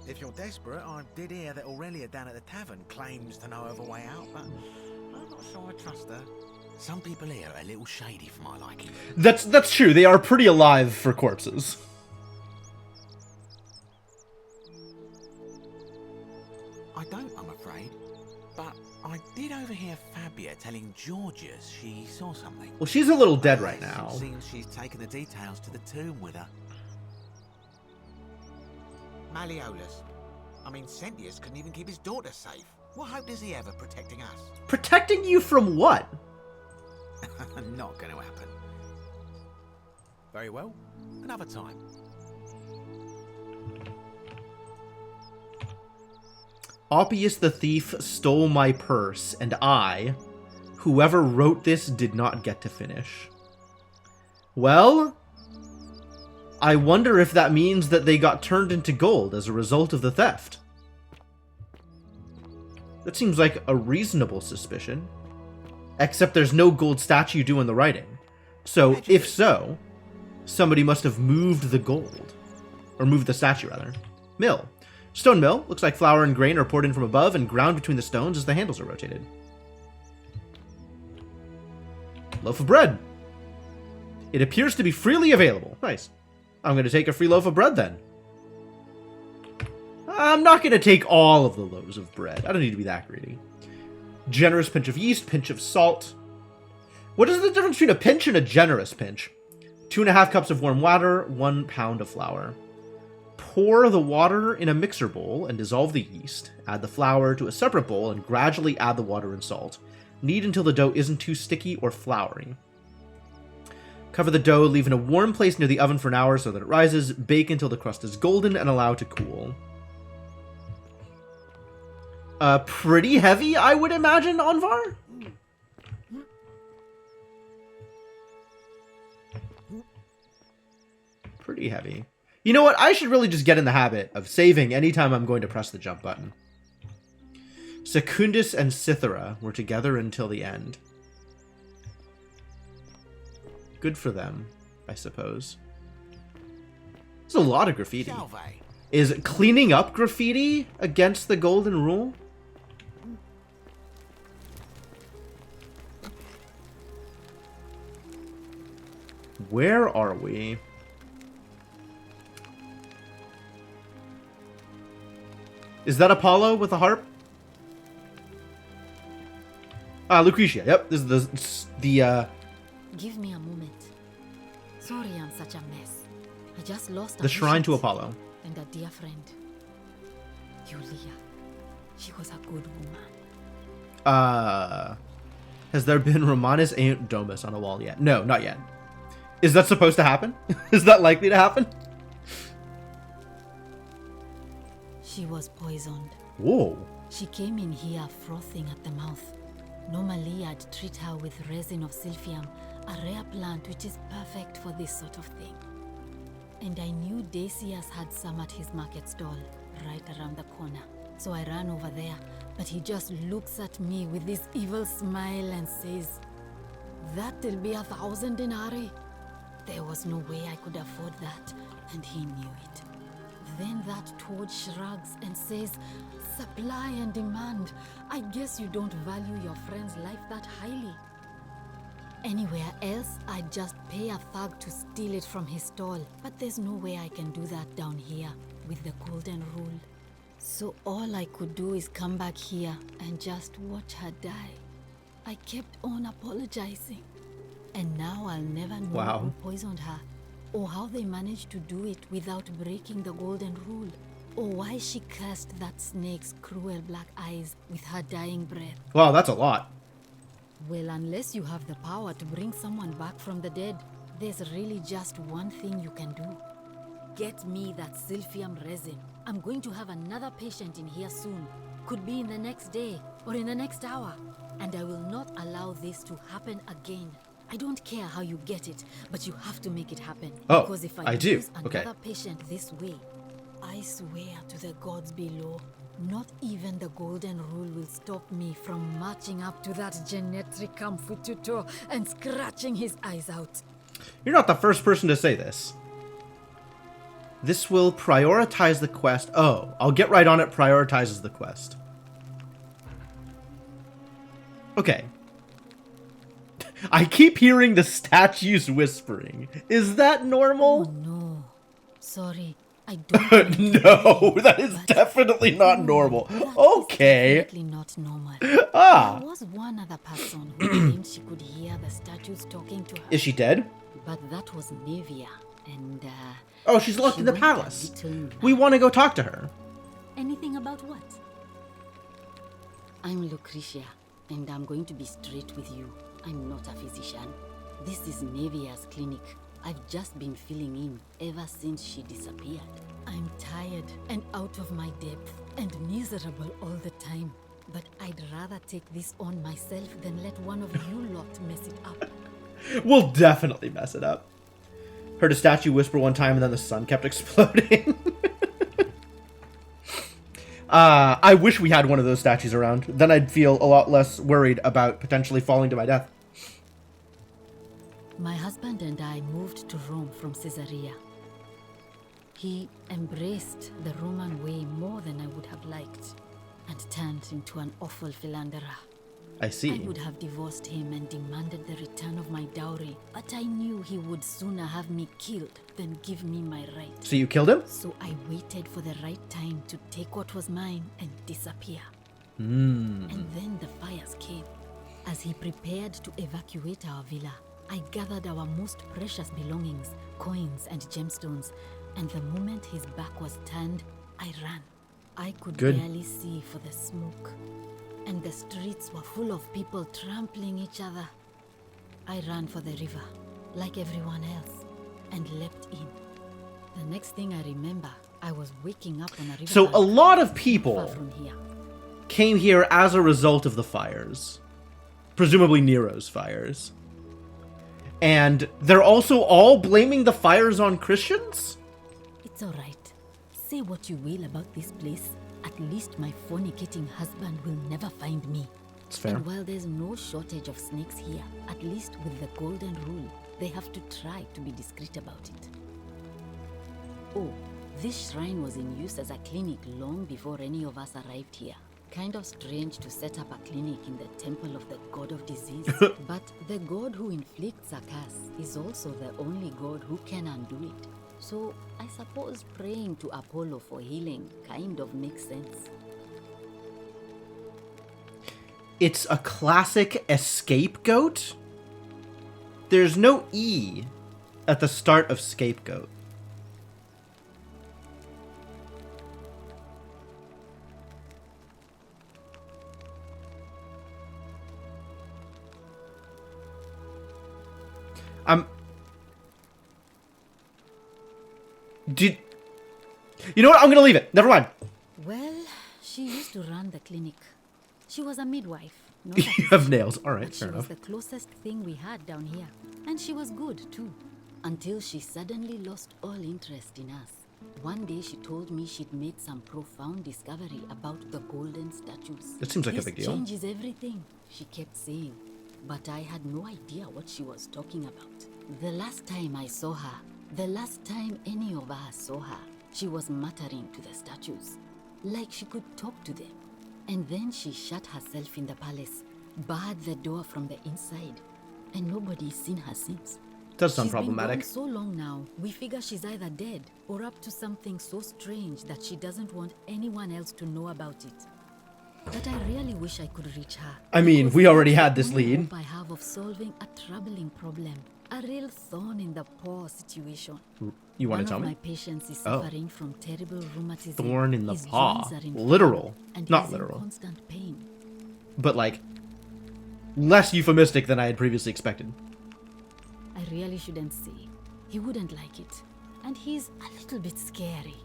If you're desperate, I did hear that Aurelia down at the tavern claims to know of a way out, but I'm not sure I trust her. Some people here are a little shady for my liking. That's true. They are pretty alive for corpses. I don't, I'm afraid. But I did overhear Fabia telling Georgius she saw something. Well, she's a little dead right now. It seems she's taken the details to the tomb with her. Malleolus. I mean, Sentius couldn't even keep his daughter safe. What hope does he have of protecting us? Protecting you from what? Not going to happen. Very well. Another time. Oppius the thief stole my purse, and I, whoever wrote this, did not get to finish. Well, I wonder if that means that they got turned into gold as a result of the theft. That seems like a reasonable suspicion. Except there's no gold statue doing the writing. So, if so, somebody must have moved the gold. Or moved the statue, rather. Mill. Stone mill. Looks like flour and grain are poured in from above and ground between the stones as the handles are rotated. Loaf of bread. It appears to be freely available. Nice. I'm going to take a free loaf of bread then. I'm not going to take all of the loaves of bread. I don't need to be that greedy. Generous pinch of yeast, pinch of salt. What is the difference between a pinch and a generous pinch? 2.5 cups of warm water, 1 pound of flour. Pour the water in a mixer bowl and dissolve the yeast. Add the flour to a separate bowl and gradually add the water and salt. Knead until the dough isn't too sticky or floury. Cover the dough, leave in a warm place near the oven for an hour so that it rises. Bake until the crust is golden and allow to cool. Pretty heavy, I would imagine, Anvar? Pretty heavy. You know what? I should really just get in the habit of saving anytime I'm going to press the jump button. Secundus and Cythera were together until the end. Good for them, I suppose. There's a lot of graffiti. Is cleaning up graffiti against the golden rule? Where are we? Is that Apollo with a harp? Lucretia. Yep, this is the Give me a moment. Sorry I'm such a mess. I just lost the shrine to Apollo. And a dear friend. Julia. She was a good woman. Has there been Romanus Aunt Domus on a wall yet? No, not yet. Is that supposed to happen? Is that likely to happen? She was poisoned. Whoa. She came in here frothing at the mouth. Normally I'd treat her with resin of silphium, a rare plant which is perfect for this sort of thing. And I knew Decius had some at his market stall, right around the corner. So I ran over there, but he just looks at me with this evil smile and says, "That'll be 1,000 denarii." There was no way I could afford that, and he knew it. Then that toad shrugs and says, "Supply and demand. I guess you don't value your friend's life that highly." Anywhere else, I'd just pay a thug to steal it from his stall. But there's no way I can do that down here with the golden rule. So all I could do is come back here and just watch her die. I kept on apologizing. And now I'll never know who poisoned her, or how they managed to do it without breaking the golden rule, or why she cursed that snake's cruel black eyes with her dying breath. Wow, that's a lot. Well, unless you have the power to bring someone back from the dead, there's really just one thing you can do. Get me that silphium resin. I'm going to have another patient in here soon. Could be in the next day, or in the next hour. And I will not allow this to happen again. I don't care how you get it, but you have to make it happen. Oh, because if I do. use Okay. another patient this way, I swear to the gods below, not even the golden rule will stop me from marching up to that Genetricum Fututor and scratching his eyes out. You're not the first person to say this. This will prioritize the quest. Oh, I'll get right on it. Prioritizes the quest. Okay. I keep hearing the statues whispering. Is that normal? Oh no. Sorry, I don't. No, that is definitely not normal. Okay. Definitely not normal. Ah. There was one other person who claimed she could hear the statues talking to her. Is she dead? But that was Nevia, and Oh, she's locked in the palace. We want to go talk to her. Anything about what? I'm Lucretia, and I'm going to be straight with you. I'm not a physician. This is Nevia's clinic. I've just been filling in ever since she disappeared. I'm tired and out of my depth. and miserable all the time. But I'd rather take this on myself than let one of you lot mess it up. We'll definitely mess it up. Heard a statue whisper one time and then the sun kept exploding. I wish we had one of those statues around. Then I'd feel a lot less worried about potentially falling to my death. My husband and I moved to Rome from Caesarea. He embraced the Roman way more than I would have liked, and turned into an awful philanderer. I see. I would have divorced him and demanded the return of my dowry, but I knew he would sooner have me killed than give me my right. So you killed him? So I waited for the right time to take what was mine and disappear. And then the fires came. As he prepared to evacuate our villa, I gathered our most precious belongings, coins and gemstones, and the moment his back was turned, I ran. I could barely see for the smoke, and the streets were full of people trampling each other. I ran for the river, like everyone else, and leapt in. The next thing I remember, I was waking up on a river. So a lot of people far from here. came here as a result of the fires. Presumably Nero's fires. And they're also all blaming the fires on Christians? It's all right. Say what you will about this place. At least my fornicating husband will never find me. It's fair. And while there's no shortage of snakes here, at least with the golden rule, they have to try to be discreet about it. Oh, this shrine was in use as a clinic long before any of us arrived here. Kind of strange to set up a clinic in the temple of the god of disease. But the god who inflicts a curse is also the only god who can undo it. So I suppose praying to Apollo for healing kind of makes sense. It's a classic scapegoat. There's no E at the start of scapegoat. You know what? I'm gonna leave it. Never mind. Well, she used to run the clinic. She was a midwife. Not You have nails. All right, but fair she was enough. the closest thing we had down here. And she was good, too. Until she suddenly lost all interest in us. One day she told me she'd made some profound discovery about the golden statues. That seems like a This big deal. changes everything, she kept saying. But I had no idea what she was talking about. The last time I saw her, the last time any of us saw her, she was muttering to the statues, like she could talk to them. And then she shut herself in the palace, barred the door from the inside, and nobody's seen her since. Does sound She's been problematic. gone so long now, we figure she's either dead or up to something so strange that she doesn't want anyone else to know about it. But I really wish I could reach her. I mean, we already had this Only lead. hope I have of solving a troubling problem, a real thorn in the paw situation. You want to tell One of me? my patients is Oh. suffering from terrible rheumatism. Thorn in the His paw. joints are inflamed, Literal, and not he's literal. in constant pain. But like, less euphemistic than I had previously expected. I really shouldn't say. He wouldn't like it. And he's a little bit scary.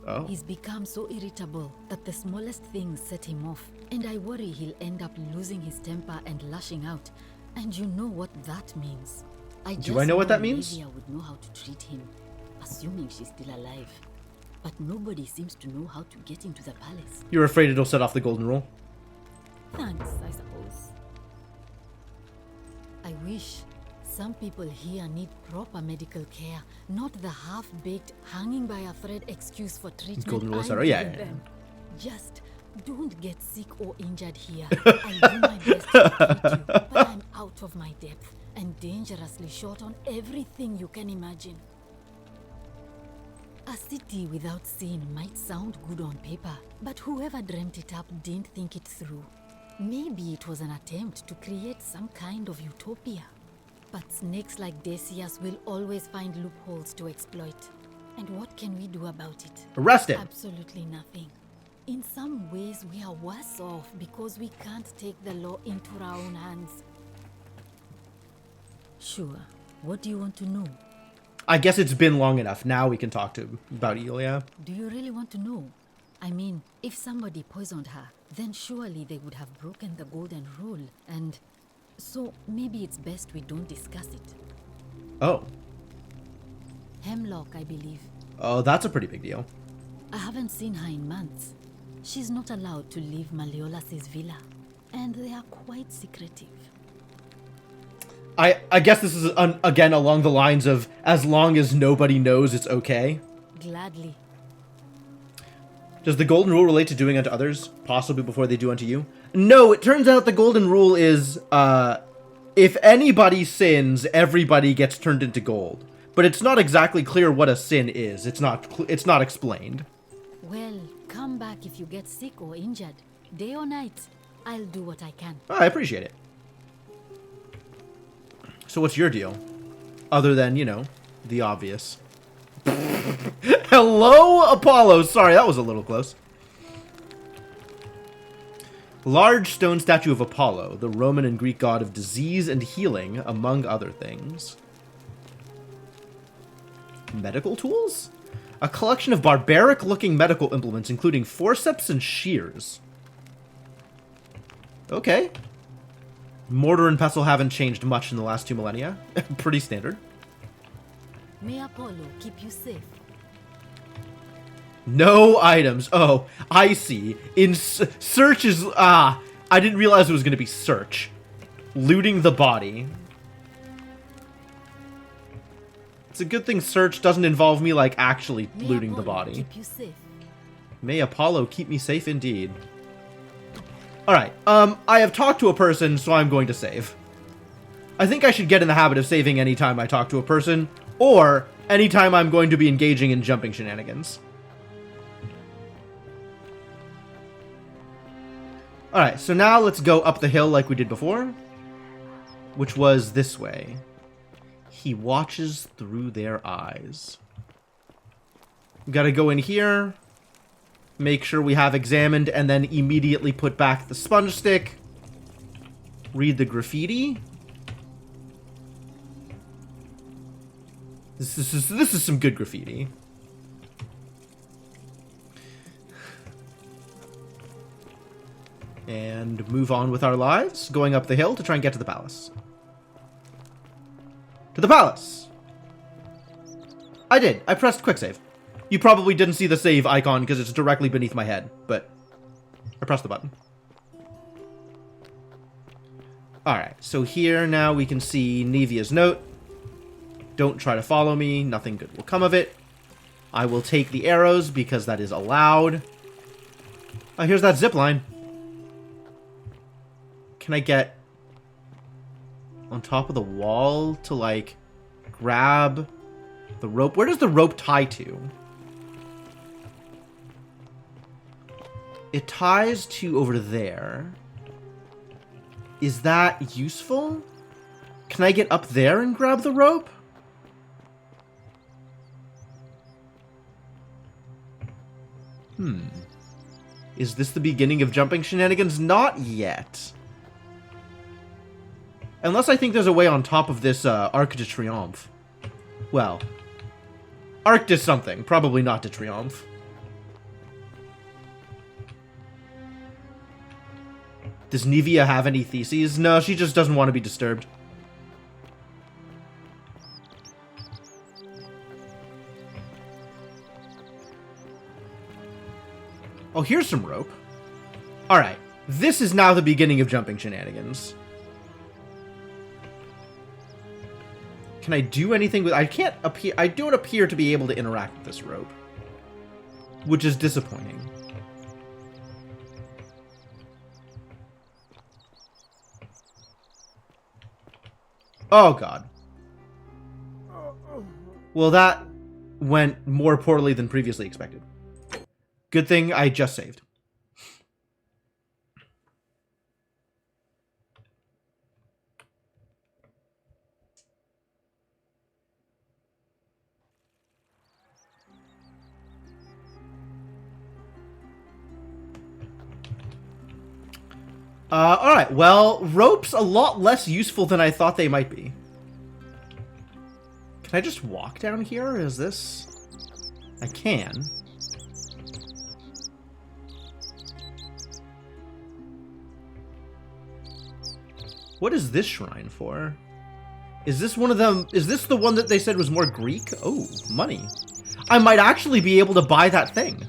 Oh. He's become so irritable that the smallest things set him off. And I worry he'll end up losing his temper and lashing out. And you know what that means. Do I know what that means? Olivia would know how to treat him, assuming she's still alive. But nobody seems to know how to get into the palace. You're afraid it'll set off the golden rule? Thanks, I suppose. I wish. Some people here need proper medical care, not the half-baked, hanging by a thread excuse for treatment. Golden rule, I'm sorry. Yeah, giving yeah, them. Just don't get sick or injured here. I'll do my best to treat you, but I'm out of my depth and dangerously short on everything you can imagine. A city without sin might sound good on paper, but whoever dreamt it up didn't think it through. Maybe it was an attempt to create some kind of utopia. But snakes like Decius will always find loopholes to exploit. And what can we do about it? Arrest him. Absolutely nothing. In some ways, we are worse off because we can't take the law into our own hands. Sure. What do you want to know? I guess it's been long enough. Now we can talk to about Elia. Do you really want to know? I mean, if somebody poisoned her, then surely they would have broken the golden rule, and so maybe it's best we don't discuss it. Oh. Hemlock, I believe. Oh, that's a pretty big deal. I haven't seen her in months. She's not allowed to leave Malleolas' villa, and they are quite secretive. I guess this is, again, along the lines of, as long as nobody knows, it's okay. Gladly. Does the golden rule relate to doing unto others, possibly before they do unto you? No, it turns out the golden rule is, if anybody sins, everybody gets turned into gold. But it's not exactly clear what a sin is. It's not explained. Well, come back if you get sick or injured. Day or night, I'll do what I can. Oh, I appreciate it. So what's your deal? Other than, you know, the obvious. Hello, Apollo! Sorry, that was a little close. Large stone statue of Apollo, the Roman and Greek god of disease and healing, among other things. Medical tools? A collection of barbaric-looking medical implements, including forceps and shears. Okay. Mortar and pestle haven't changed much in the last 2 millennia. Pretty standard. May Apollo keep you safe. No items. Oh, I see. In search is... I didn't realize it was going to be search. Looting the body. It's a good thing search doesn't involve me, like, actually looting the body. Keep you safe. May Apollo keep me safe indeed. Alright, I have talked to a person, so I'm going to save. I think I should get in the habit of saving anytime I talk to a person, or anytime I'm going to be engaging in jumping shenanigans. Alright, so now let's go up the hill like we did before, which was this way. He watches through their eyes. Gotta go in here, make sure we have examined, and then immediately put back the sponge stick. Read the graffiti. This is some good graffiti. And move on with our lives, going up the hill to try and get to the palace. To the palace! I did. I pressed quick save. You probably didn't see the save icon because it's directly beneath my head, but I pressed the button. Alright, so here now we can see Nevia's note. Don't try to follow me. Nothing good will come of it. I will take the arrows because that is allowed. Oh, here's that zip line. Can I get on top of the wall to, like, grab the rope? Where does the rope tie to? It ties to over there. Is that useful? Can I get up there and grab the rope? Is this the beginning of jumping shenanigans? Not yet. Unless I think there's a way on top of this Arc de Triomphe. Well, Arc de something. Probably not de Triomphe. Does Nevia have any theses? No, she just doesn't want to be disturbed. Oh, here's some rope. Alright, this is now the beginning of jumping shenanigans. Can I do anything with... I can't appear... I don't appear to be able to interact with this rope. Which is disappointing. Oh, God. Well, that went more poorly than previously expected. Good thing I just saved. Alright, well, rope's a lot less useful than I thought they might be. Can I just walk down here? Is this... I can. What is this shrine for? Is this one of them? Is this the one that they said was more Greek? Oh, money. I might actually be able to buy that thing.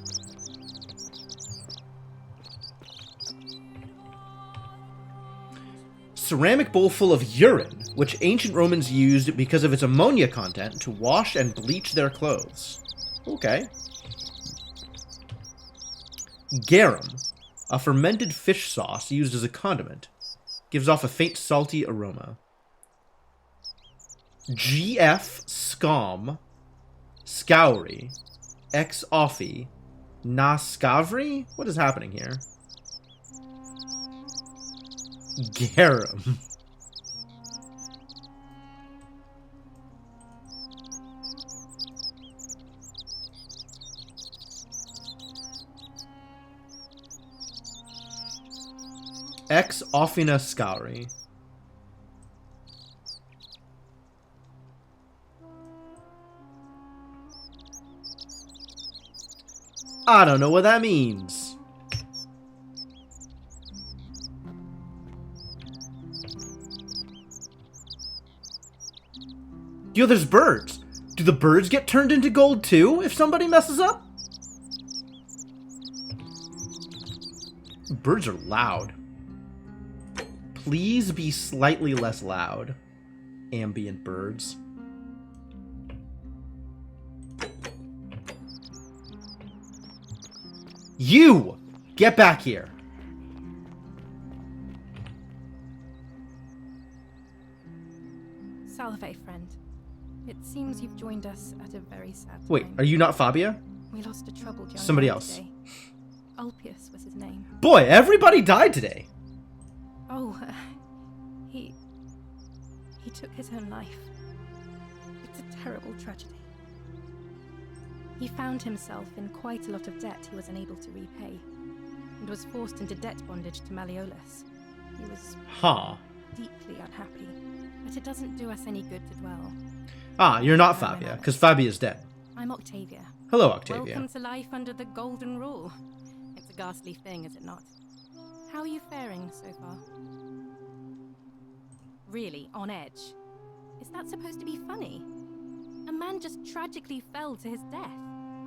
Ceramic bowl full of urine, which ancient Romans used because of its ammonia content to wash and bleach their clothes. Okay. Garum, a fermented fish sauce used as a condiment. Gives off a faint salty aroma. GF Scum, Scoury, Ex Offi, Nascavri? What is happening here? Garum. Ex Offina Scoury. I don't know what that means. Yo, there's birds. Do the birds get turned into gold too if somebody messes up? Birds are loud. Please be slightly less loud. Ambient birds. You! Get back here. Salve, friend. It seems you've joined us at a very sad time. Wait, are you not Fabia? We lost a troubled young Somebody man else. today. Ulpius was his name. Boy, everybody died today. Oh, he took his own life. It's a terrible tragedy. He found himself in quite a lot of debt he was unable to repay, and was forced into debt bondage to Malleolus. He was deeply unhappy, but it doesn't do us any good to dwell. Ah, you're not Fabia, because Fabia's dead. I'm Octavia. Hello, Octavia. Welcome to life under the Golden Rule. It's a ghastly thing, is it not? How are you faring so far? Really, on edge? Is that supposed to be funny? A man just tragically fell to his death,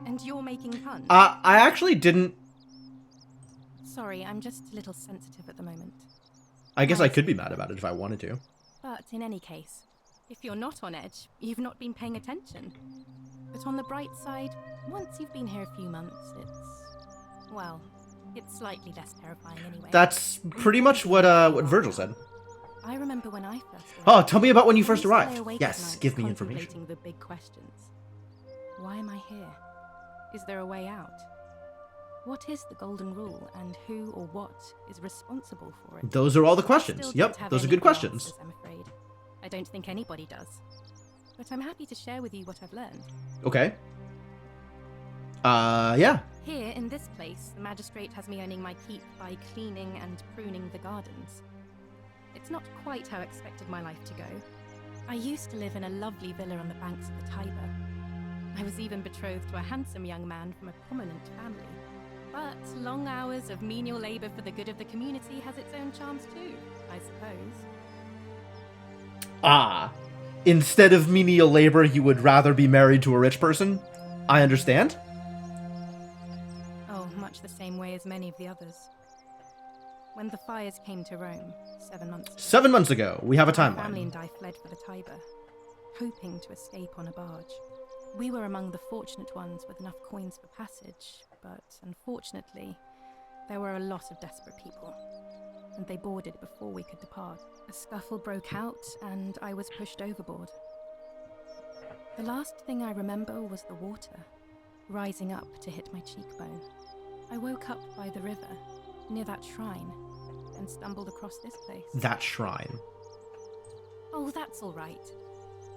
and you're making puns. I actually didn't... Sorry, I'm just a little sensitive at the moment. I guess I could be mad about it if I wanted to. But in any case, if you're not on edge, you've not been paying attention. But on the bright side, once you've been here a few months, well, it's slightly less terrifying anyway. That's pretty much what Virgil said. I remember when I first arrived. Oh, tell me about when you first I used to arrived. lay awake Yes, at night give me information. contemplating the big questions. Why am I here? Is there a way out? What is the Golden Rule, and who or what is responsible for it? Those are all the I questions. still Yep, don't have those are any good questions. answers, I'm afraid. I don't think anybody does. But I'm happy to share with you what I've learned. Okay. Yeah. Here, in this place, the magistrate has me earning my keep by cleaning and pruning the gardens. It's not quite how I expected my life to go. I used to live in a lovely villa on the banks of the Tiber. I was even betrothed to a handsome young man from a prominent family. But long hours of menial labor for the good of the community has its own charms too, I suppose. Ah. Instead of menial labor, you would rather be married to a rich person? I understand. Oh, much the same way as many of the others. When the fires came to Rome, 7 months ago. 7 months ago. We have a My family timeline. and I fled for the Tiber, hoping to escape on a barge. We were among the fortunate ones with enough coins for passage, but unfortunately, there were a lot of desperate people, and they boarded before we could depart. A scuffle broke out, and I was pushed overboard. The last thing I remember was the water, rising up to hit my cheekbone. I woke up by the river, near that shrine, and stumbled across this place. That shrine. Oh, that's all right.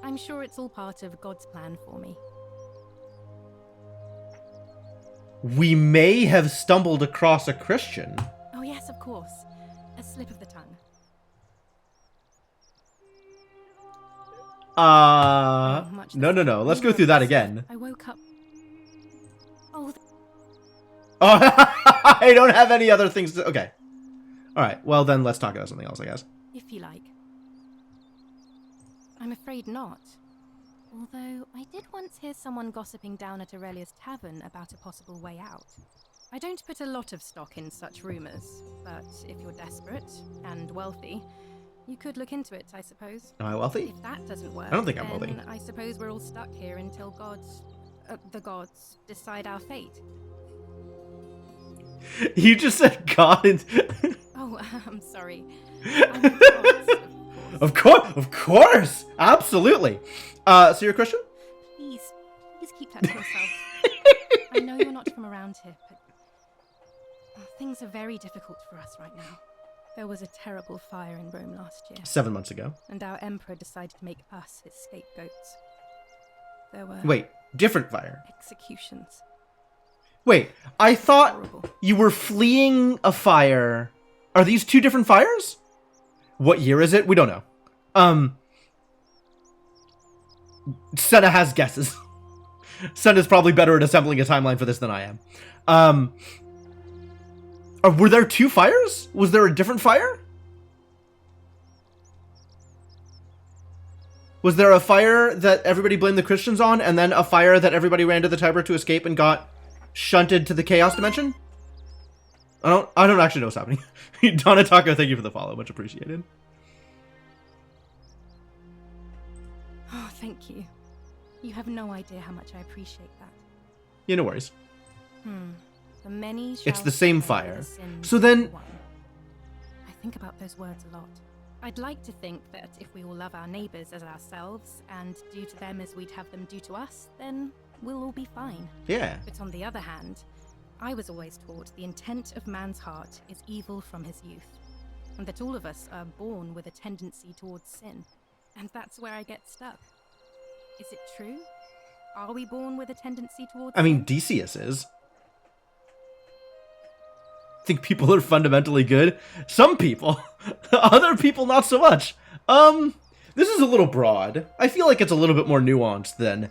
I'm sure it's all part of God's plan for me. We may have stumbled across a Christian. Oh yes, of course. A slip of the tongue. No. Let's go through that again. I woke up. Oh. Oh, I don't have any other things to... Okay. Alright, well then let's talk about something else, I guess. if you like. I'm afraid not. Although, I did once hear someone gossiping down at Aurelia's tavern about a possible way out. I don't put a lot of stock in such rumors, but if you're desperate and wealthy, you could look into it, I suppose. Am I wealthy? If that doesn't work, I don't think I'm wealthy. then I suppose we're all stuck here until the gods decide our fate. You just said God and... Oh, I'm sorry. Of course! Absolutely! So your question? Please keep that to yourself. I know you're not from around here, but things are very difficult for us right now. There was a terrible fire in Rome last year. 7 months ago. And our emperor decided to make us his scapegoats. There were... Wait, different fire. Executions. Wait, I thought you were fleeing a fire. Are these two different fires? What year is it? We don't know. Senna has guesses. Senna's probably better at assembling a timeline for this than I am. Were there two fires? Was there a different fire? Was there a fire that everybody blamed the Christians on, and then a fire that everybody ran to the Tiber to escape and got shunted to the Chaos Dimension? I don't actually know what's happening. Donataka, thank you for the follow. Much appreciated. Oh, thank you. You have no idea how much I appreciate that. Yeah, no worries. The many It's the same fire. sins So then... of one. I think about those words a lot. I'd like to think that if we all love our neighbours as ourselves, and do to them as we'd have them do to us, then we'll all be fine. Yeah. But on the other hand, I was always taught the intent of man's heart is evil from his youth, and that all of us are born with a tendency towards sin. And that's where I get stuck. Is it true? Are we born with a tendency towards I mean, Decius is. Think people are fundamentally good? Some people. Other people, not so much. This is a little broad. I feel like it's a little bit more nuanced than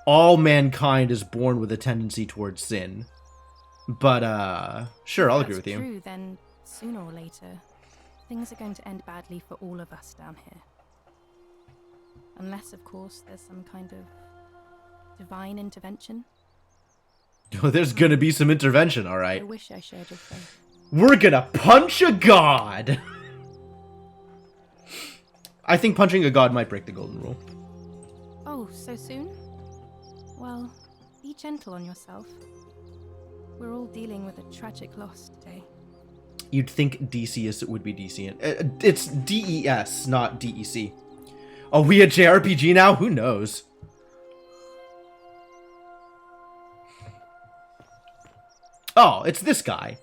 all mankind is born with a tendency towards sin. But, sure, I'll agree with you. If that's true, then sooner or later, things are going to end badly for all of us down here. Unless, of course, there's some kind of divine intervention. There's gonna be some intervention, alright. I wish I shared your faith. We're gonna punch a god! I think punching a god might break the golden rule. Oh, so soon? Well, be gentle on yourself. We're all dealing with a tragic loss today. You'd think Decius would be Decian. It's DES, not DEC. Are we a JRPG now? Who knows? Oh, it's this guy.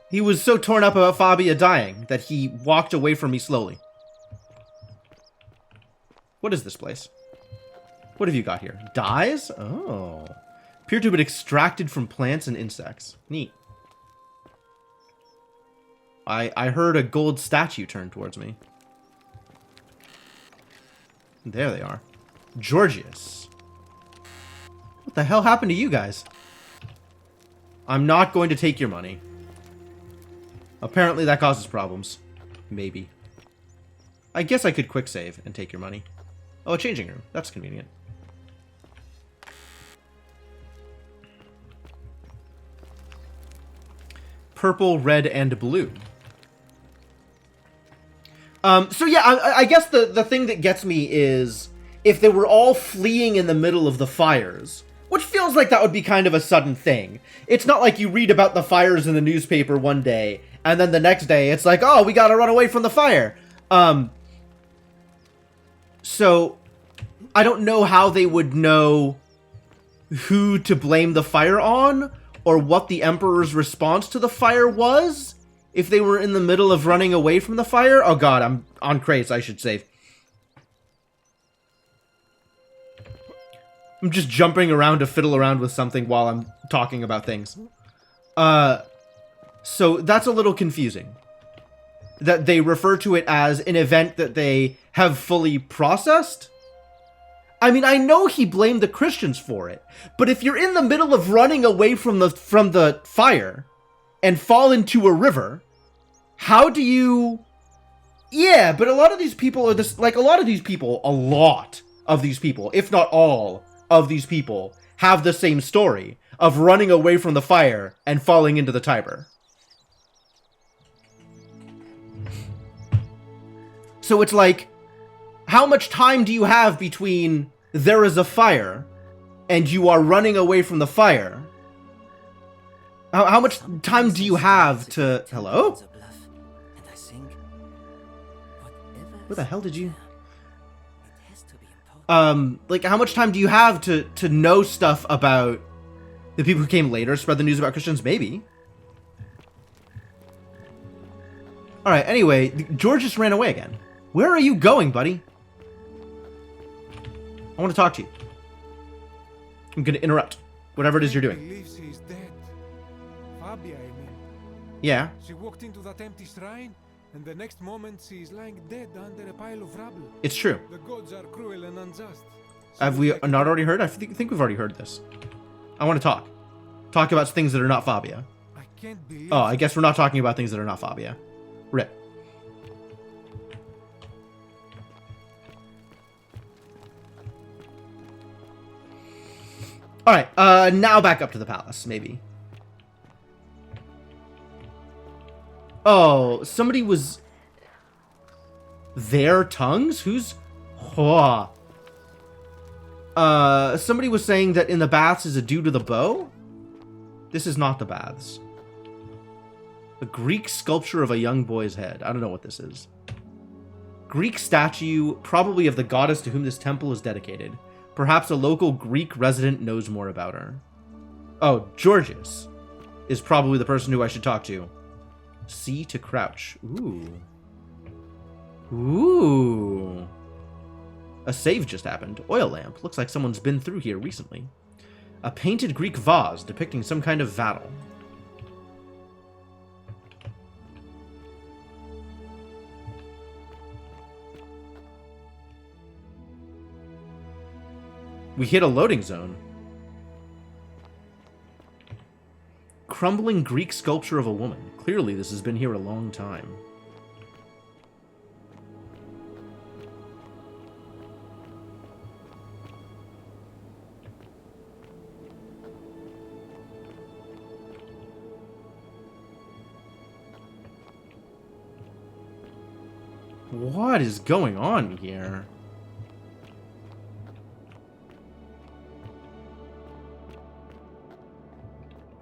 He was so torn up about Fabia dying that he walked away from me slowly. What is this place? What have you got here? Dyes? Oh. Appear to have been extracted from plants and insects. Neat. I heard a gold statue turn towards me. There they are. Georgius. What the hell happened to you guys? I'm not going to take your money. Apparently that causes problems. Maybe. I guess I could quick save and take your money. Oh, a changing room. That's convenient. Purple, red, and blue. So yeah, I guess the thing that gets me is if they were all fleeing in the middle of the fires, which feels like that would be kind of a sudden thing. It's not like you read about the fires in the newspaper one day, and then the next day it's like, oh, we gotta run away from the fire. So I don't know how they would know who to blame the fire on, or what the Emperor's response to the fire was. If they were in the middle of running away from the fire. Oh god, I'm on crates, I should save. I'm just jumping around to fiddle around with something while I'm talking about things. So that's a little confusing. That they refer to it as an event that they have fully processed. I mean, I know he blamed the Christians for it, but if you're in the middle of running away from the fire and fall into a river, how do you Yeah, but a lot of these people are this, like, a lot of these people, if not all of these people, have the same story of running away from the fire and falling into the Tiber. So it's like, how much time do you have between there is a fire and you are running away from the fire? How much time do you have to... Hello? Where the hell did you... like, how much time do you have to know stuff about the people who came later, spread the news about Christians? Maybe. Alright, anyway, George just ran away again. Where are you going, buddy? I want to talk to you. I'm going to interrupt whatever it is you're doing. Believes he's dead. Fabia, I mean. Yeah. She walked into that empty shrine, and the next moment she's lying dead under a pile of rubble. It's true. The gods are cruel and unjust. Have we not already heard? I think we've already heard this. I want to talk. Talk about things that are not Fabia. I can't believe... Oh, I guess we're not talking about things that are not Fabia. Rip. Alright, now back up to the palace, maybe. Oh, somebody was... Their tongues? Who's... Oh. Somebody was saying that in the baths is a dude with a bow? This is not the baths. A Greek sculpture of a young boy's head. I don't know what this is. Greek statue, probably of the goddess to whom this temple is dedicated. Perhaps a local Greek resident knows more about her. Oh, Georgius is probably the person who I should talk to. C to crouch. Ooh. Ooh. A save just happened. Oil lamp. Looks like someone's been through here recently. A painted Greek vase depicting some kind of battle. We hit a loading zone. Crumbling Greek sculpture of a woman. Clearly this has been here a long time. What is going on here?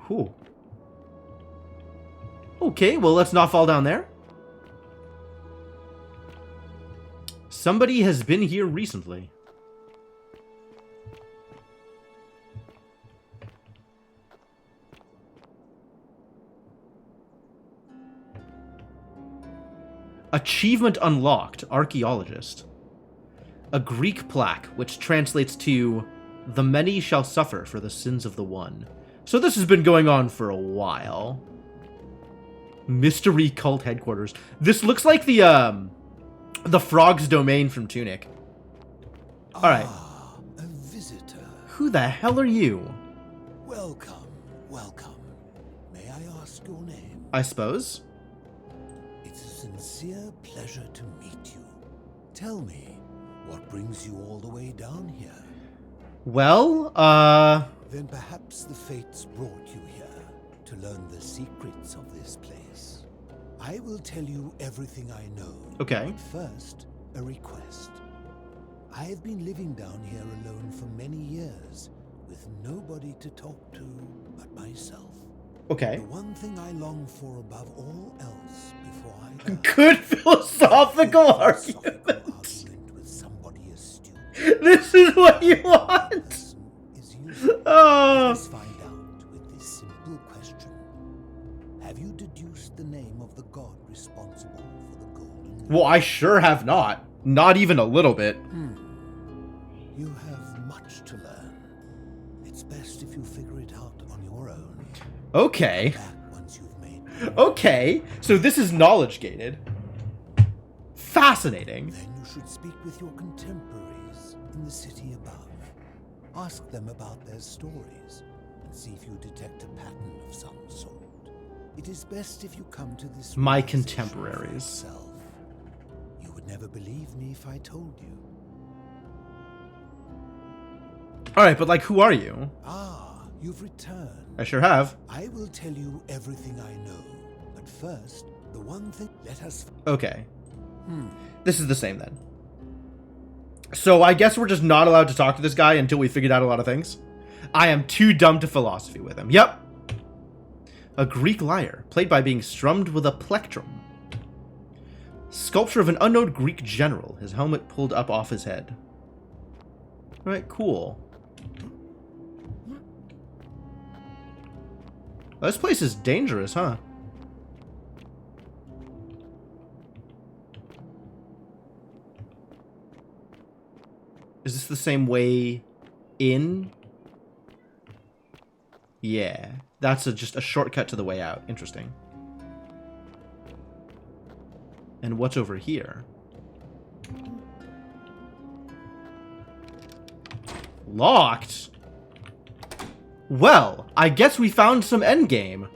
Whew. Okay, well, let's not fall down there. Somebody has been here recently. Achievement unlocked, archaeologist. A Greek plaque, which translates to, "The many shall suffer for the sins of the one." So this has been going on for a while. Mystery cult headquarters. This looks like the frog's domain from Tunic. Alright. A visitor. Who the hell are you? Welcome, welcome. May I ask your name? I suppose. It's a sincere pleasure to meet you. Tell me, what brings you all the way down here? Well, Then perhaps the fates brought you here to learn the secrets of this place. I will tell you everything I know. Okay. But first, a request. I have been living down here alone for many years, with nobody to talk to but myself. Okay. The one thing I long for above all else before I die. Good philosophical argument. With somebody astute. This is what you want. Oh. Let's find out with this simple question. Have you deduced the name of the god responsible for the golden... Well, I sure have not. Not even a little bit. You have much to learn. It's best if you figure it out on your own. Okay. Okay, so this is knowledge gated. Fascinating. Then you should speak with your contemporaries in the city above. Ask them about their stories and see if you detect a pattern of some sort. It is best if you come to this... My contemporaries. would never believe me if I told you. Alright, but like, who are you? Ah, you've returned. I sure have. I will tell you everything I know. But first, the one thing, let us... Okay. This is the same then. So I guess we're just not allowed to talk to this guy until we figured out a lot of things. I am too dumb to philosophy with him. Yep. A Greek lyre, played by being strummed with a plectrum. Sculpture of an unknown Greek general, his helmet pulled up off his head. Alright, cool. This place is dangerous, huh? Is this the same way in? Yeah. That's just a shortcut to the way out. Interesting. And what's over here? Locked? Well, I guess we found some endgame.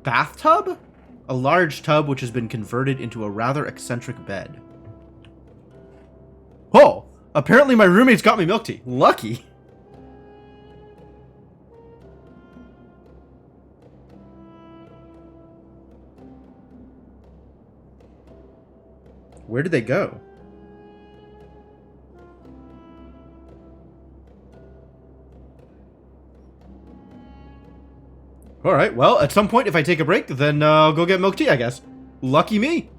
Bathtub? A large tub which has been converted into a rather eccentric bed. Oh! Apparently my roommate's got me milk tea. Lucky. Where did they go? Alright, well, at some point, if I take a break, then I'll go get milk tea, I guess. Lucky me.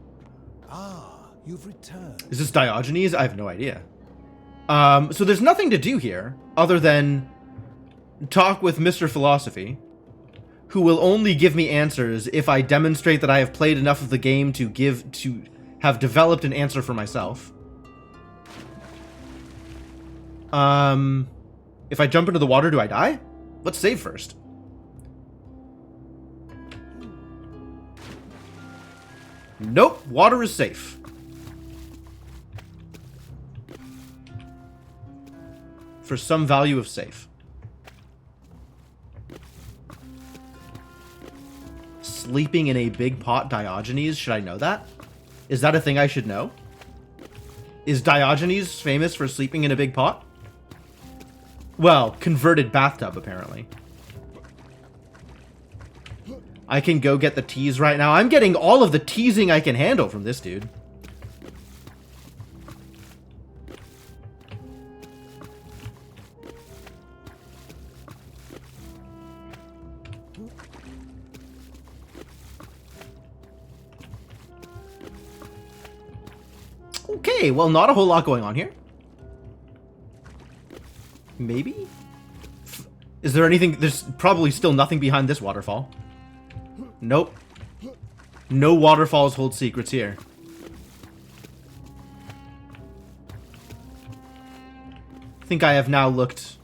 Ah, you've returned. Is this Diogenes? I have no idea. So there's nothing to do here, other than talk with Mr. Philosophy, who will only give me answers if I demonstrate that I have played enough of the game to have developed an answer for myself. If I jump into the water, do I die? Let's save first. Nope, water is safe. For some value of safe. Sleeping in a big pot, Diogenes, should I know that? Is that a thing I should know? Is Diogenes famous for sleeping in a big pot? Well, converted bathtub, apparently. I can go get the tease right now. I'm getting all of the teasing I can handle from this dude. Okay, well, not a whole lot going on here. Maybe? Is there anything? There's probably still nothing behind this waterfall. Nope. No waterfalls hold secrets here. I think I have now looked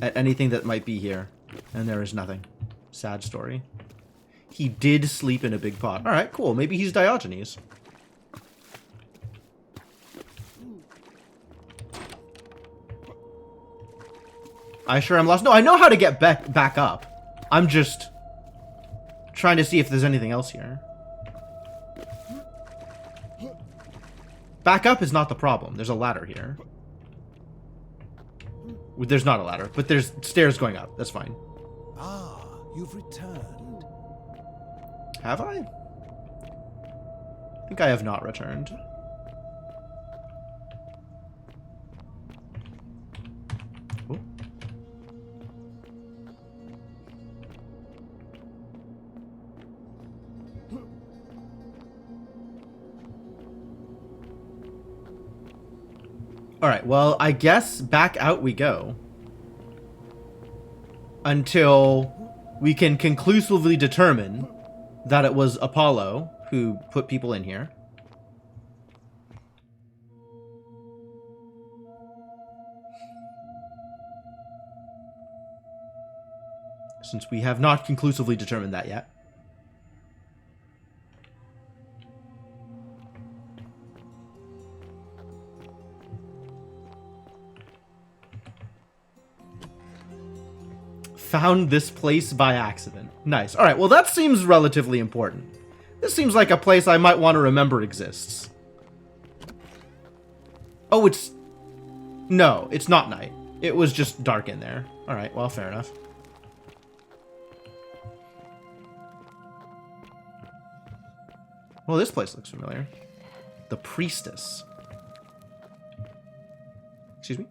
at anything that might be here, and there is nothing. Sad story. He did sleep in a big pot. Alright, cool. Maybe he's Diogenes. I sure am lost. No, I know how to get back up. I'm just trying to see if there's anything else here. Back up is not the problem. There's a ladder here. There's not a ladder, but there's stairs going up. That's fine. Ah, you've returned. Have I? I think I have not returned. Ooh. Alright, well, I guess back out we go. Until we can conclusively determine that it was Apollo who put people in here. Since we have not conclusively determined that yet. Found this place by accident. Nice. Alright, well that seems relatively important. This seems like a place I might want to remember exists. Oh, it's... No, it's not night. It was just dark in there. Alright, well, fair enough. Well, this place looks familiar. The Priestess. Excuse me?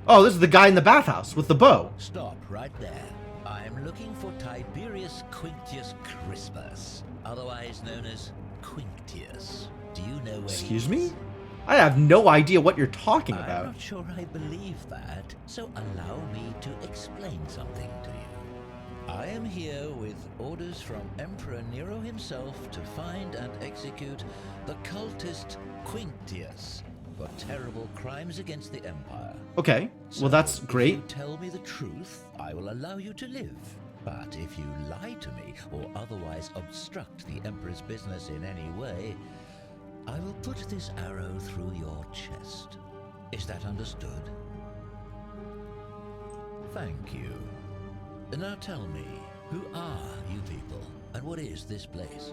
Oh, this is the guy in the bathhouse with the bow. Stop right there. I'm looking for Tiberius Quinctius Crispus, otherwise known as Quinctius. Do you know where Excuse he is? me? I have no idea what you're talking I'm about. not sure I believe that, so allow me to explain something to you. I am here with orders from Emperor Nero himself to find and execute the cultist Quinctius for terrible crimes against the Empire. Okay, well that's great. If you tell me the truth, I will allow you to live. But if you lie to me or otherwise obstruct the Emperor's business in any way, I will put this arrow through your chest. Is that understood? Thank you. Now tell me, who are you people, and what is this place?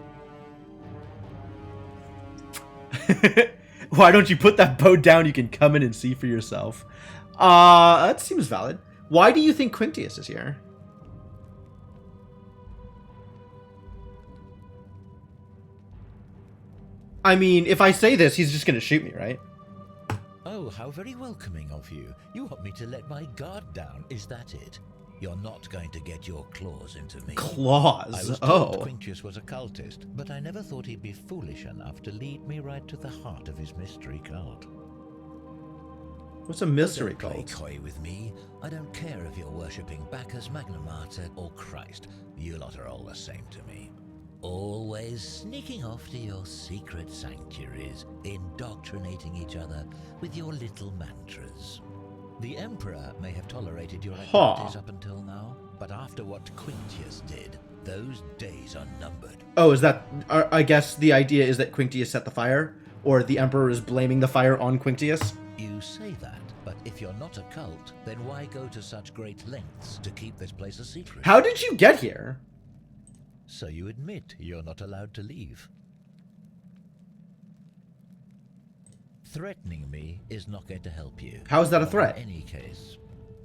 Why don't you put that bow down? You can come in and see for yourself. That seems valid. Why do you think Quinctius is here? I mean, if I say this, he's just gonna shoot me, right? Oh, how very welcoming of you. You want me to let my guard down, is that it? You're not going to get your claws into me. Claws? I was told Oh. Quinctius was a cultist, but I never thought he'd be foolish enough to lead me right to the heart of his mystery cult. What's a mystery Don't play cult? coy with me. I don't care if you're worshipping Bacchus, Magna Mater, or Christ. You lot are all the same to me. Always sneaking off to your secret sanctuaries, indoctrinating each other with your little mantras. The Emperor may have tolerated your activities up until now, but after what Quinctius did, those days are numbered. Oh, is that... I guess the idea is that Quinctius set the fire? Or the Emperor is blaming the fire on Quinctius? You say that, but if you're not a cult, then why go to such great lengths to keep this place a secret? How did you get here? So you admit you're not allowed to leave. Threatening me is not going to help you. How is that a threat? In any case,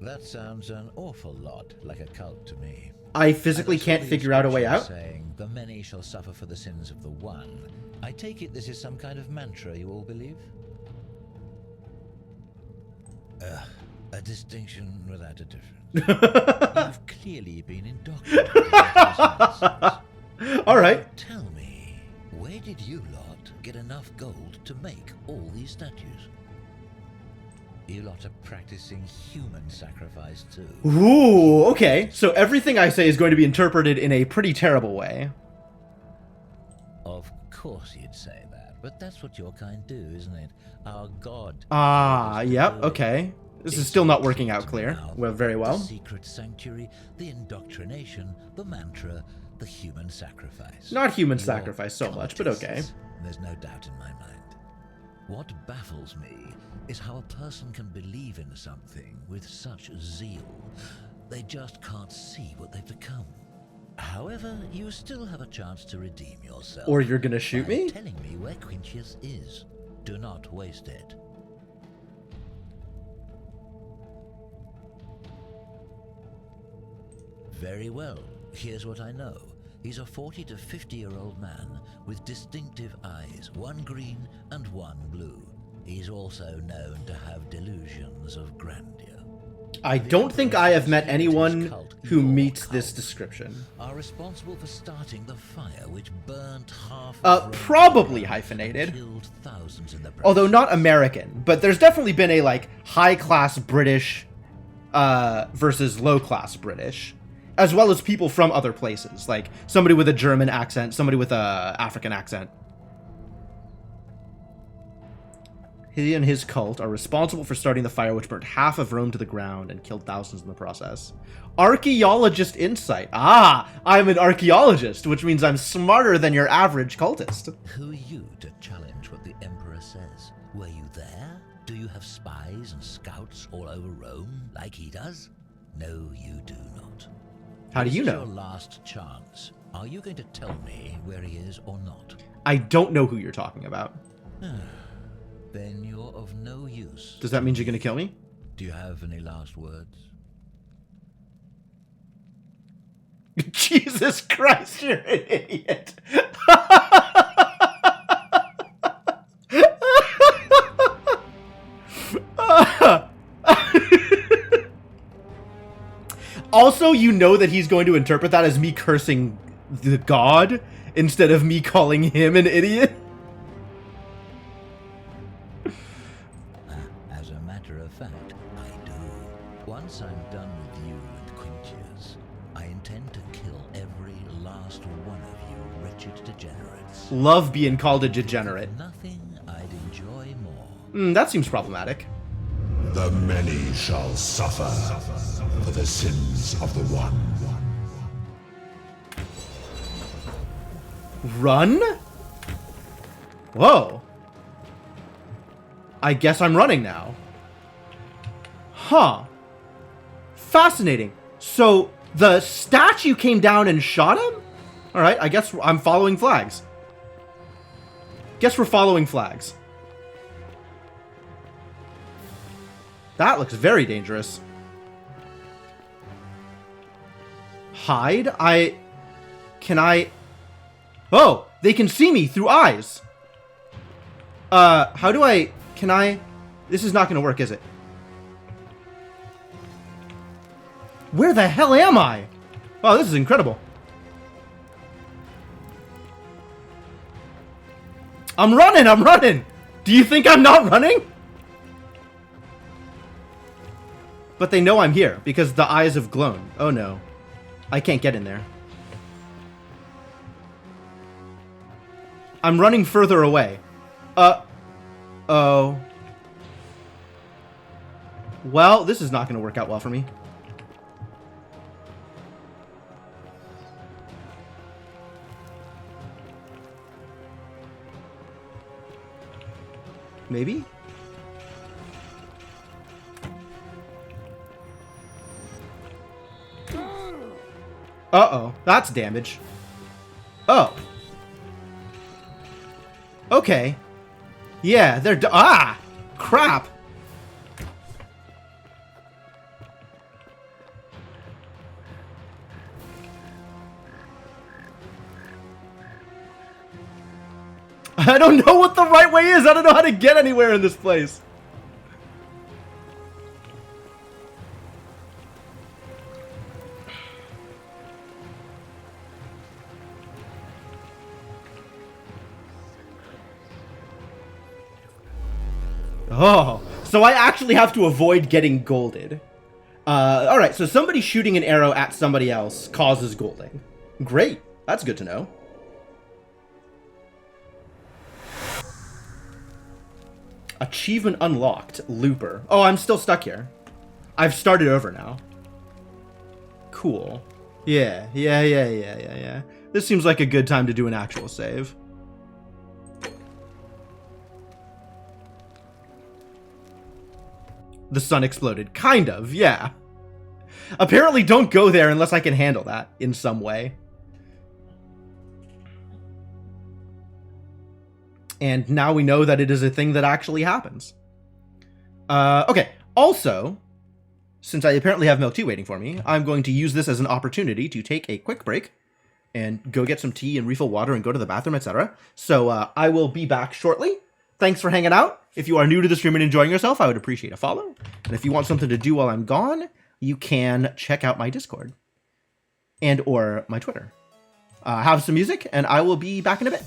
that sounds an awful lot like a cult to me. I physically can't figure out a way out? Saying the many shall suffer for the sins of the one. I take it this is some kind of mantra you all believe? A distinction without a difference. You've clearly been indoctrinated. All right. Tell me, where did you lot get enough gold to make all these statues? You lot are practicing human sacrifice too. Ooh, okay. So everything I say is going to be interpreted in a pretty terrible way. Of course you'd say that, but that's what your kind do, isn't it? Our god. Yep, okay. This is still not working out clear. Well, very well. The secret sanctuary, the indoctrination, the mantra, the human sacrifice. Not human sacrifice so much, but okay. There's no doubt in my mind. What baffles me is how a person can believe in something with such zeal. They just can't see what they've become. However, you still have a chance to redeem yourself. Or you're gonna shoot by me? telling me where Quinctius is. Do not waste it. Very well. Here's what I know. He's a 40 to 50-year-old man with distinctive eyes, one green and one blue. He's also known to have delusions of grandeur. I don't think I have met anyone who meets this description. Are responsible for starting the fire which burnt half Probably hyphenated. killed thousands in the Although not American, but there's definitely been a like high-class British versus low-class British, as well as people from other places, like somebody with a German accent, somebody with a African accent. He and his cult are responsible for starting the fire which burnt half of Rome to the ground and killed thousands in the process. Archaeologist insight. Ah, I'm an archaeologist, which means I'm smarter than your average cultist. Who are you to challenge what the Emperor says? Were you there? Do you have spies and scouts all over Rome, like he does? No, you do not. How do you This is know? your last chance. Are you going to tell me where he is or not? I don't know who you're talking about. Then you're of no use. Does that mean you're gonna kill me? Do you have any last words? Jesus Christ, you're an idiot. Also, you know that he's going to interpret that as me cursing the god instead of me calling him an idiot. As a matter of fact, I do. Once I'm done with you and Quintius, I intend to kill every last one of you wretched degenerates. Love being called a degenerate. Nothing I'd enjoy more. That seems problematic. The many shall suffer for the sins of the one. Run? Whoa. I guess I'm running now. Huh. Fascinating. So, the statue came down and shot him? Alright, I guess I'm following flags. Guess we're following flags. That looks very dangerous. Hide? Can I... Oh! They can see me through eyes! How do I... Can I... This is not gonna work, is it? Where the hell am I? Oh, this is incredible. I'm running! I'm running! Do you think I'm not running? But they know I'm here, because the eyes have glown. Oh no. I can't get in there. I'm running further away. Oh. Well, this is not going to work out well for me. Maybe? Uh-oh. That's damage. Oh. Okay. Yeah, they're... Ah! Crap! I don't know what the right way is! I don't know how to get anywhere in this place! Oh, so I actually have to avoid getting golded. Alright, so somebody shooting an arrow at somebody else causes golding. Great, that's good to know. Achievement unlocked, Looper. Oh, I'm still stuck here. I've started over now. Cool. Yeah. This seems like a good time to do an actual save. The sun exploded. Kind of, yeah. Apparently don't go there unless I can handle that in some way. And now we know that it is a thing that actually happens. Okay, also, since I apparently have milk tea waiting for me, I'm going to use this as an opportunity to take a quick break and go get some tea and refill water and go to the bathroom, etc. So I will be back shortly. Thanks for hanging out. If you are new to the stream and enjoying yourself, I would appreciate a follow. And if you want something to do while I'm gone, you can check out my Discord and or my Twitter. Have some music, and I will be back in a bit.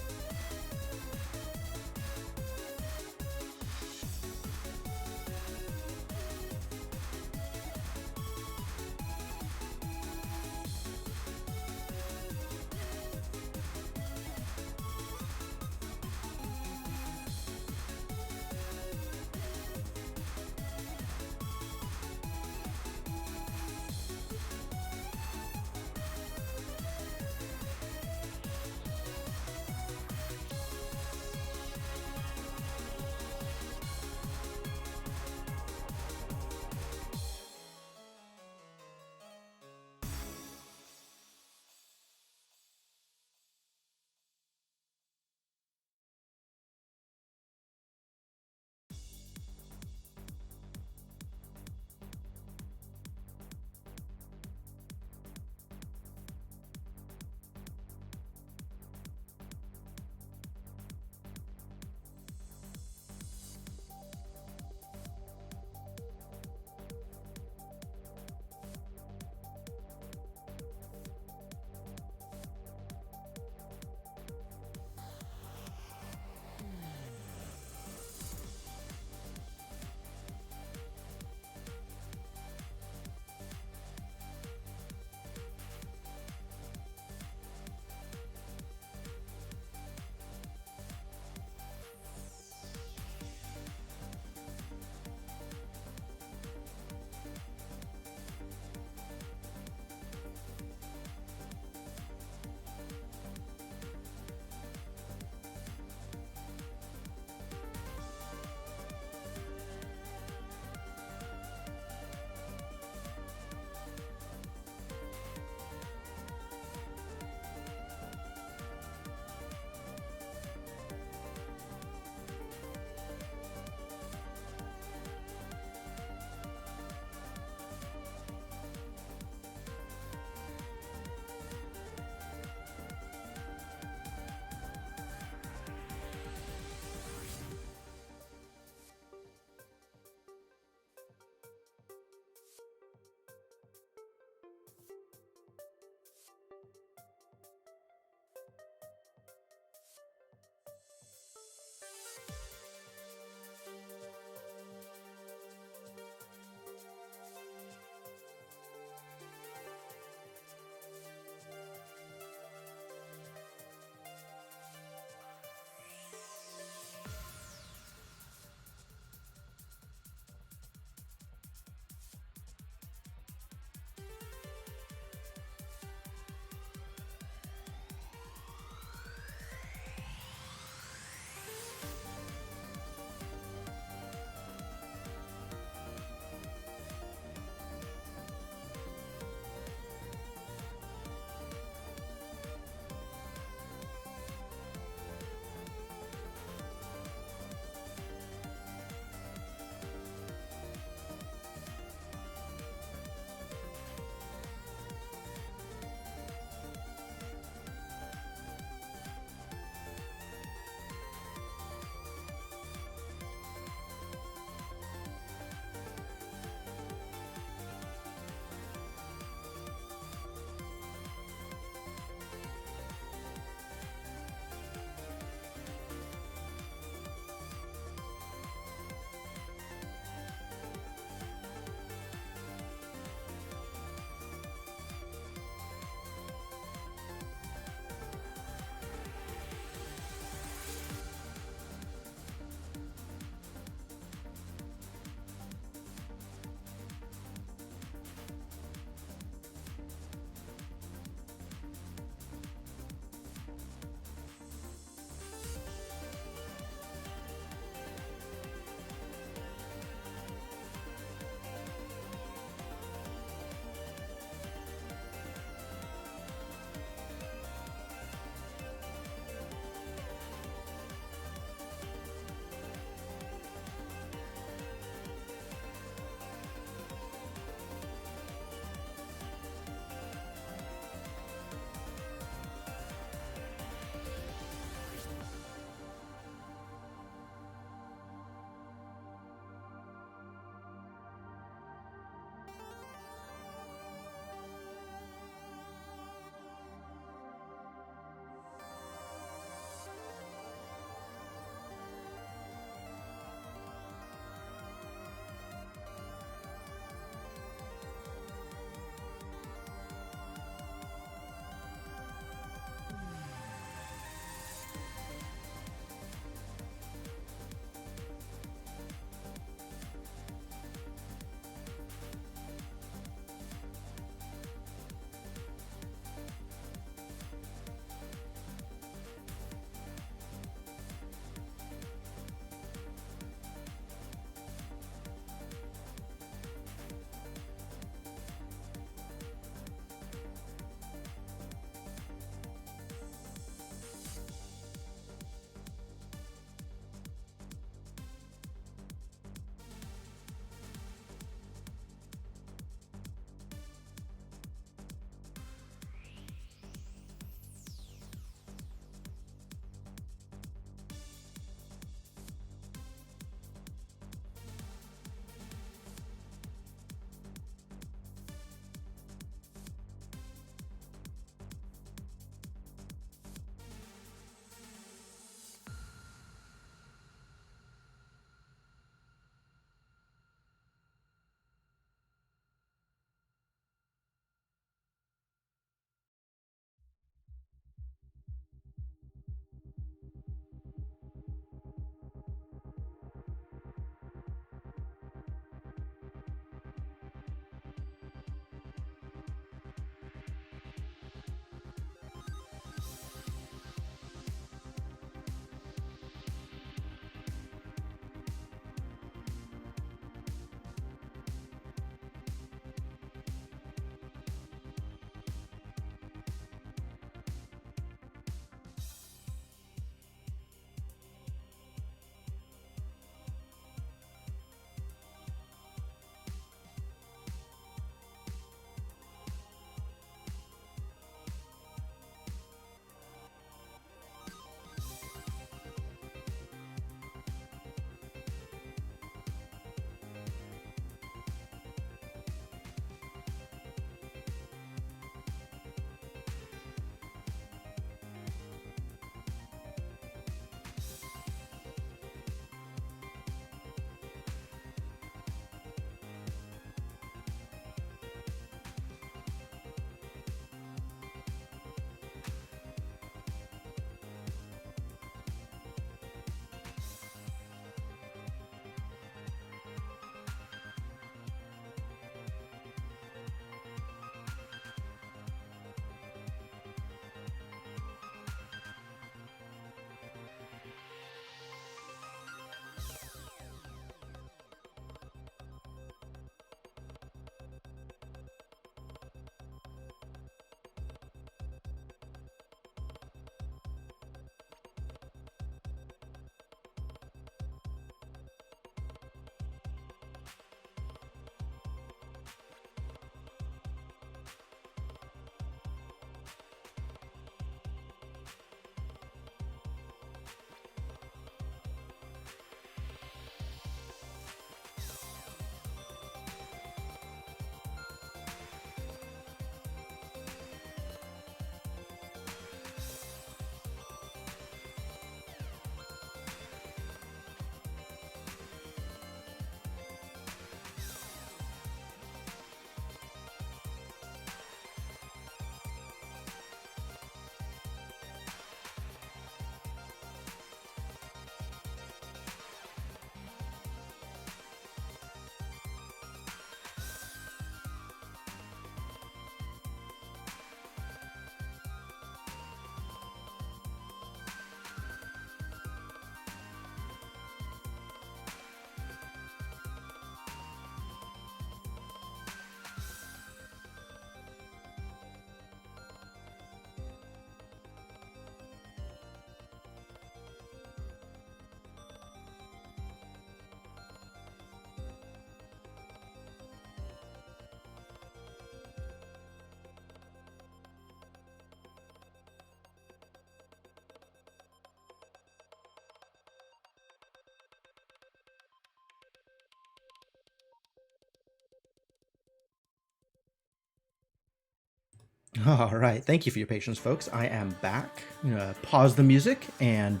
All right, thank you for your patience, folks. I am back. I'm gonna pause the music and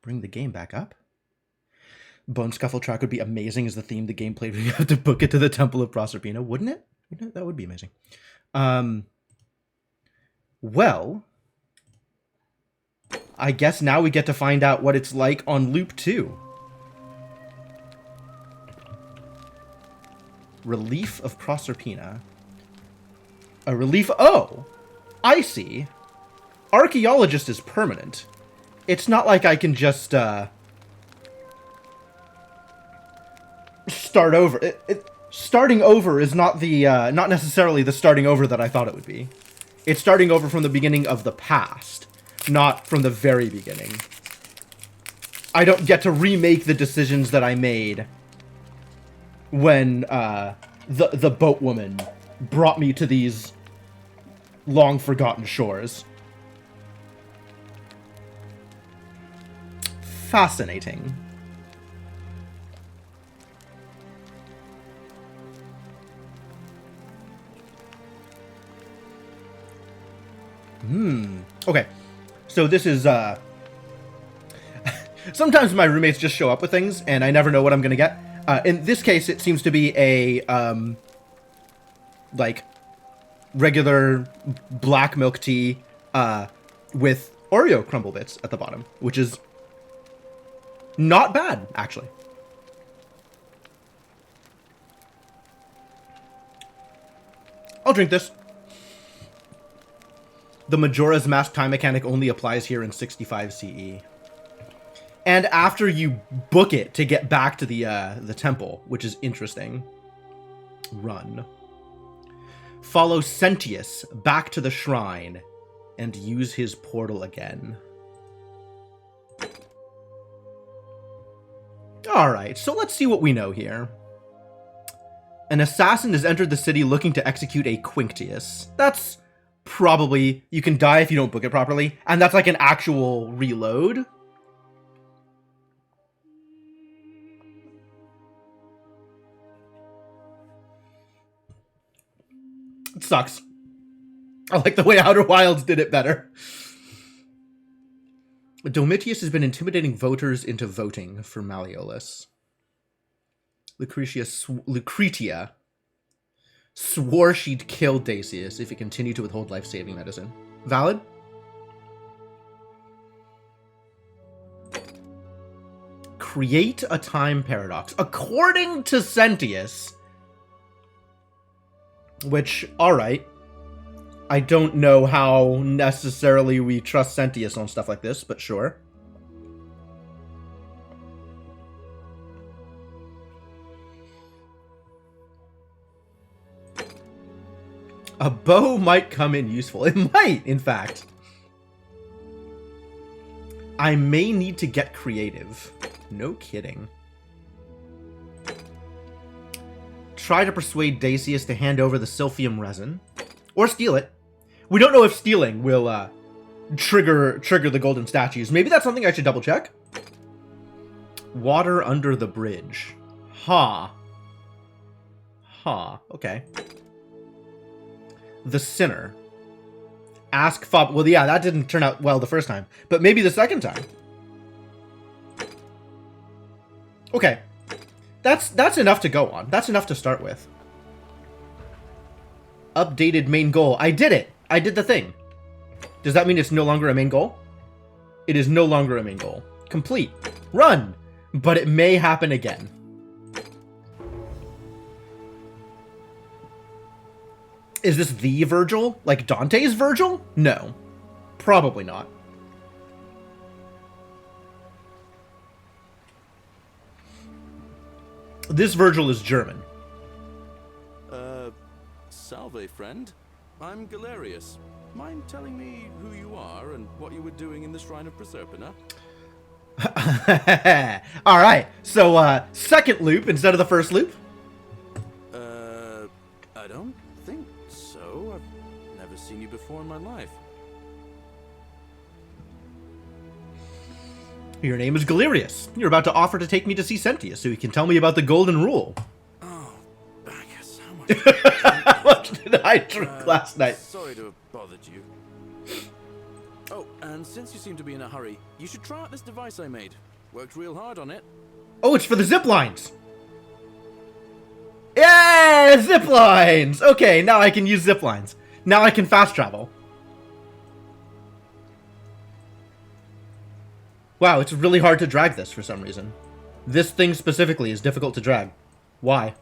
bring the game back up. Bone Scuffle track would be amazing as the theme the game played when you have to book it to the Temple of Proserpina, wouldn't it? That would be amazing. Well, I guess now we get to find out what it's like on Loop 2. Relief of Proserpina. A relief... Oh! I see. Archaeologist is permanent. It's not like I can just, start over. Starting over is not the, not necessarily the starting over that I thought it would be. It's starting over from the beginning of the past, not from the very beginning. I don't get to remake the decisions that I made when, the boatwoman brought me to these long-forgotten shores. Fascinating. Okay. So this is, sometimes my roommates just show up with things, and I never know what I'm gonna get. In this case, it seems to be a, like, regular black milk tea, with Oreo crumble bits at the bottom, which is not bad, actually. I'll drink this. The Majora's Mask time mechanic only applies here in 65 CE. And after you book it to get back to the temple, which is interesting. Run. Follow Sentius back to the shrine and use his portal again. Alright, so let's see what we know here. An assassin has entered the city looking to execute a Quinctius. That's probably... You can die if you don't book it properly, and that's like an actual reload. It sucks. I like the way Outer Wilds did it better. Domitius has been intimidating voters into voting for Malleolus. Lucretia swore she'd kill Dacius if he continued to withhold life-saving medicine. Valid? Create a time paradox. According to Sentius. Which, alright. I don't know how necessarily we trust Sentius on stuff like this, but sure. A bow might come in useful. It might, in fact. I may need to get creative. No kidding. Try to persuade Dacius to hand over the Silphium resin. Or steal it. We don't know if stealing will trigger the golden statues. Maybe that's something I should double check. Water under the bridge. Okay. The Sinner. Ask Fob. Well, yeah, that didn't turn out well the first time. But maybe the second time. Okay. That's enough to go on. That's enough to start with. Updated main goal. I did it! I did the thing. Does that mean it's no longer a main goal? It is no longer a main goal. Complete. Run! But it may happen again. Is this the Virgil? Like Dante's Virgil? No. Probably not. This Virgil is German. Salve, friend. I'm Galerius. Mind telling me who you are and what you were doing in the Shrine of Proserpina? Alright, so, second loop instead of the first loop? I don't think so. I've never seen you before in my life. Your name is Galerius. You're about to offer to take me to see Sentius so he can tell me about the Golden Rule. Oh, Bacchus, how much did I drink last night? Sorry to have bothered you. Oh, and since you seem to be in a hurry, you should try out this device I made. Worked real hard on it. Oh, it's for the zip lines. Yeah, zip lines. Okay, now I can use zip lines. Now I can fast travel. Wow, it's really hard to drag this for some reason. This thing specifically is difficult to drag. Why?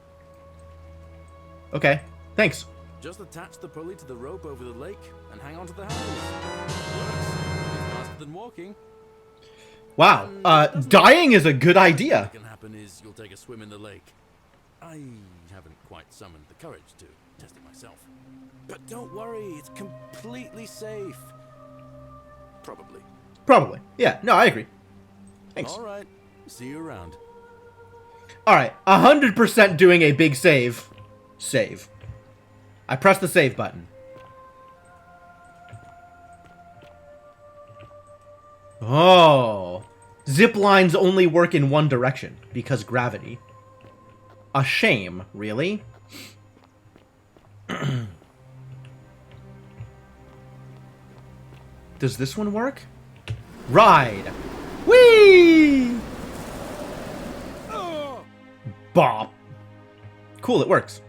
Okay, thanks. Just attach the pulley to the rope over the lake and hang on to the handles. Works. It's faster than walking. Wow, dying is a good idea. What can happen is you'll take a swim in the lake. I haven't quite summoned the courage to test it myself. But don't worry, it's completely safe. Probably. Probably. Yeah, no, I agree. Thanks. All right, see you around. All right, 100% doing a big save. Save. I press the save button. Oh. Zip lines only work in one direction because gravity. A shame, really? Does this one work? Ride! Whee! Bop. Cool, it works.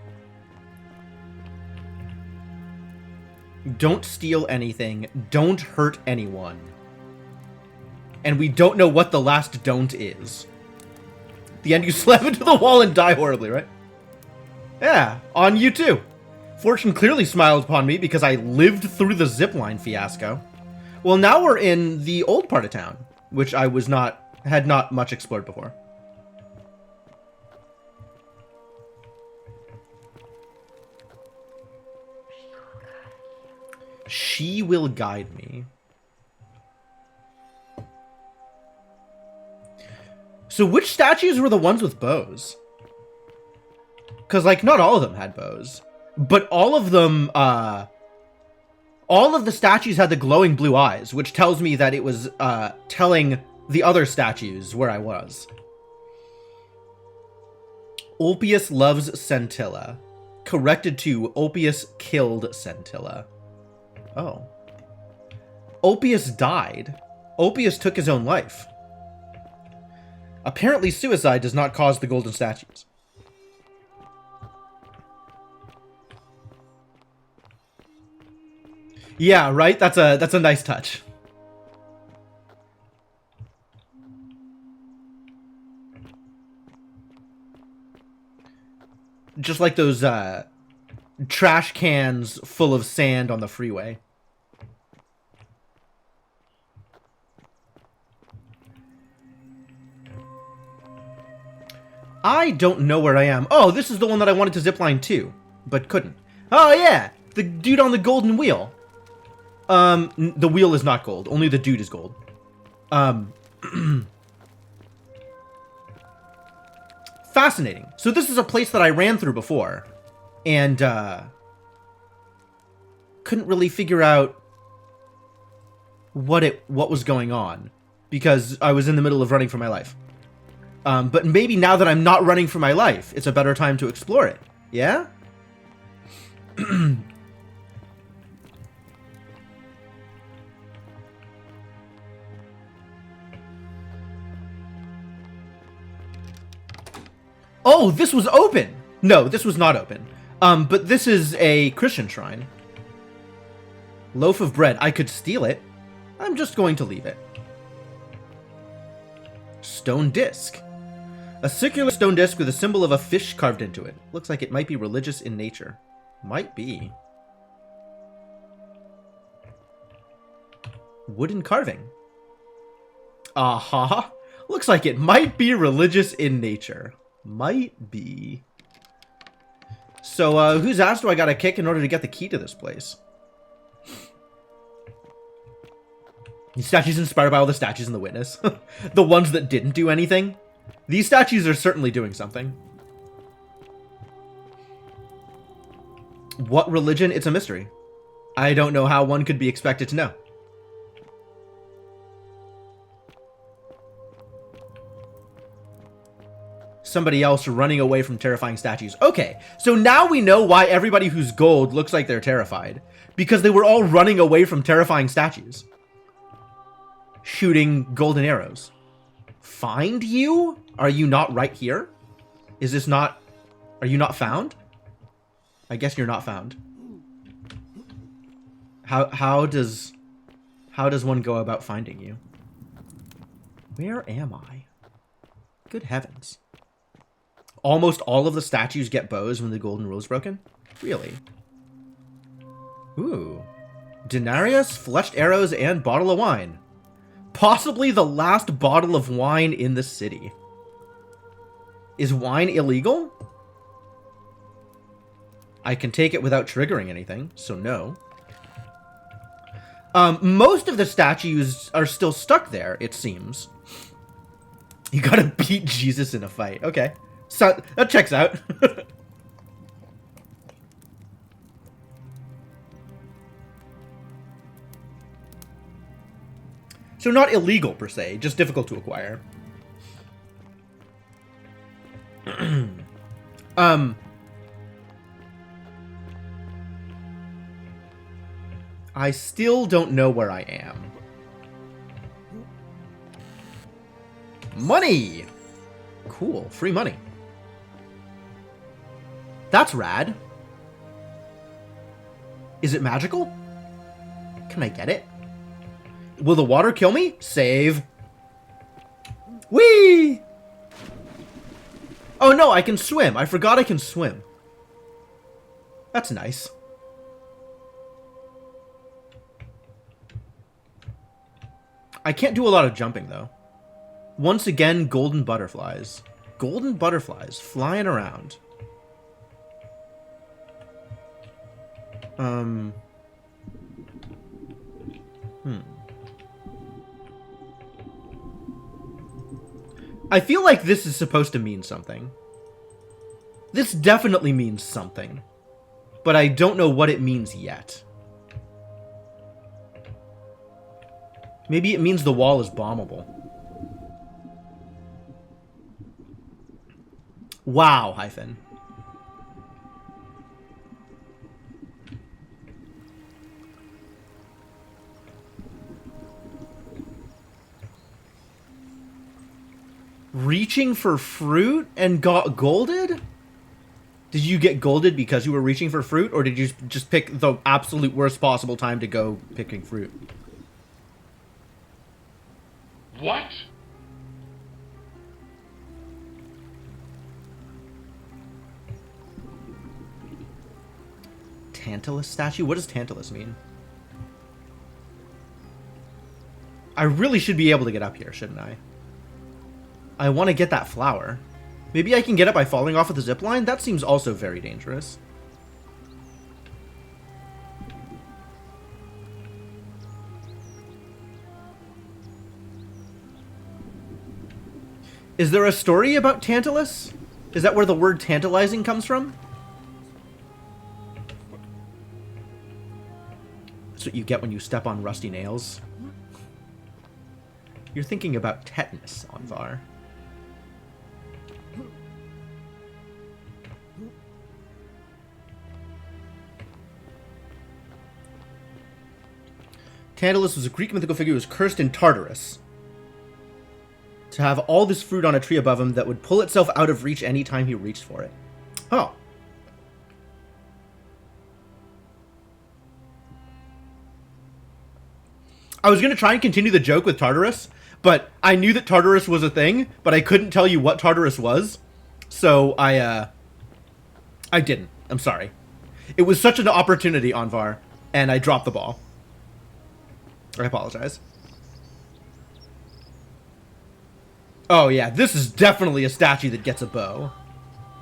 Don't steal anything. Don't hurt anyone. And we don't know what the last don't is. At the end, you slam into the wall and die horribly, right? Yeah, on you too. Fortune clearly smiled upon me because I lived through the zipline fiasco. Well, now we're in the old part of town, which I had not much explored before. She will guide me. So which statues were the ones with bows? Because, like, not all of them had bows. But all of them, all of the statues had the glowing blue eyes, which tells me that it was, telling the other statues where I was. Ulpius loves Centilla. Corrected to Ulpius killed Centilla. Oh. Ulpius died. Ulpius took his own life. Apparently suicide does not cause the golden statues. Yeah, right? That's a nice touch. Just like those trash cans full of sand on the freeway. I don't know where I am. Oh, this is the one that I wanted to zipline to, but couldn't. Oh yeah, the dude on the golden wheel. The wheel is not gold. Only the dude is gold. Fascinating. So this is a place that I ran through before, and couldn't really figure out what was going on because I was in the middle of running for my life. But maybe now that I'm not running for my life, it's a better time to explore it. Yeah? Oh, this was open! No, this was not open. But this is a Christian shrine. Loaf of bread. I could steal it. I'm just going to leave it. Stone disc. A circular stone disc with a symbol of a fish carved into it. Looks like it might be religious in nature. Might be. Wooden carving. Aha. Looks like it might be religious in nature. Might be. So, whose ass do I gotta kick in order to get the key to this place? These statues inspired by all the statues in The Witness. The ones that didn't do anything. These statues are certainly doing something. What religion? It's a mystery. I don't know how one could be expected to know. somebody else running away from terrifying statues. Okay, so now we know why everybody who's gold looks like they're terrified. Because they were all running away from terrifying statues. Shooting golden arrows. Find you? Are you not right here? Is this not... Are you not found? I guess you're not found. How does one go about finding you? Where am I? Good heavens. Almost all of the statues get bows when the golden rule is broken? Really? Ooh. Denarius, fleshed arrows, and bottle of wine. Possibly the last bottle of wine in the city. Is wine illegal? I can take it without triggering anything, so no. Most of the statues are still stuck there, it seems. You gotta beat Jesus in a fight. Okay. So, that checks out. So not illegal, per se, just difficult to acquire. I still don't know where I am. Money! Cool, free money. That's rad. Is it magical? Can I get it? Will the water kill me? Save. Whee! Oh no, I can swim. I forgot I can swim. That's nice. I can't do a lot of jumping, though. Once again, golden butterflies. Golden butterflies flying around. I feel like this is supposed to mean something. This definitely means something. But I don't know what it means yet. Maybe it means the wall is bombable. Wow, hyphen. Reaching for fruit and got golded? Did you get golded because you were reaching for fruit, or did you just pick the absolute worst possible time to go picking fruit? What? Tantalus statue? What does Tantalus mean? I really should be able to get up here, shouldn't I? I want to get that flower. Maybe I can get it by falling off of the zipline? That seems also very dangerous. Is there a story about Tantalus? Is that where the word tantalizing comes from? That's what you get when you step on rusty nails. You're thinking about tetanus, Anvar. Tantalus was a Greek mythical figure who was cursed in Tartarus to have all this fruit on a tree above him that would pull itself out of reach any time he reached for it. Oh. I was going to try and continue the joke with Tartarus, but I knew that Tartarus was a thing, but I couldn't tell you what Tartarus was. So I didn't. I'm sorry. It was such an opportunity, Anvar, and I dropped the ball. I apologize. Oh yeah, this is definitely a statue that gets a bow.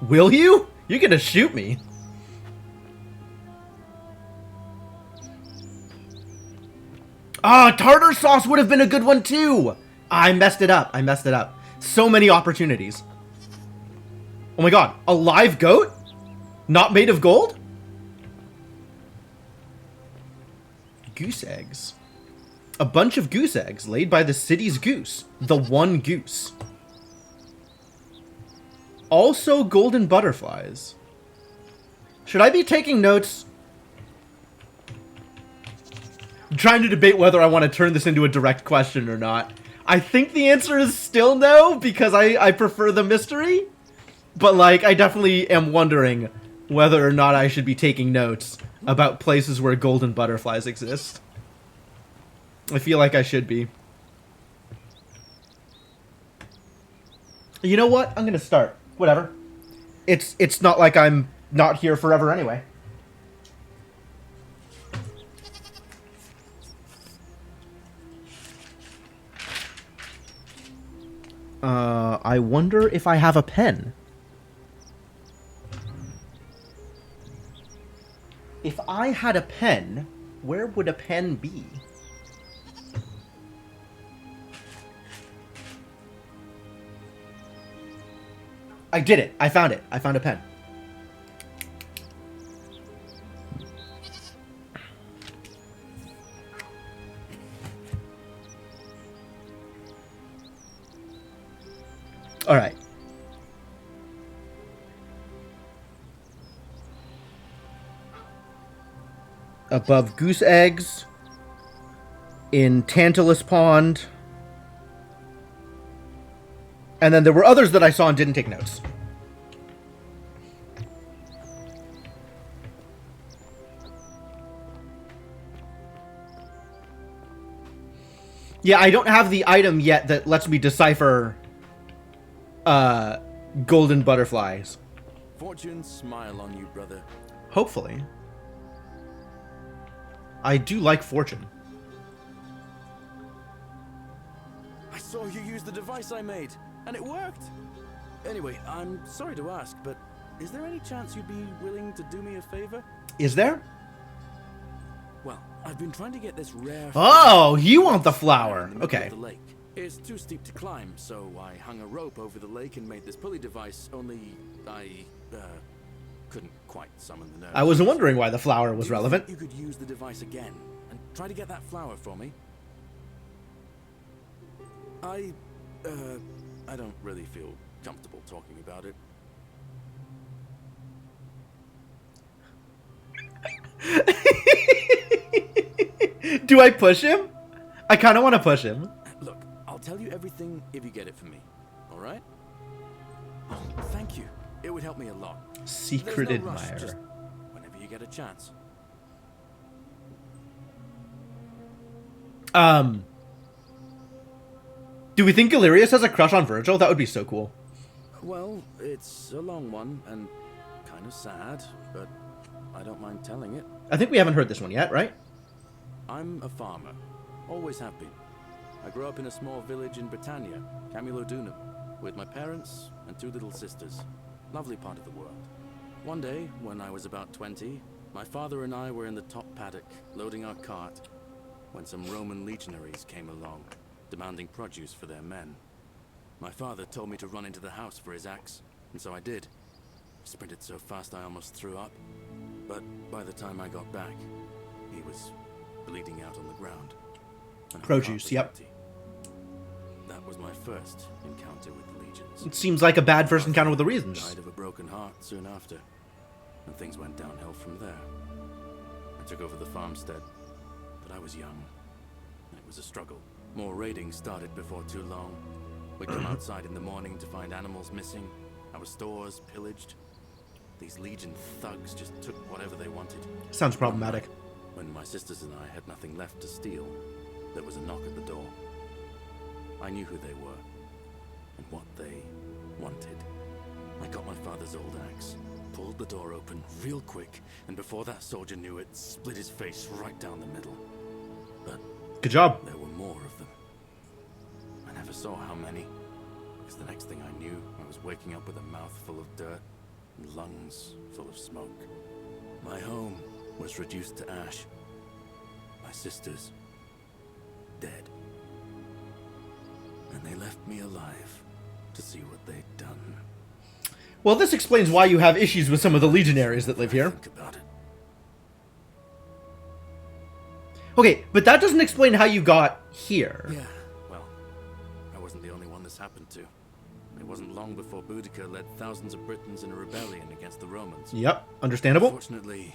Will you? You're gonna shoot me. Ah, tartar sauce would have been a good one too. I messed it up. So many opportunities. Oh my god, a live goat? Not made of gold? Goose eggs. A bunch of goose eggs laid by the city's goose. The one goose. Also golden butterflies. Should I be taking notes? I'm trying to debate whether I want to turn this into a direct question or not. I think the answer is still no, because I prefer the mystery. But, like, I definitely am wondering whether or not I should be taking notes about places where golden butterflies exist. I feel like I should be. You know what? I'm gonna start. Whatever. It's not like I'm not here forever anyway. I wonder if I have a pen. If I had a pen, where would a pen be? I did it. I found it. I found a pen. All right. Above Goose Eggs, in Tantalus Pond, and then there were others that I saw and didn't take notes. Yeah, I don't have the item yet that lets me decipher golden butterflies. Fortune smile on you, brother. Hopefully. I do like fortune. I saw you use the device I made, and it worked. Anyway, I'm sorry to ask, but is there any chance you'd be willing to do me a favor? Is there? Well, I've been trying to get this rare... Oh, you want the flower. Okay. The lake. It's too steep to climb, so I hung a rope over the lake and made this pulley device, only I couldn't quite summon the nerve. I was wondering why the flower was relevant. You could use the device again and try to get that flower for me. I don't really feel comfortable talking about it. Do I push him? I kind of want to push him. Look, I'll tell you everything if you get it for me. All right? Oh, thank you. It would help me a lot. Secret There's no rush, admirer. just whenever you get a chance. Do we think Galerius has a crush on Virgil? That would be so cool. Well, it's a long one and kind of sad, but I don't mind telling it. I think we haven't heard this one yet, right? I'm a farmer. Always have been. I grew up in a small village in Britannia, Camulodunum, with my parents and two little sisters. Lovely part of the world. One day, when I was about 20, my father and I were in the top paddock, loading our cart, when some Roman legionaries came along, demanding produce for their men. My father told me to run into the house for his axe, and so I did. Sprinted so fast I almost threw up, but by the time I got back, he was bleeding out on the ground. Produce, yep. That was my first encounter with the legions. It seems like a bad first encounter with the Legions. Died of a broken heart soon after, and things went downhill from there. I took over the farmstead, but I was young. It was a struggle. More raiding started before too long. We'd come outside in the morning to find animals missing, our stores pillaged. These Legion thugs just took whatever they wanted. Sounds problematic. When my sisters and I had nothing left to steal, there was a knock at the door. I knew who they were, and what they wanted. I got my father's old axe, pulled the door open real quick, and before that soldier knew it, split his face right down the middle. But good job. There were more of them. I never saw how many, because the next thing I knew, I was waking up with a mouth full of dirt and lungs full of smoke. My home was reduced to ash. My sisters, dead. And they left me alive to see what they'd done. Well, this explains why you have issues with some of the legionaries that live here. Think about it. Okay, but that doesn't explain how you got here. Yeah, well, I wasn't the only one this happened to. It wasn't long before Boudica led thousands of Britons in a rebellion against the Romans. Yep, understandable. Unfortunately,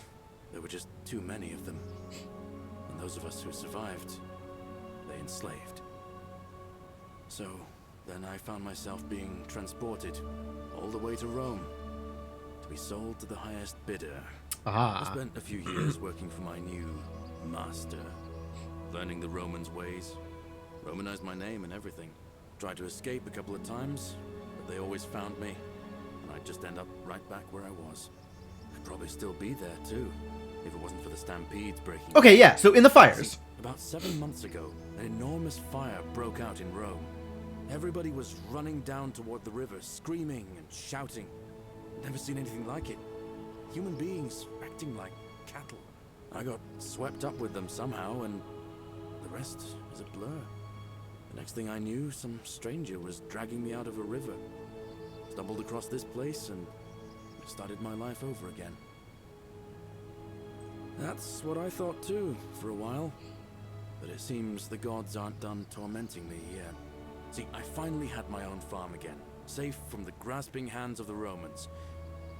there were just too many of them. And those of us who survived, they enslaved. So, then I found myself being transported all the way to Rome to be sold to the highest bidder. Ah. I spent a few years working for my new master, learning the Romans' ways, Romanized my name and everything. Tried to escape a couple of times, but they always found me, and I'd just end up right back where I was. I'd probably still be there too, if it wasn't for the stampedes breaking. Okay, yeah, so in the fires. See, about 7 months ago, an enormous fire broke out in Rome. Everybody was running down toward the river, screaming and shouting. Never seen anything like it. Human beings acting like cattle. I got swept up with them somehow, and the rest is a blur. The next thing I knew, some stranger was dragging me out of a river. Stumbled across this place and started my life over again. That's what I thought too, for a while. But it seems the gods aren't done tormenting me yet. See, I finally had my own farm again, safe from the grasping hands of the Romans.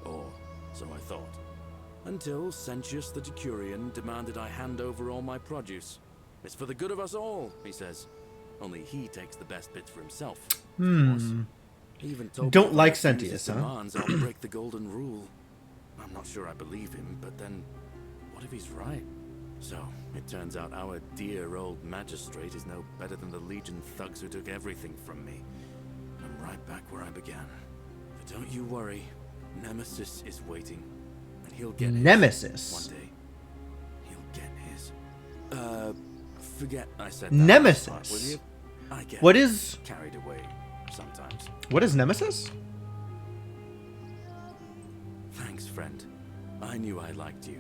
Or so I thought. Until Sentius the Decurion demanded I hand over all my produce. It's for the good of us all, he says. Only he takes the best bits for himself. He even told Don't me like if I refuse Sentius, his huh? demands, I'll break the golden rule. I'm not sure I believe him, but then, what if he's right? So, it turns out our dear old magistrate is no better than the Legion thugs who took everything from me. I'm right back where I began. But don't you worry, Nemesis is waiting. And he'll get Nemesis? his one day. He'll get his. Forget I said that. Nemesis? Part, will you? I get What is... carried away sometimes. What is Nemesis? Thanks, friend. I knew I liked you.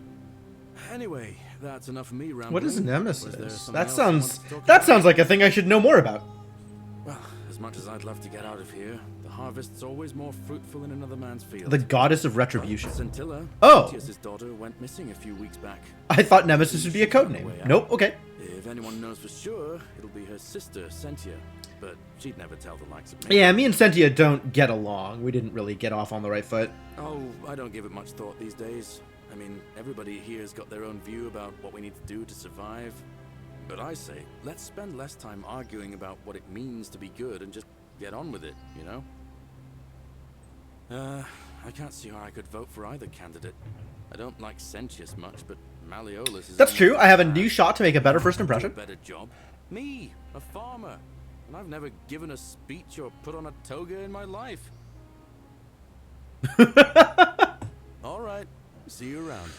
Anyway, that's enough of me rambling. What is Was there Nemesis? something That else you wanted sounds... to talk That about? sounds like a thing I should know more about. Well, as much as I'd love to get out of here, the harvest's always more fruitful in another man's field. The goddess of retribution. Scintilla, Oh! Proteus's daughter, went missing a few weeks back. I thought Nemesis would be a code name. Nope, okay. If anyone knows for sure, it'll be her sister, Sentia. But she'd never tell the likes of me. Yeah, me and Sentia don't get along. We didn't really get off on the right foot. Oh, I don't give it much thought these days. I mean, everybody here's got their own view about what we need to do to survive. But I say, let's spend less time arguing about what it means to be good and just get on with it, you know? I can't see how I could vote for either candidate. I don't like Sentius much, but Malleolus is... That's true. I have a new shot to make a better first a impression. better job. Me, a farmer. And I've never given a speech or put on a toga in my life. All right. See you around.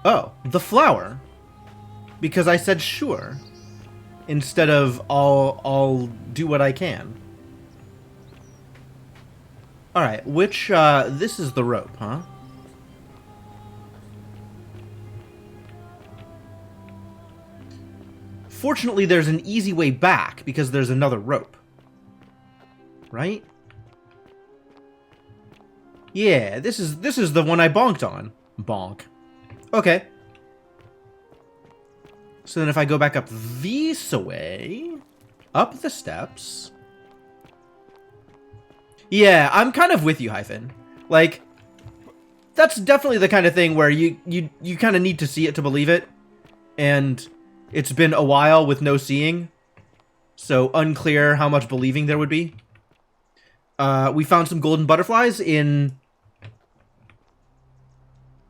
Oh, the flower. Because I said sure. Instead of I'll do what I can. Alright, which, this is the rope, huh? Fortunately, there's an easy way back, because there's another rope. Right? Yeah, this is the one I bonked on. Bonk. Okay. So then if I go back up this way, up the steps. Yeah, I'm kind of with you, Hyphen. Like, that's definitely the kind of thing where you kind of need to see it to believe it. And it's been a while with no seeing. So unclear how much believing there would be. We found some golden butterflies in...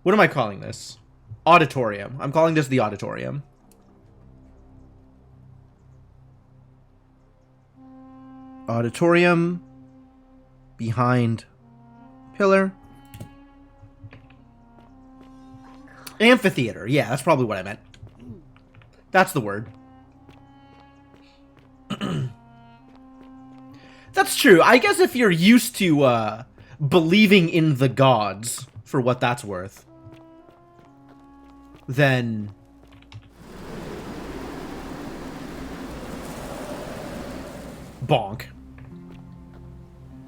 What am I calling this? Auditorium. I'm calling this the auditorium. Auditorium. Behind pillar. Amphitheater. Yeah, that's probably what I meant. That's the word. That's true. I guess if you're used to believing in the gods, for what that's worth, then bonk.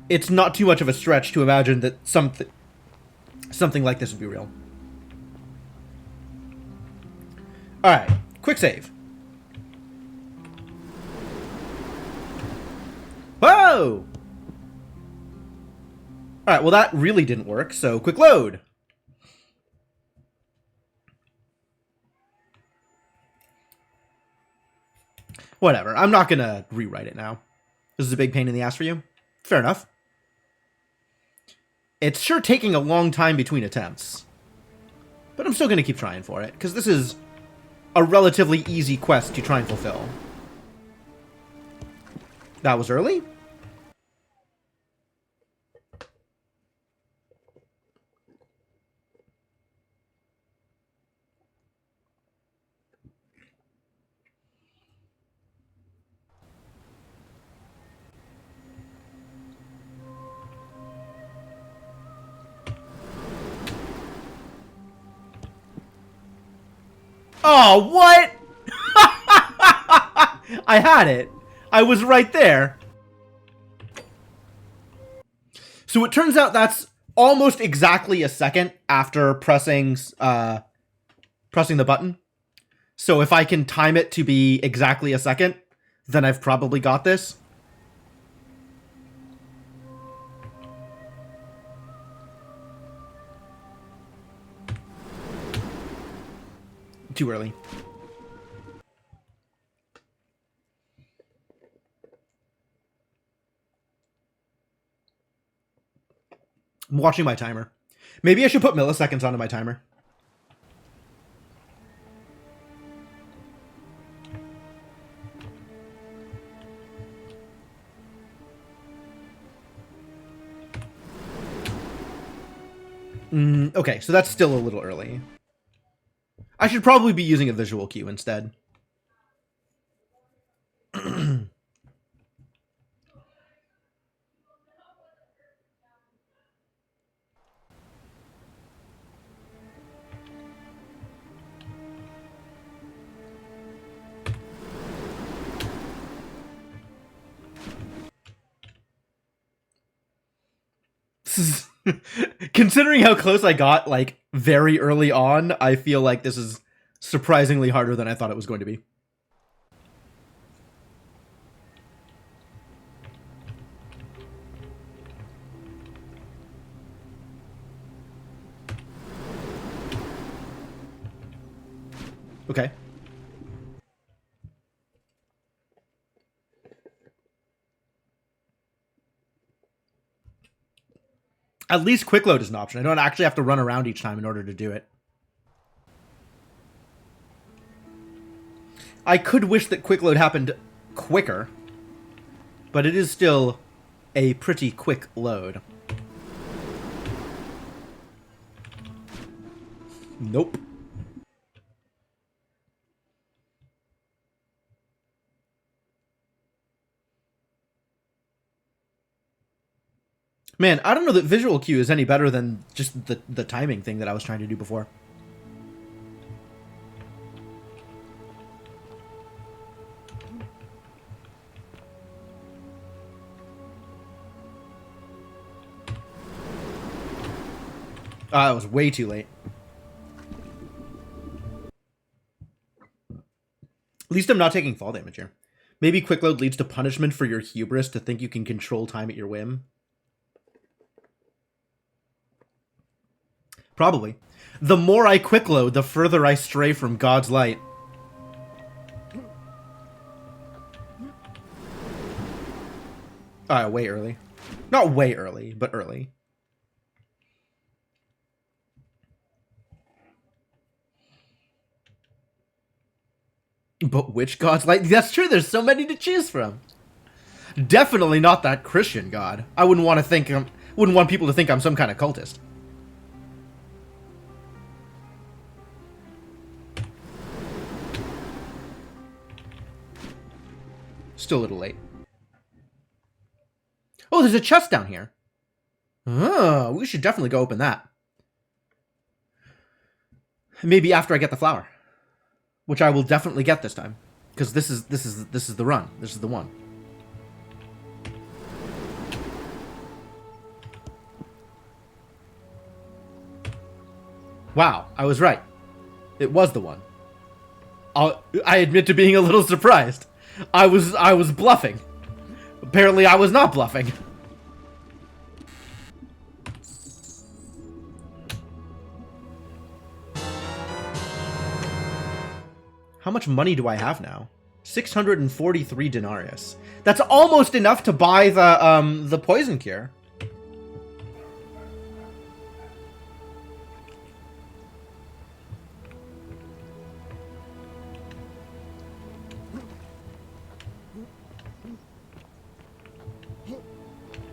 It's not too much of a stretch to imagine that something like this would be real. Alright, quick save. go! Alright, well that really didn't work, so quick load! Whatever, I'm not gonna rewrite it now. This is a big pain in the ass for you? Fair enough. It's sure taking a long time between attempts. But I'm still gonna keep trying for it, because this is a relatively easy quest to try and fulfill. That was early? Oh, what? I had it. I was right there. So it turns out that's almost exactly a second after pressing the button. So if I can time it to be exactly a second, then I've probably got this. Too early. I'm watching my timer. Maybe I should put milliseconds onto my timer. Okay, so that's still a little early. I should probably be using a visual cue instead. Considering how close I got, like, very early on, I feel like this is surprisingly harder than I thought it was going to be. Okay. At least quick load is an option. I don't actually have to run around each time in order to do it. I could wish that quick load happened quicker, but it is still a pretty quick load. Nope. Man, I don't know that visual cue is any better than just the timing thing that I was trying to do before. It was way too late. At least I'm not taking fall damage here. Maybe quick load leads to punishment for your hubris to think you can control time at your whim. Probably. The more I quick load, the further I stray from God's light. Way early. Not way early, but early. But which God's light? That's true, there's so many to choose from. Definitely not that Christian God. I wouldn't want people to think I'm some kind of cultist. Still a little late. Oh, there's a chest down here. Oh, we should definitely go open that. Maybe after I get the flower, which I will definitely get this time, because this is the run. This is the one. Wow, I was right. It was the one. I admit to being a little surprised. I was bluffing. Apparently I was not bluffing. How much money do I have now? 643 denarius. That's almost enough to buy the poison cure.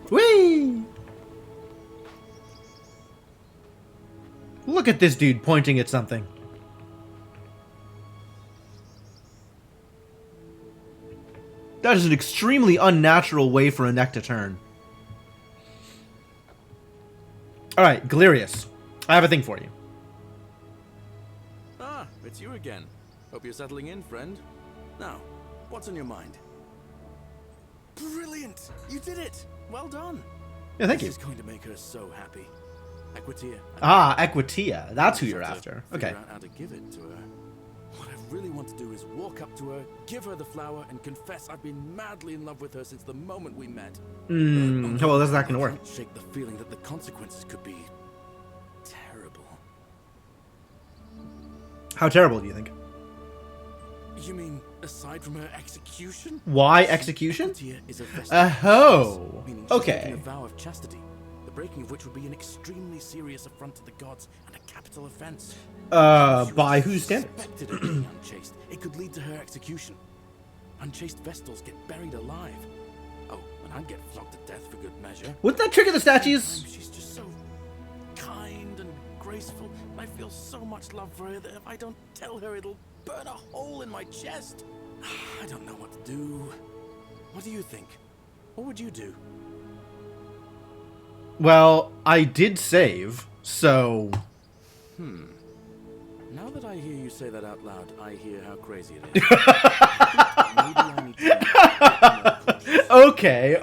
Whee! Look at this dude pointing at something. That is an extremely unnatural way for a neck to turn. Alright, Galerius. I have a thing for you. Ah, it's you again. Hope you're settling in, friend. Now, what's on your mind? Brilliant! You did it! Well done! Yeah, thank you. This is going to make her so happy. Equitia. Ah, Equitia. That's who you're after. Okay. Figure out how to give it to her. What I really want to do is walk up to her, give her the flower, and confess I've been madly in love with her since the moment we met. Well, that's not gonna work. I can't shake the feeling that the consequences could be terrible. How terrible do you think? You mean aside from her execution? Why execution? Equitia is a vestige Oh, meaning she's okay. taking a vow of chastity, the breaking of which would be an extremely serious affront to the gods and a capital offense. By whose standards? Suspected of being unchaste, it could lead to her execution. Unchaste Vestals get buried alive. Oh, and I'd get flogged to death for good measure. Wouldn't that trigger the statues? She's just so kind and graceful, and I feel so much love for her that if I don't tell her, it'll burn a hole in my chest. I don't know what to do. What do you think? What would you do? Well, I did save, so... Now that I hear you say that out loud, I hear how crazy it is. Maybe I need to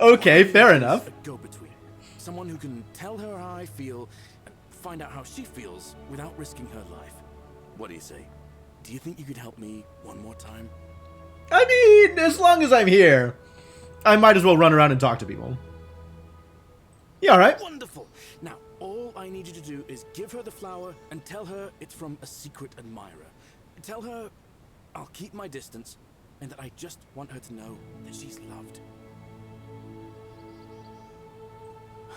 Okay, fair enough. A go-between. Someone who can tell her how I feel and find out how she feels without risking her life. What do you say? Do you think you could help me one more time? I mean, as long as I'm here, I might as well run around and talk to people. Yeah, alright. Wonderful. Now, all I need you to do is give her the flower and tell her it's from a secret admirer. Tell her I'll keep my distance and that I just want her to know that she's loved.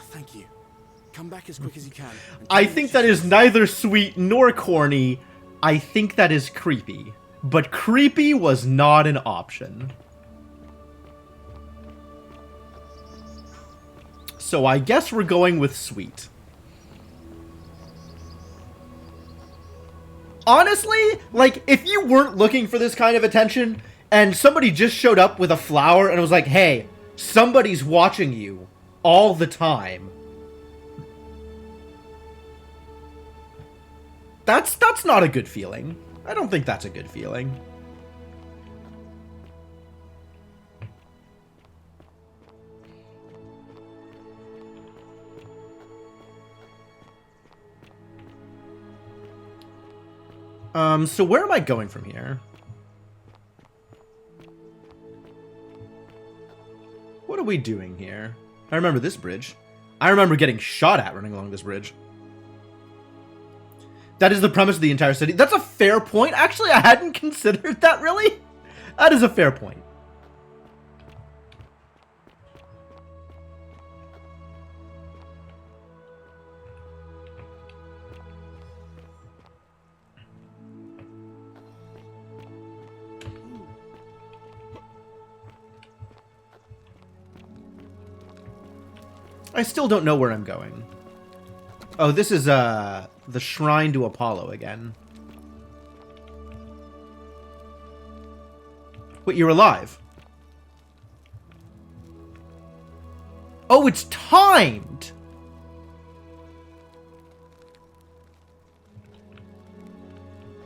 Thank you. Come back as quick as you can. I think that is neither sweet nor corny. I think that is creepy. But creepy was not an option. So I guess we're going with sweet. Honestly, like, if you weren't looking for this kind of attention, and somebody just showed up with a flower and was like, hey, somebody's watching you all the time. That's not a good feeling. I don't think that's a good feeling. So where am I going from here? What are we doing here? I remember this bridge. I remember getting shot at running along this bridge. That is the premise of the entire city. That's a fair point. Actually, I hadn't considered that, really. That is a fair point. I still don't know where I'm going. Oh, this is, the shrine to Apollo again. Wait, you're alive? Oh, it's timed!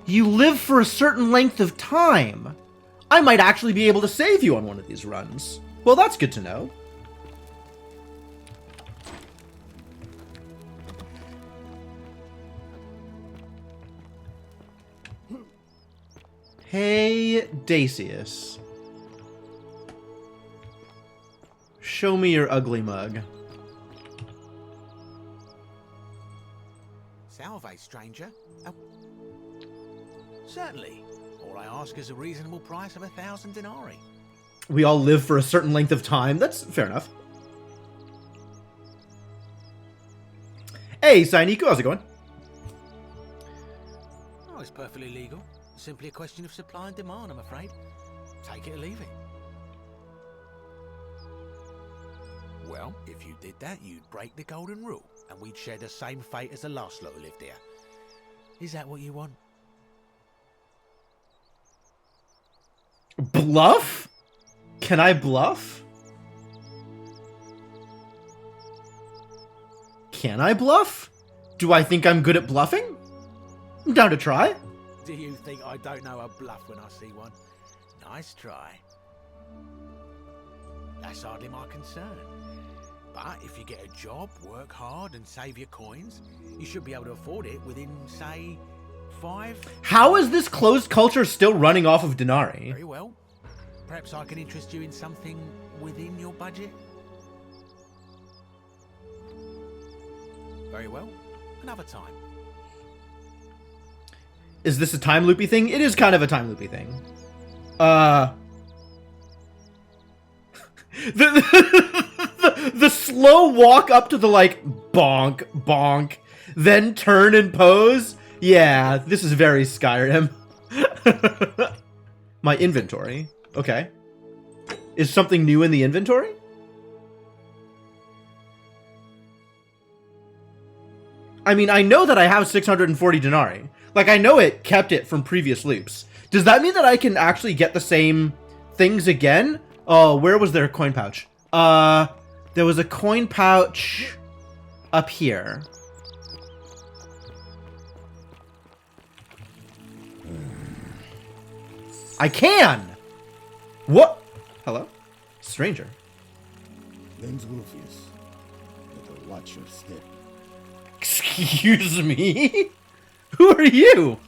You live for a certain length of time. I might actually be able to save you on one of these runs. Well, that's good to know. Hey, Dacius. Show me your ugly mug. Salve, stranger. Certainly. All I ask is a reasonable price of 1,000 denarii. We all live for a certain length of time. That's fair enough. Hey, Sainiku, how's it going? Oh, it's perfectly legal. Simply a question of supply and demand, I'm afraid. Take it or leave it. Well, if you did that, you'd break the golden rule, and we'd share the same fate as the last lot who lived here. Is that what you want? Bluff? Can I bluff? Can I bluff? Do I think I'm good at bluffing? I'm down to try. Do you think I don't know a bluff when I see one? Nice try. That's hardly my concern. But if you get a job, work hard and save your coins, you should be able to afford it within, say, 5... How is this closed culture still running off of denarii? Very well. Perhaps I can interest you in something within your budget? Very well. Another time. Is this a time loopy thing? It is kind of a time loopy thing. The slow walk up to the, like, bonk, bonk, then turn and pose. Yeah, this is very Skyrim. My inventory. Okay. Is something new in the inventory? I mean, I know that I have 640 denarii. Like, I know it kept it from previous loops. Does that mean that I can actually get the same things again? Oh, where was their coin pouch? There was a coin pouch up here. I can! What? Hello? Stranger. Name's Rufius. Better watch your step. Excuse me? Who are you?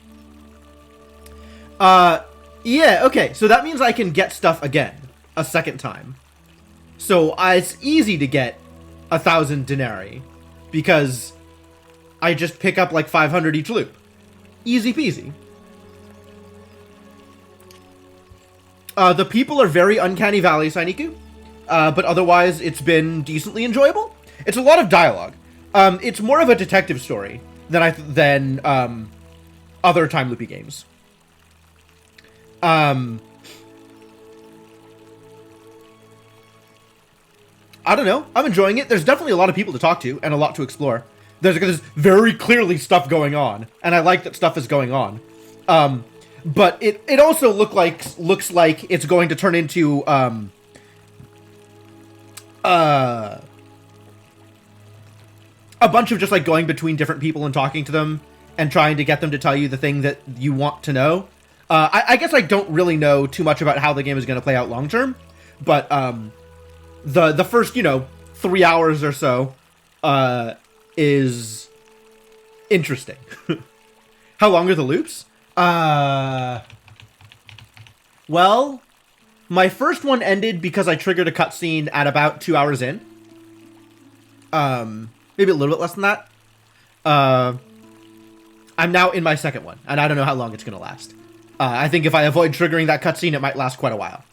Yeah, okay. So that means I can get stuff again. A second time. So it's easy to get 1,000 denarii. Because I just pick up like 500 each loop. Easy peasy. The people are very Uncanny Valley, Sainiku. But otherwise, it's been decently enjoyable. It's a lot of dialogue. It's more of a detective story than other time loopy games. I don't know. I'm enjoying it. There's definitely a lot of people to talk to and a lot to explore. There's very clearly stuff going on, and I like that stuff is going on. But it also looks like it's going to turn into a bunch of just like going between different people and talking to them and trying to get them to tell you the thing that you want to know. I guess I don't really know too much about how the game is going to play out long term, but the first 3 hours or so is interesting. How long are the loops? Well, my first one ended because I triggered a cutscene at about 2 hours in. Maybe a little bit less than that. I'm now in my second one, and I don't know how long it's going to last. I think if I avoid triggering that cutscene, it might last quite a while.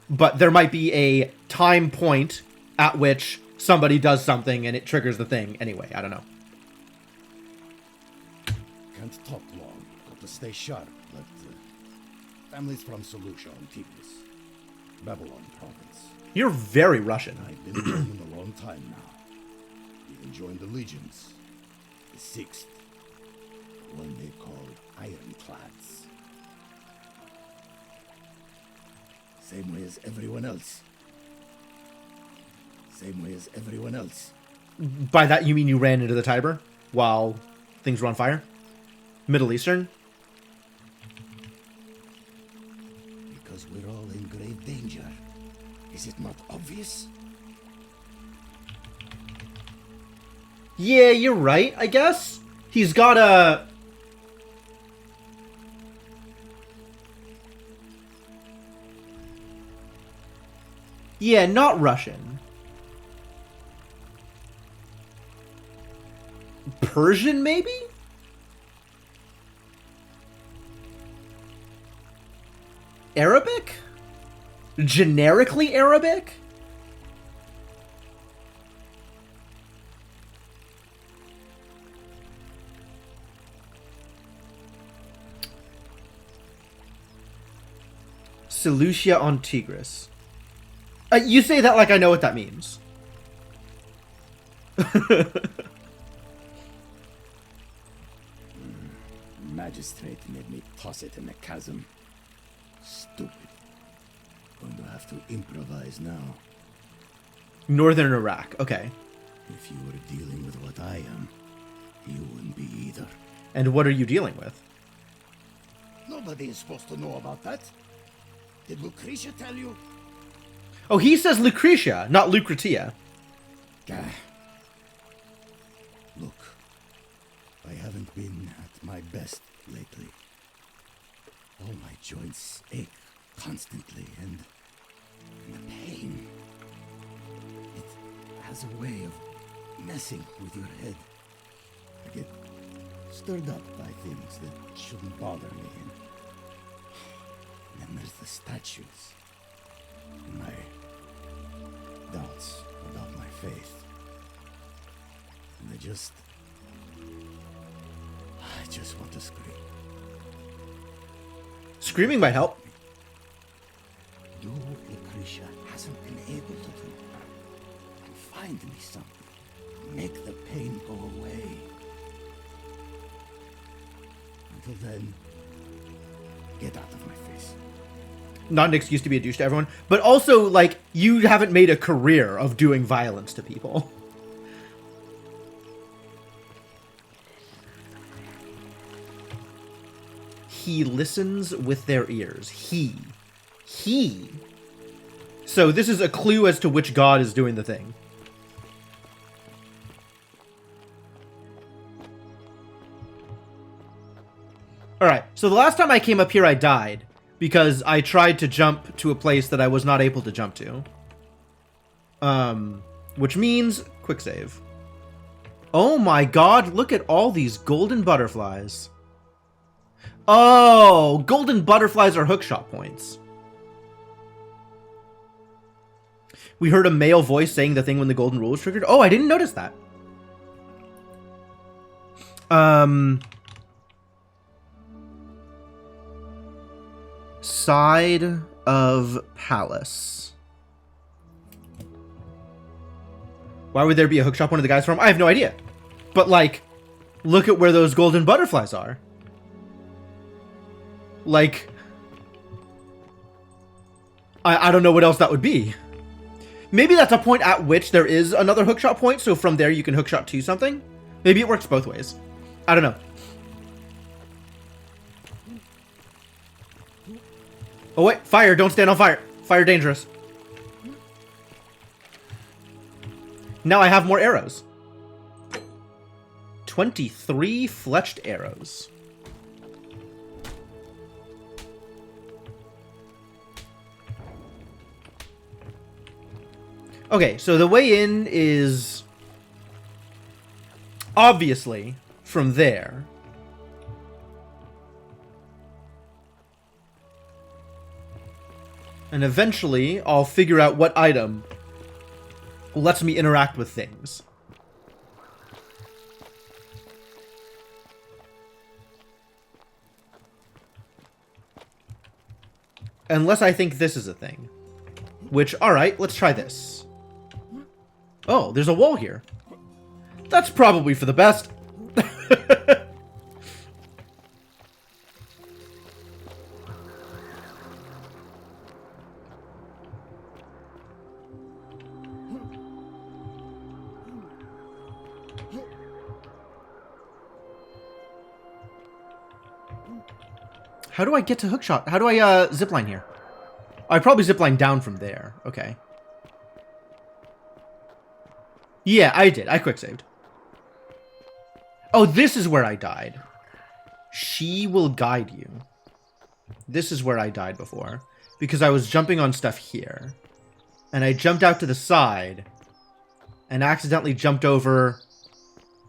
But there might be a time point at which somebody does something and it triggers the thing. Anyway, I don't know. Can't talk long. Got to stay sharp. But families from Solution on Tigris, Babylon province. You're very Russian. I've been with him a long time now. Even joined the legions. The 6th. The one they call Ironclads. Same way as everyone else. Same way as everyone else. By that you mean you ran into the Tiber while things were on fire? Middle Eastern? Because we're all in grave danger. Is it not obvious? Yeah, you're right, I guess. He's got a... Yeah, not Russian. Persian, maybe? Arabic? Generically Arabic? Seleucia on Tigris. You say that like I know what that means. Magistrate made me toss it in the chasm. Stupid. Going to have to improvise now. Northern Iraq, okay. If you were dealing with what I am, you wouldn't be either. And what are you dealing with? Nobody is supposed to know about that. Did Lucretia tell you? Oh, he says Lucretia, not Lucretia. Gah. Look, I haven't been at my best lately. All my joints ache constantly, and the pain. It has a way of messing with your head. I get stirred up by things that shouldn't bother me. And then there's the statues. And my doubts about my faith. And I just want to scream. Screaming might help. Do what Lucretia hasn't been able to do. And find me something. Make the pain go away. Until then, get out of my face. Not an excuse to be a douche to everyone, but also, like, you haven't made a career of doing violence to people. He listens with their ears. He. So this is a clue as to which god is doing the thing. Alright, so the last time I came up here I died, because I tried to jump to a place that I was not able to jump to. Which means quick save. Oh my god, look at all these golden butterflies. Oh, golden butterflies are hookshot points. We heard a male voice saying the thing when the golden rule was triggered. Oh, I didn't notice that. Side of palace. Why would there be a hookshot one of the guys from? I have no idea. But, like, look at where those golden butterflies are. Like, I don't know what else that would be. Maybe that's a point at which there is another hookshot point, so from there you can hookshot to something. Maybe it works both ways. I don't know. Oh wait, fire, don't stand on fire. Fire dangerous. Now I have more arrows. 23 fletched arrows. Okay, so the way in is obviously from there. And eventually I'll figure out what item lets me interact with things. Unless I think this is a thing. Which, alright, let's try this. Oh, there's a wall here. That's probably for the best. How do I get to hookshot? How do I zipline here? I probably zipline down from there. Okay. Yeah, I did. I quick saved. Oh, this is where I died. She will guide you. This is where I died before. Because I was jumping on stuff here. And I jumped out to the side. And accidentally jumped over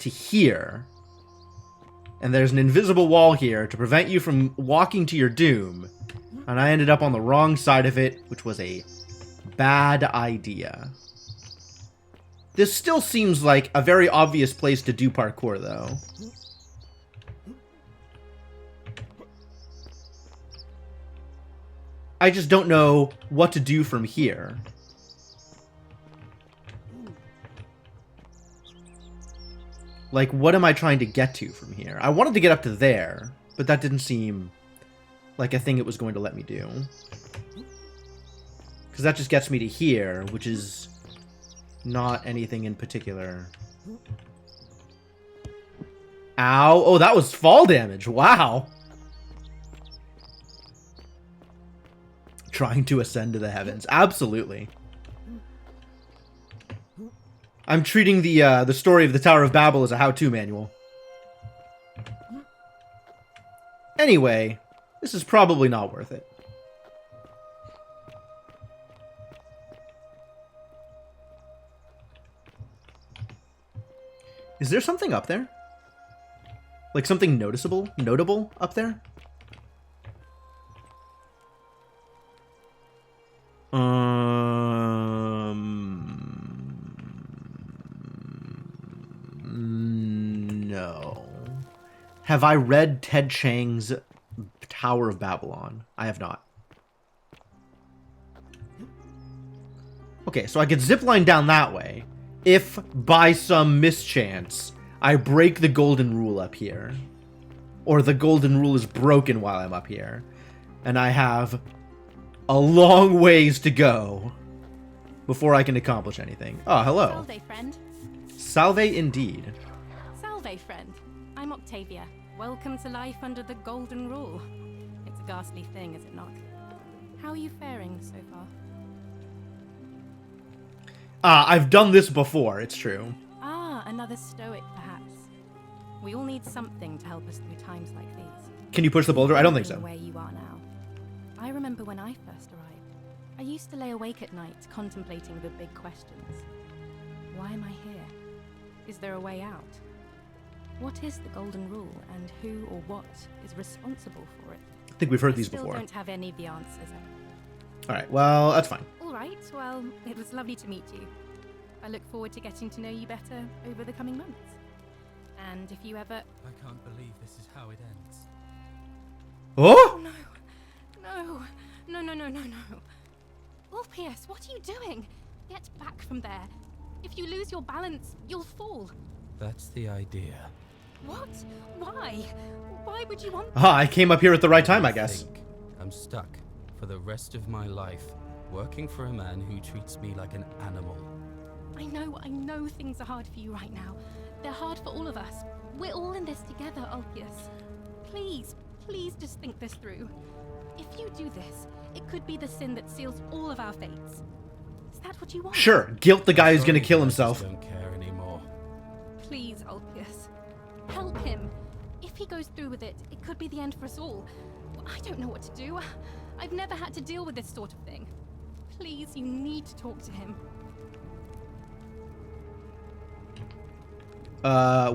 to here. And there's an invisible wall here to prevent you from walking to your doom. And I ended up on the wrong side of it, which was a bad idea. This still seems like a very obvious place to do parkour, though. I just don't know what to do from here. Like, what am I trying to get to from here? I wanted to get up to there, but that didn't seem like a thing it was going to let me do. Because that just gets me to here, which is not anything in particular. Ow. Oh, that was fall damage. Wow. Trying to ascend to the heavens. Absolutely. I'm treating the story of the Tower of Babel as a how-to manual. Anyway, this is probably not worth it. Is there something up there? Like something notable up there? No. Have I read Ted Chiang's Tower of Babylon? I have not. Okay, so I could zipline down that way if, by some mischance, I break the golden rule up here. Or the golden rule is broken while I'm up here. And I have a long ways to go before I can accomplish anything. Oh, hello. Salve, friend. Salve indeed. Salve, friend. I'm Octavia. Welcome to life under the golden rule. It's a ghastly thing, is it not? How are you faring so far? I've done this before, it's true. Another stoic, perhaps. We all need something to help us through times like these. Can you push the boulder? I don't think so. Where you are now. I remember when I first arrived. I used to lay awake at night contemplating the big questions. Why am I here? Is there a way out? What is the golden rule, and who or what is responsible for it? I think we've heard these still before. Don't have any of the answers. Alright, well, that's fine. Alright, well, it was lovely to meet you. I look forward to getting to know you better over the coming months. And if you ever... I can't believe this is how it ends. Oh? No. Orpheus, what are you doing? Get back from there. If you lose your balance, you'll fall. That's the idea. What? Why? Why would you want... I came up here at the right time, I guess. I'm stuck for the rest of my life, working for a man who treats me like an animal. I know things are hard for you right now. They're hard for all of us. We're all in this together, Ulpius. Please just think this through. If you do this, it could be the sin that seals all of our fates. Is that what you want? Sure, guilt the guy who's gonna kill himself. I don't care anymore. Please, Ulpius. Help him. If he goes through with it, it could be the end for us all. I don't know what to do. I've never had to deal with this sort of thing. Please, you need to talk to him.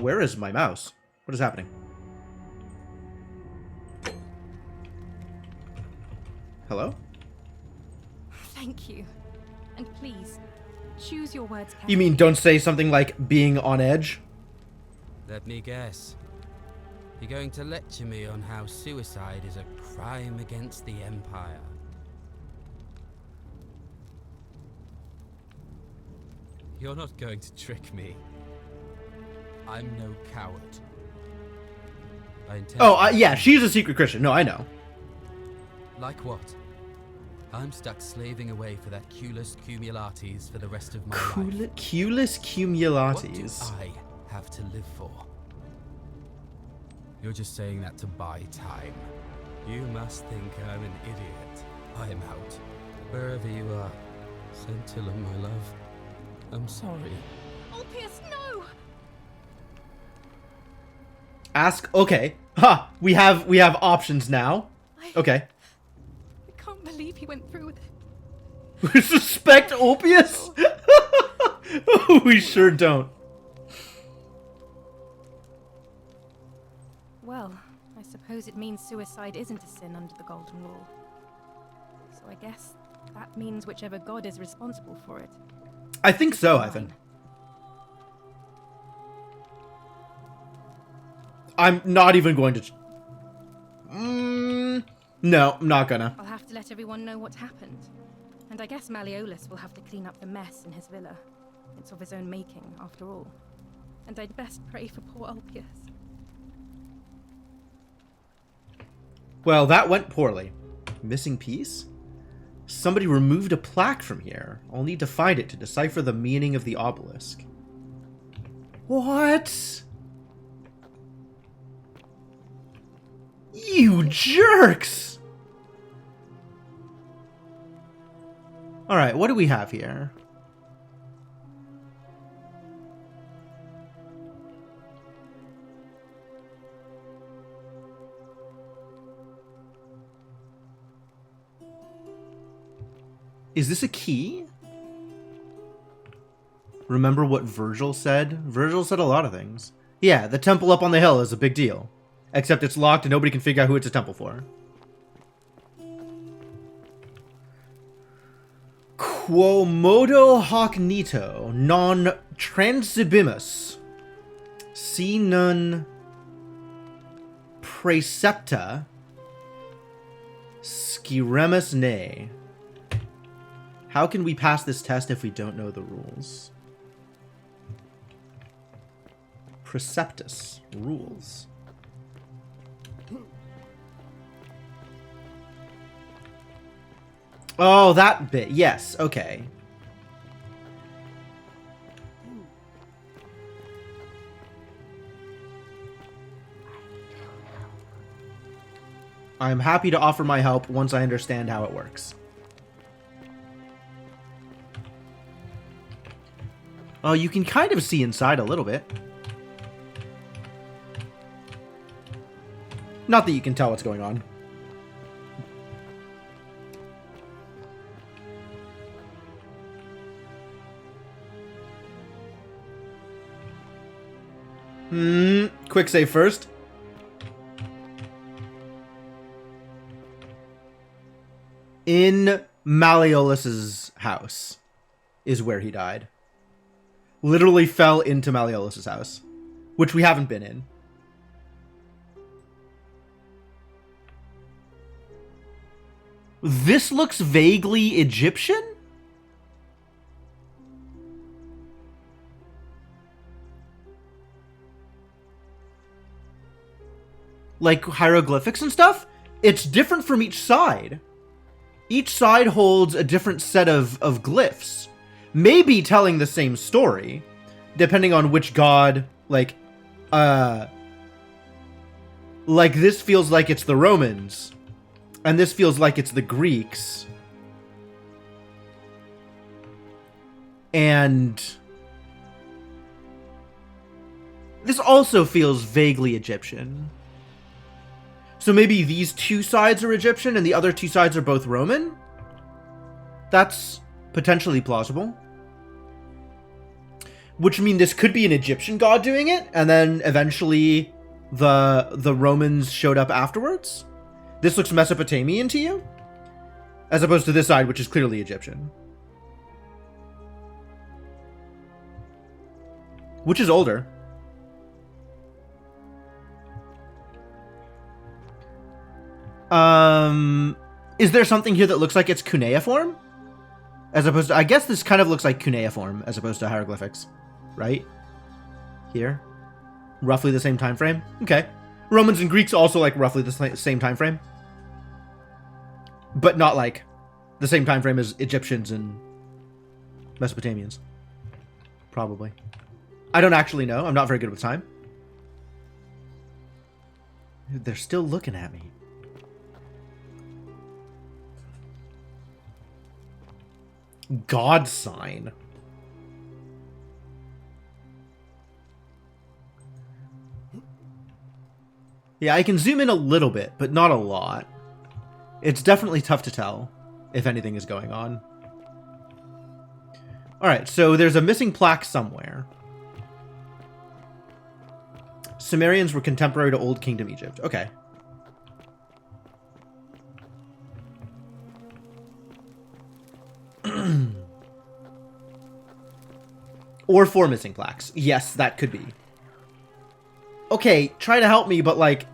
Where is my mouse? What is happening? Hello? Thank you. And please, choose your words carefully. You mean don't say something like being on edge? Let me guess. You're going to lecture me on how suicide is a crime against the Empire. You're not going to trick me. I'm no coward. Yeah, she's a secret Christian. No, I know. Like what? I'm stuck slaving away for that Culus Cumulatis for the rest of my life. Culus Cumulatis. What do I have to live for? You're just saying that to buy time. You must think I'm an idiot. I'm out. Wherever you are. Scintilla, my love. I'm sorry. Ulpius, no! Ask. Okay. Ha! We have options now. Okay. I can't believe he went through with it. We suspect Ulpius? We sure don't. suppose it means suicide isn't a sin under the Golden Rule. So I guess that means whichever god is responsible for it. I think so, Ivan. I'm not even going to... no, I'm not gonna. I'll have to let everyone know what happened. And I guess Malleolus will have to clean up the mess in his villa. It's of his own making, after all. And I'd best pray for poor Ulpius. Well, that went poorly. Missing piece? Somebody removed a plaque from here. I'll need to find it to decipher the meaning of the obelisk. What? You jerks! Alright, what do we have here? Is this a key? Remember what Virgil said? Virgil said a lot of things. Yeah, the temple up on the hill is a big deal. Except it's locked and nobody can figure out who it's a temple for. Quomodo hoc nito non transibimus si non praecepta sciremus ne. How can we pass this test if we don't know the rules? Preceptus. Rules. Oh, that bit. Yes, okay. I'm happy to offer my help once I understand how it works. Oh, you can kind of see inside a little bit. Not that you can tell what's going on. Quick save first. In Malleolus's house is where he died. Literally fell into Malleolus's house, which we haven't been in. This looks vaguely Egyptian? Like hieroglyphics and stuff? It's different from each side. Each side holds a different set of glyphs. Maybe telling the same story, depending on which god, like this feels like it's the Romans, and this feels like it's the Greeks. And this also feels vaguely Egyptian. So maybe these two sides are Egyptian and the other two sides are both Roman? That's potentially plausible. Which means this could be an Egyptian god doing it, and then eventually the Romans showed up afterwards? This looks Mesopotamian to you? As opposed to this side, which is clearly Egyptian. Which is older? Is there something here that looks like it's cuneiform? As opposed to, I guess this kind of looks like cuneiform as opposed to hieroglyphics, right? Here, roughly the same time frame. Okay, Romans and Greeks also like roughly the same time frame, but not like the same time frame as Egyptians and Mesopotamians. Probably. I don't actually know. I'm not very good with time. They're still looking at me. God sign. Yeah, I can zoom in a little bit, but not a lot. It's definitely tough to tell if anything is going on. Alright, so there's a missing plaque somewhere. Sumerians were contemporary to Old Kingdom Egypt. Okay. Or 4 missing plaques. Yes, that could be. Okay, try to help me, but like,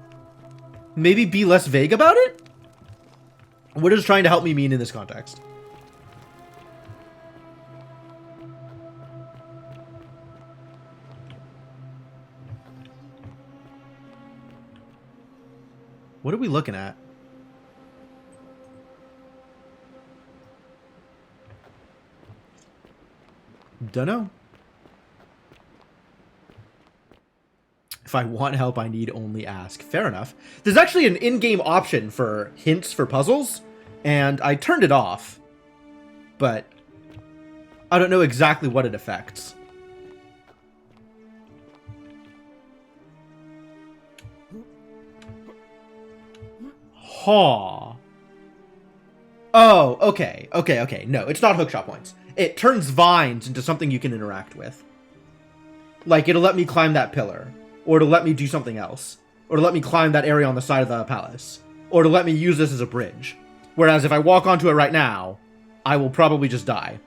maybe be less vague about it? What does trying to help me mean in this context? What are we looking at? Dunno. If I want help, I need only ask. Fair enough. There's actually an in-game option for hints for puzzles, and I turned it off. But I don't know exactly what it affects. Ha. Oh, okay. Okay. No, it's not hookshot points. It turns vines into something you can interact with. Like, it'll let me climb that pillar. Or to let me do something else. Or to let me climb that area on the side of the palace. Or to let me use this as a bridge. Whereas if I walk onto it right now, I will probably just die.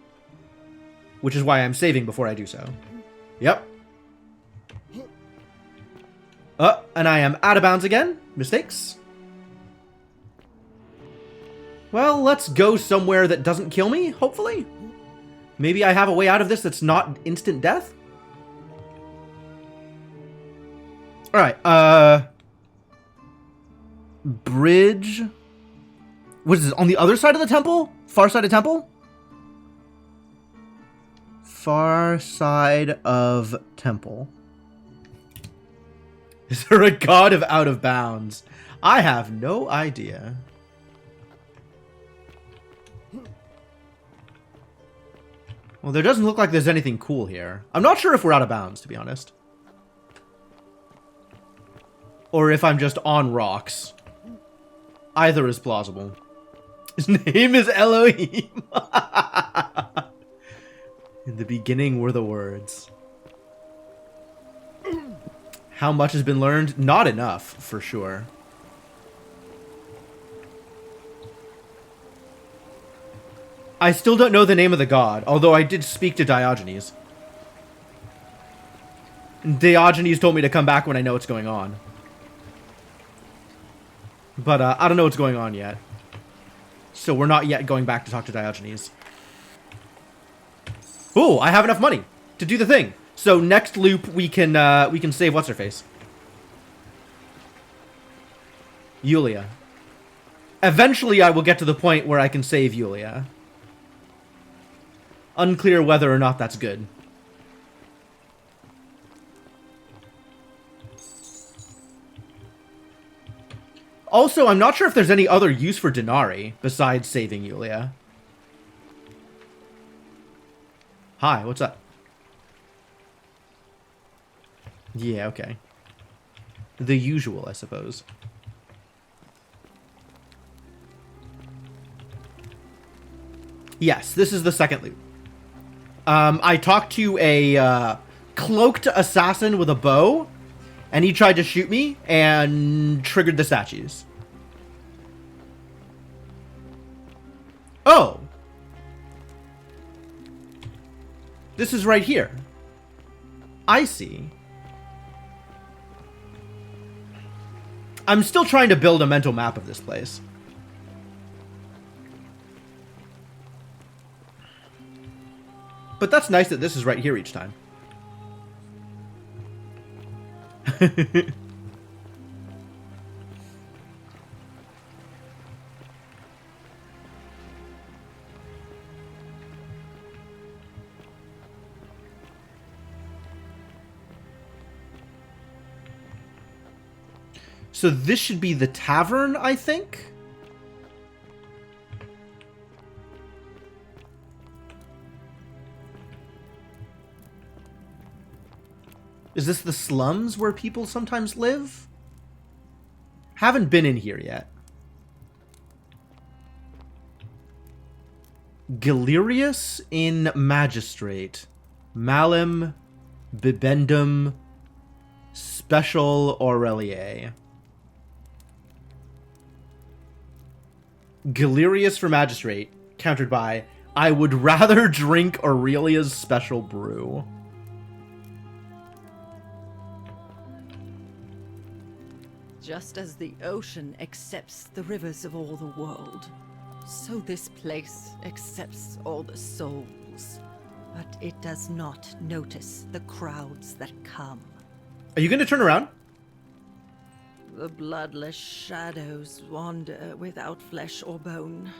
Which is why I'm saving before I do so. Yep. And I am out of bounds again. Mistakes. Well, let's go somewhere that doesn't kill me, hopefully. Maybe I have a way out of this that's not instant death? Alright, bridge. What is this? On the other side of the temple? Far side of temple? Far side of temple. Is there a god of out of bounds? I have no idea. Well, there doesn't look like there's anything cool here. I'm not sure if we're out of bounds, to be honest. Or if I'm just on rocks. Either is plausible. His name is Elohim. In the beginning were the words. How much has been learned? Not enough, for sure. I still don't know the name of the god, although I did speak to Diogenes. Diogenes told me to come back when I know what's going on. But I don't know what's going on yet. So we're not yet going back to talk to Diogenes. Ooh, I have enough money to do the thing. So next loop we can save what's her face. Yulia. Eventually I will get to the point where I can save Yulia. Unclear whether or not that's good. Also, I'm not sure if there's any other use for Denari besides saving Yulia. Hi, what's up? Yeah, okay. The usual, I suppose. Yes, this is the second loop. I talked to a cloaked assassin with a bow, and he tried to shoot me and triggered the statues. Oh! This is right here. I see. I'm still trying to build a mental map of this place. But that's nice that this is right here each time. So this should be the tavern, I think? Is this the slums where people sometimes live? Haven't been in here yet. Galerius in Magistrate. Malum Bibendum Special Aureliae. Galerius for Magistrate, countered by, I would rather drink Aurelia's special brew. Just as the ocean accepts the rivers of all the world, so this place accepts all the souls. But it does not notice the crowds that come. Are you going to turn around? The bloodless shadows wander without flesh or bone.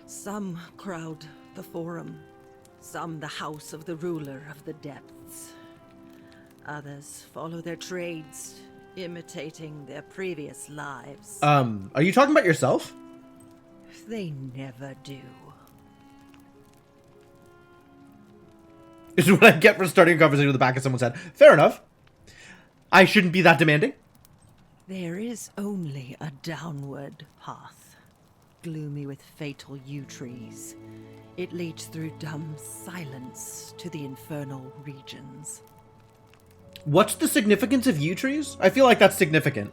Some crowd the Forum, some the house of the ruler of the depths. Others follow their trades, imitating their previous lives. Are you talking about yourself? They never do. This is what I get for starting a conversation with the back of someone's head. Fair enough. I shouldn't be that demanding. There is only a downward path, gloomy with fatal yew trees. It leads through dumb silence to the infernal regions. What's the significance of yew trees? I feel like that's significant.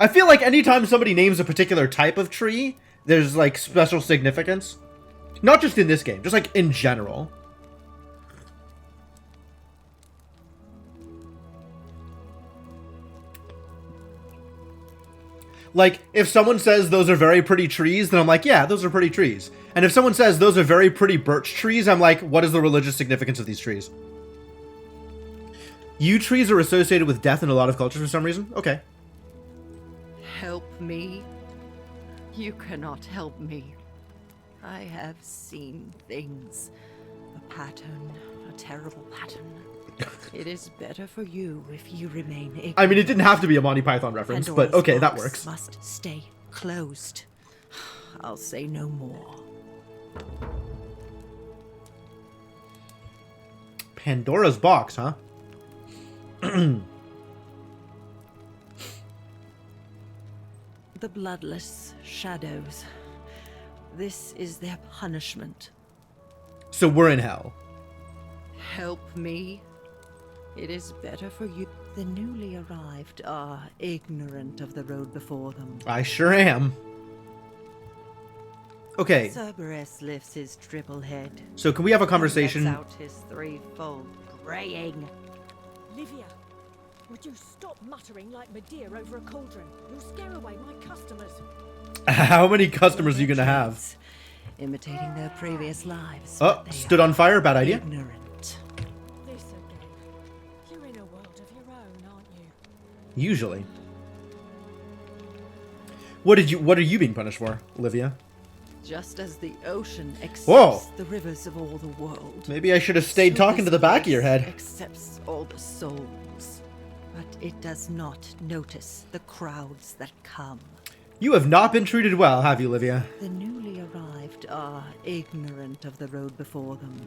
I feel like anytime somebody names a particular type of tree, there's like special significance. Not just in this game, just like in general. Like, if someone says those are very pretty trees, then I'm like, yeah, those are pretty trees. And if someone says those are very pretty birch trees, I'm like, what is the religious significance of these trees? Yew trees are associated with death in a lot of cultures for some reason? Okay. Help me. You cannot help me. I have seen things. A pattern, a terrible pattern. It is better for you if you remain ignorant. I mean, it didn't have to be a Monty Python reference, but okay, that works. Must stay closed. I'll say no more. Pandora's box, huh? The bloodless shadows. This is their punishment. So we're in hell. Help me. It is better for you. The newly arrived are ignorant of the road before them. I sure am. Okay. Cerberus lifts his triple head. So can we have a conversation? And lets out his threefold braying. Livia, would you stop muttering like Medea over a cauldron? You'll scare away my customers. How many customers are you gonna have? Imitating their previous lives. Oh, stood on fire. Bad idea. Ignorant. This again. You're in a world of your own, aren't you? Usually. What are you being punished for, Olivia? Just as the ocean accepts the rivers of all the world. Maybe I should have stayed talking to the back of your head. Accepts all the souls, but it does not notice the crowds that come. You have not been treated well, have you, Olivia? The newly arrived are ignorant of the road before them.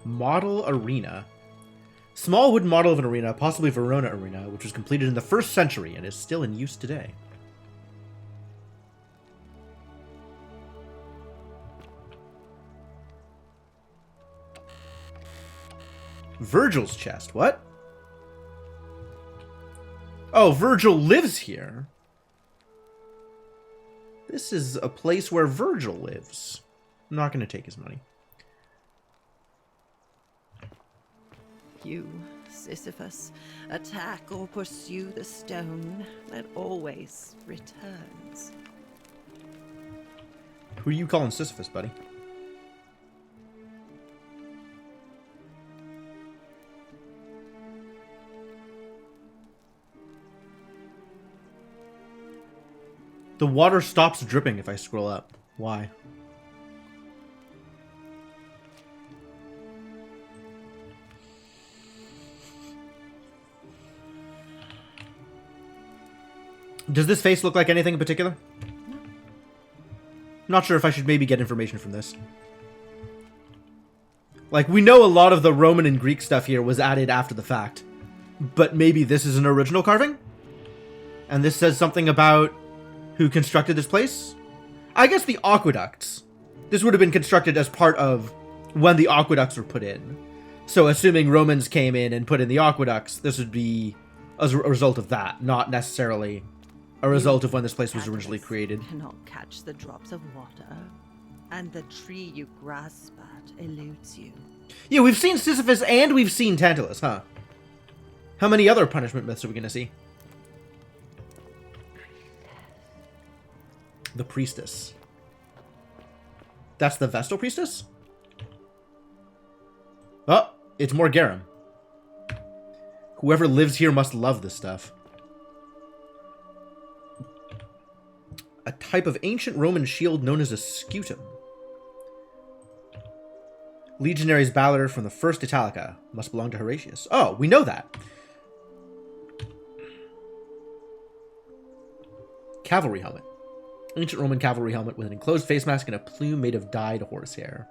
Model arena. Small wooden model of an arena, possibly Verona Arena, which was completed in the 1st century and is still in use today. Virgil's chest. What? Oh, Virgil lives here. This is a place where Virgil lives. I'm not going to take his money. You, Sisyphus, attack or pursue the stone that always returns. Who are you calling Sisyphus, buddy? The water stops dripping if I scroll up. Why? Does this face look like anything in particular? No. Not sure if I should maybe get information from this. Like, we know a lot of the Roman and Greek stuff here was added after the fact. But maybe this is an original carving? And this says something about who constructed this place? I guess the aqueducts. This would have been constructed as part of when the aqueducts were put in. So assuming Romans came in and put in the aqueducts, this would be as a result of that, not necessarily a result of when this place was originally created. Cannot catch the drops of water. and the tree you grasp at eludes you. Yeah, we've seen Sisyphus and we've seen Tantalus, huh? How many other punishment myths are we gonna see? The Priestess. That's the Vestal Priestess? Oh, it's Morgarum. Whoever lives here must love this stuff. A type of ancient Roman shield known as a scutum. Legionaries Balor from the First Italica must belong to Horatius. Oh, we know that. Cavalry helmet. Ancient Roman cavalry helmet with an enclosed face mask and a plume made of dyed horsehair.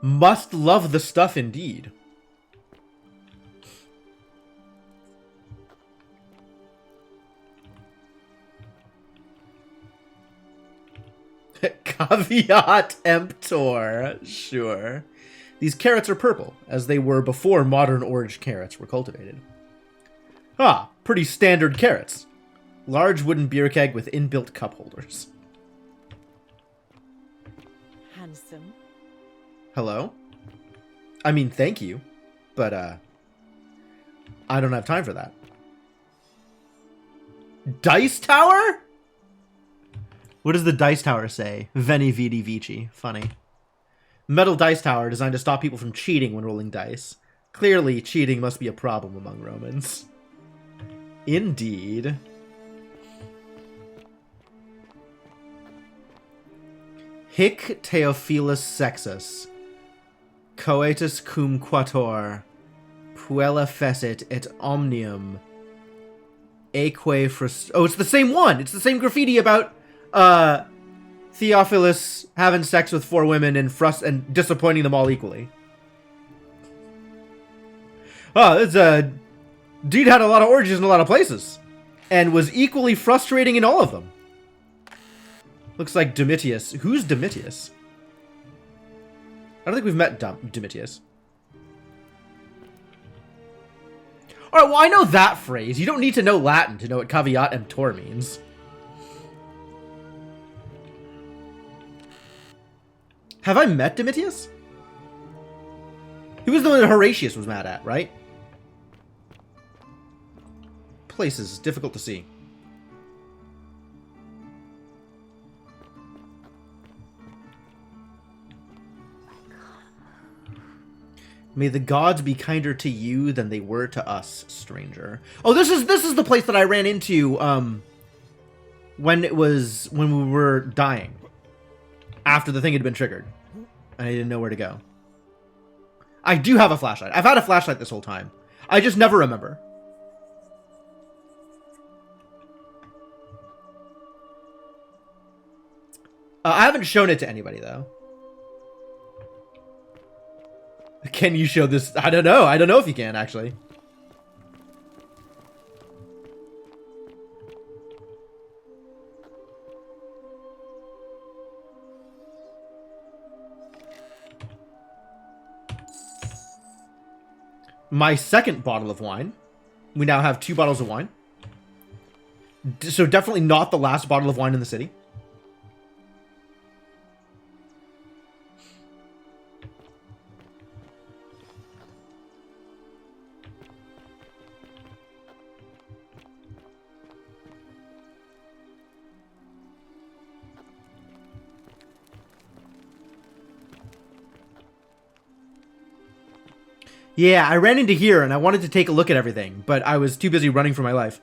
Must love the stuff indeed. Caveat emptor. Sure. These carrots are purple, as they were before modern orange carrots were cultivated. Ah, pretty standard carrots. Large wooden beer keg with inbuilt cup holders. Handsome. Hello? I mean, thank you, but, I don't have time for that. Dice Tower? What does the Dice Tower say? Veni Vidi Vici. Funny. Metal Dice Tower designed to stop people from cheating when rolling dice. Clearly, cheating must be a problem among Romans. Indeed. Hic Theophilus Sexus. Coetus cum quator. Puella fecit et omnium. Aeque frust... Oh, it's the same one! It's the same graffiti about, Theophilus having sex with 4 women and disappointing them all equally. Oh, it's a... Dude had a lot of orgies in a lot of places. And was equally frustrating in all of them. Looks like Domitius. Who's Domitius? I don't think we've met Domitius. Alright, well, I know that phrase. You don't need to know Latin to know what caveat emptor means. Have I met Domitius? He was the one that Horatius was mad at, right? Places. Difficult to see. May the gods be kinder to you than they were to us, stranger. Oh, this is the place that I ran into when we were dying. After the thing had been triggered. And I didn't know where to go. I do have a flashlight. I've had a flashlight this whole time. I just never remember. I haven't shown it to anybody, though. Can you show this? I don't know. I don't know if you can, actually. My second bottle of wine. We now have 2 bottles of wine. So definitely not the last bottle of wine in the city. Yeah, I ran into here and I wanted to take a look at everything, but I was too busy running for my life.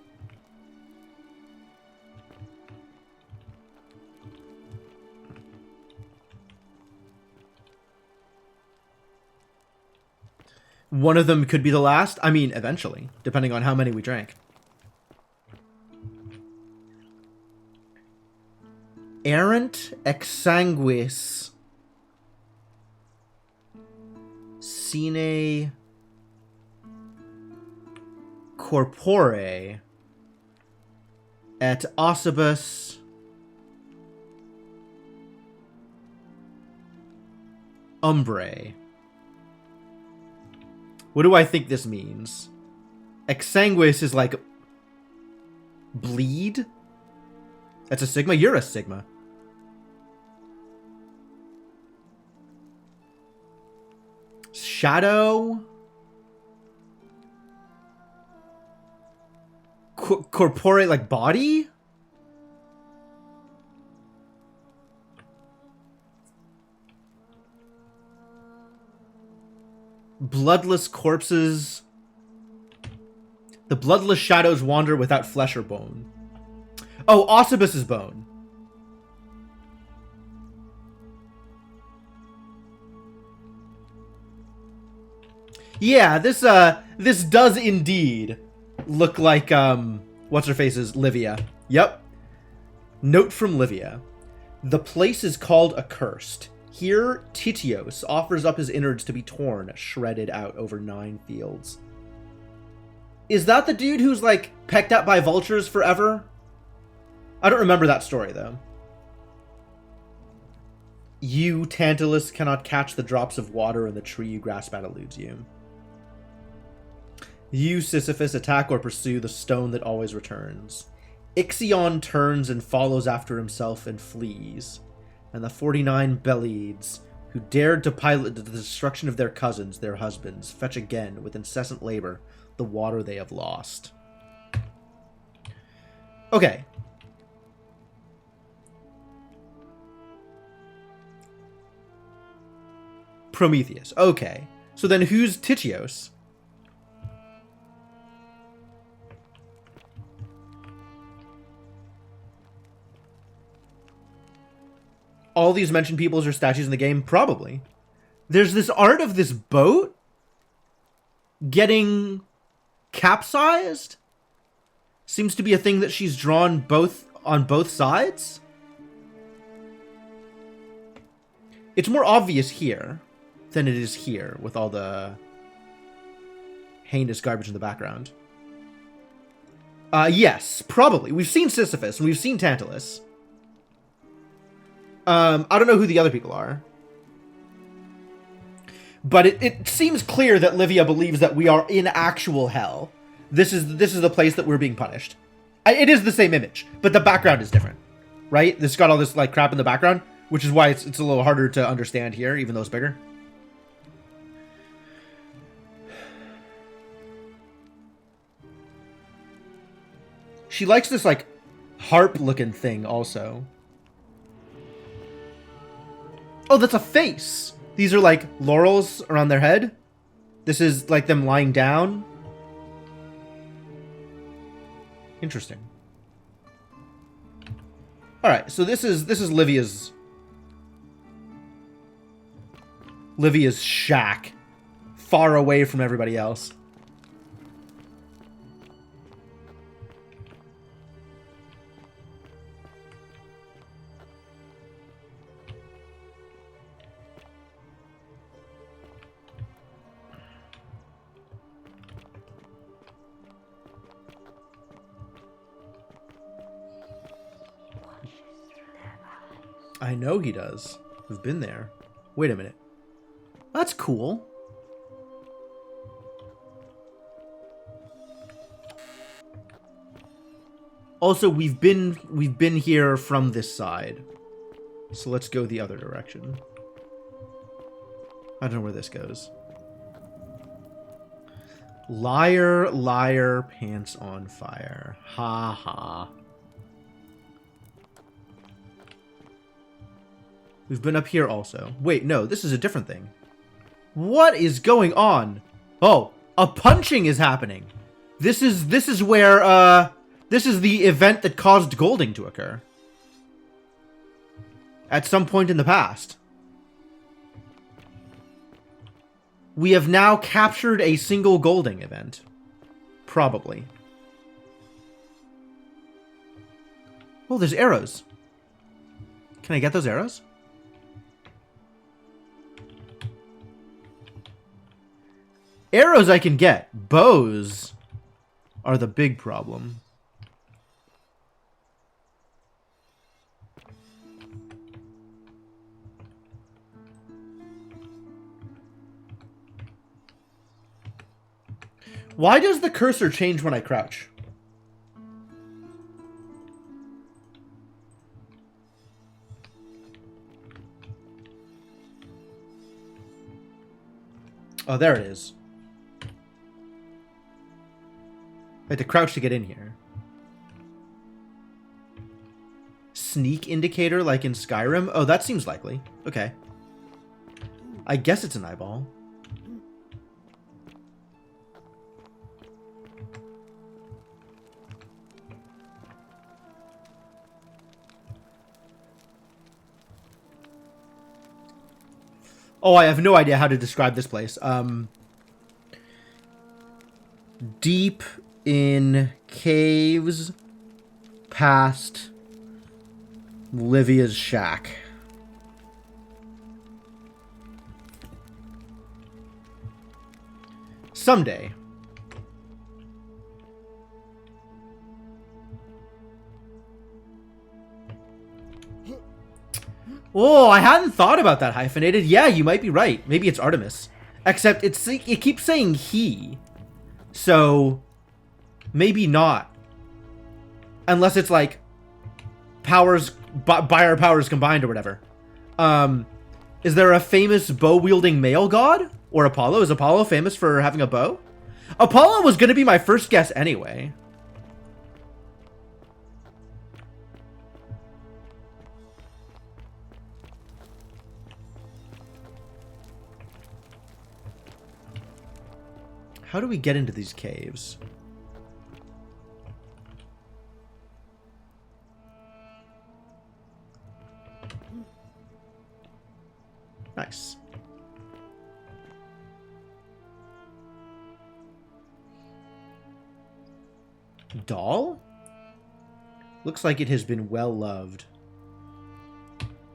One of them could be the last. I mean, eventually, depending on how many we drank. Errant exsanguis sine corpore et ossibus umbrae. What do I think this means? Exsanguis is like bleed. That's a Sigma? You're a Sigma. Shadow. Corporate, like, body? Bloodless corpses. The bloodless shadows wander without flesh or bone. Oh, Ossibus's bone. Yeah, this does indeed look like, what's-her-face's Livia. Yep. Note from Livia. The place is called Accursed. Here, Titios offers up his innards to be torn, shredded out over 9 fields. Is that the dude who's, like, pecked at by vultures forever? I don't remember that story, though. You, Tantalus, cannot catch the drops of water, and the tree you grasp at eludes you. You, Sisyphus, attack or pursue the stone that always returns. Ixion turns and follows after himself and flees. And the 49 Bellides, who dared to pilot the destruction of their cousins, their husbands, fetch again, with incessant labor, the water they have lost. Okay. Prometheus. Okay. So then who's Titios? All these mentioned peoples are statues in the game? Probably. There's this art of this boat getting capsized. Seems to be a thing that she's drawn on both sides. It's more obvious here than it is here with all the heinous garbage in the background. Yes, probably. We've seen Sisyphus and we've seen Tantalus. I don't know who the other people are. But it seems clear that Livia believes that we are in actual hell. This is the place that we're being punished. It is the same image, but the background is different. Right? This got all this like crap in the background, which is why it's a little harder to understand here, even though it's bigger. She likes this like harp looking thing also. Oh, that's a face. These are like laurels around their head. This is like them lying down. Interesting. All right, so this is Livia's shack, far away from everybody else. I know he does. We've been there. Wait a minute. That's cool. Also, we've been here from this side. So let's go the other direction. I don't know where this goes. Liar, liar, pants on fire. Ha ha. We've been up here also. Wait, no, this is a different thing. What is going on? Oh, a punching is happening. This is where this is the event that caused Golding to occur. At some point in the past. We have now captured a single Golding event. Probably. Oh, there's arrows. Can I get those arrows? Arrows I can get. Bows are the big problem. Why does the cursor change when I crouch? Oh, there it is. I had to crouch to get in here. Sneak indicator like in Skyrim? Oh, that seems likely. Okay. I guess it's an eyeball. Oh, I have no idea how to describe this place. Deep in caves past Livia's shack. Someday. Oh, I hadn't thought about that, hyphenated. Yeah, you might be right. Maybe it's Artemis. Except it keeps saying he. So, maybe not. Unless it's like powers, by our powers combined or whatever. Is there a famous bow-wielding male god? Or Apollo? Is Apollo famous for having a bow? Apollo was going to be my first guess anyway. How do we get into these caves? Nice. Doll? Looks like it has been well loved.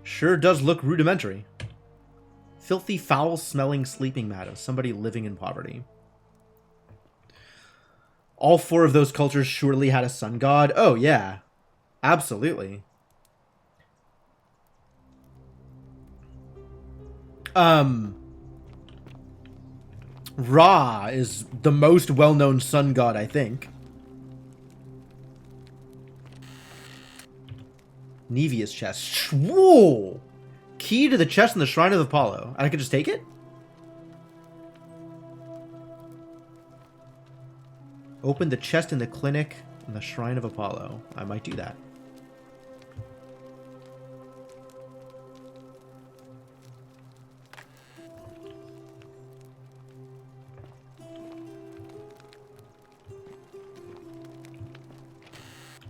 Sure does look rudimentary. Filthy, foul-smelling sleeping mat of somebody living in poverty. All four of those cultures surely had a sun god. Oh, yeah. Absolutely. Ra is the most well-known sun god, I think. Nevia's chest. Whoa! Key to the chest in the Shrine of Apollo. And I can just take it? Open the chest in the clinic in the Shrine of Apollo. I might do that.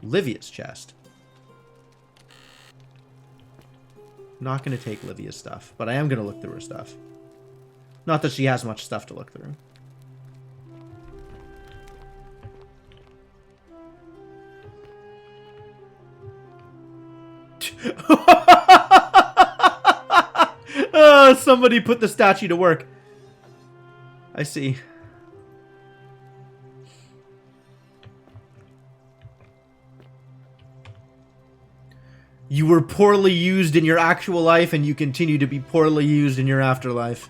Livia's chest. Not going to take Livia's stuff, but I am going to look through her stuff. Not that she has much stuff to look through. Somebody put the statue to work. I see. You were poorly used in your actual life, and you continue to be poorly used in your afterlife.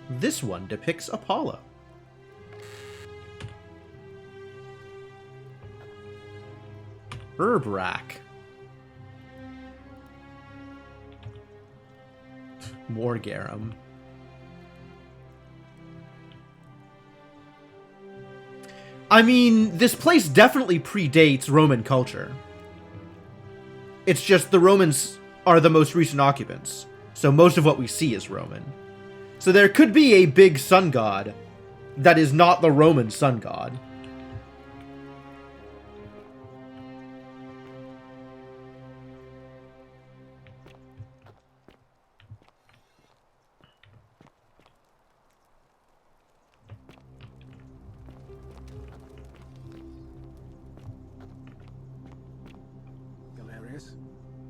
This one depicts Apollo. Herb rack. More garum. I mean, this place definitely predates Roman culture. It's just the Romans are the most recent occupants, so most of what we see is Roman. So there could be a big sun god that is not the Roman sun god.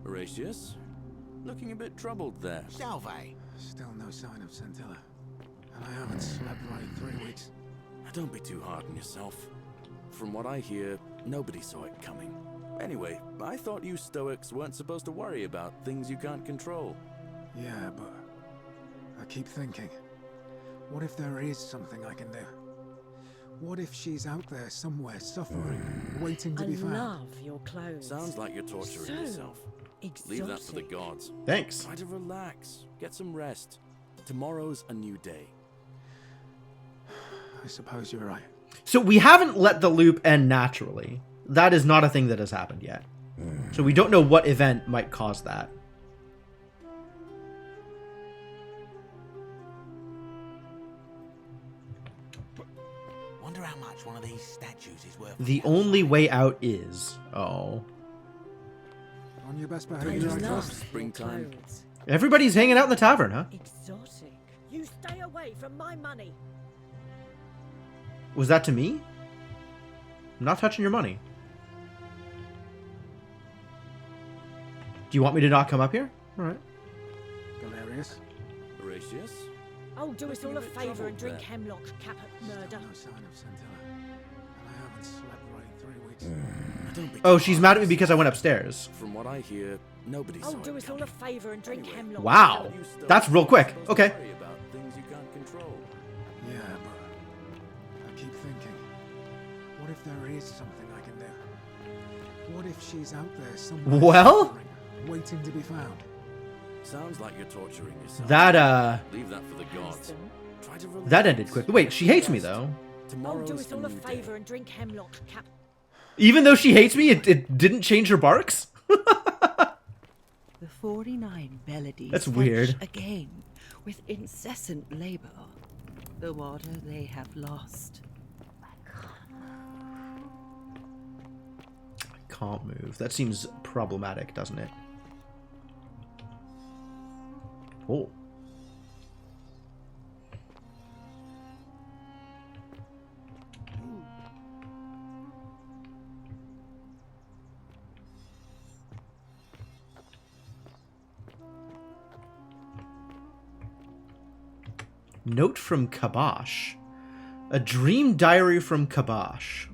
Horatius? Looking a bit troubled there. Salve. Still no sign of Scintilla. And I haven't slept right in 3 weeks. Don't be too hard on yourself. From what I hear, nobody saw it coming. Anyway, I thought you Stoics weren't supposed to worry about things you can't control. Yeah, but I keep thinking, what if there is something I can do? What if she's out there somewhere suffering, waiting to be found? I love your clothes. Sounds like you're torturing yourself. Leave that for the gods. Thanks. Try to relax. Get some rest. Tomorrow's a new day. I suppose you're right. So we haven't let the loop end naturally. That is not a thing that has happened yet. So we don't know what event might cause that. Wonder how much one of these statues is worth. The only way out is... Oh. On your best behavior, I trust. Springtime. Everybody's hanging out in the tavern, huh? Exotic. You stay away from my money. Was that to me? I'm not touching your money. Do you want me to not come up here? Alright. Galerius. Horatius. Oh, do us all a favour and drink there. hemlock cap at murder. No sign of Scintilla. And I haven't slept right in 3 weeks. Don't be Oh, she's mad at me because I went upstairs. From what I hear, nobody Oh, saw do it us all a favour and drink hemlock. Wow. That's real quick. Okay. Worry about things you can't control. Yeah, but I keep thinking, what if there is something I can do? What if she's out there somewhere? Well? Waiting to be found. Sounds like you're torturing yourself. That, Leave that for the gods. Try to relax. that ended quickly. Wait, she hates me, though. Oh, Tomorrow's do us all a new day. favour and drink hemlock cap. Even though she hates me, it didn't change her barks? The 49 Beladies That's fetch weird. again with incessant labour the water they have lost. Can't move. That seems problematic, doesn't it? Oh. Note from Kabosh. A dream diary from Kabosh.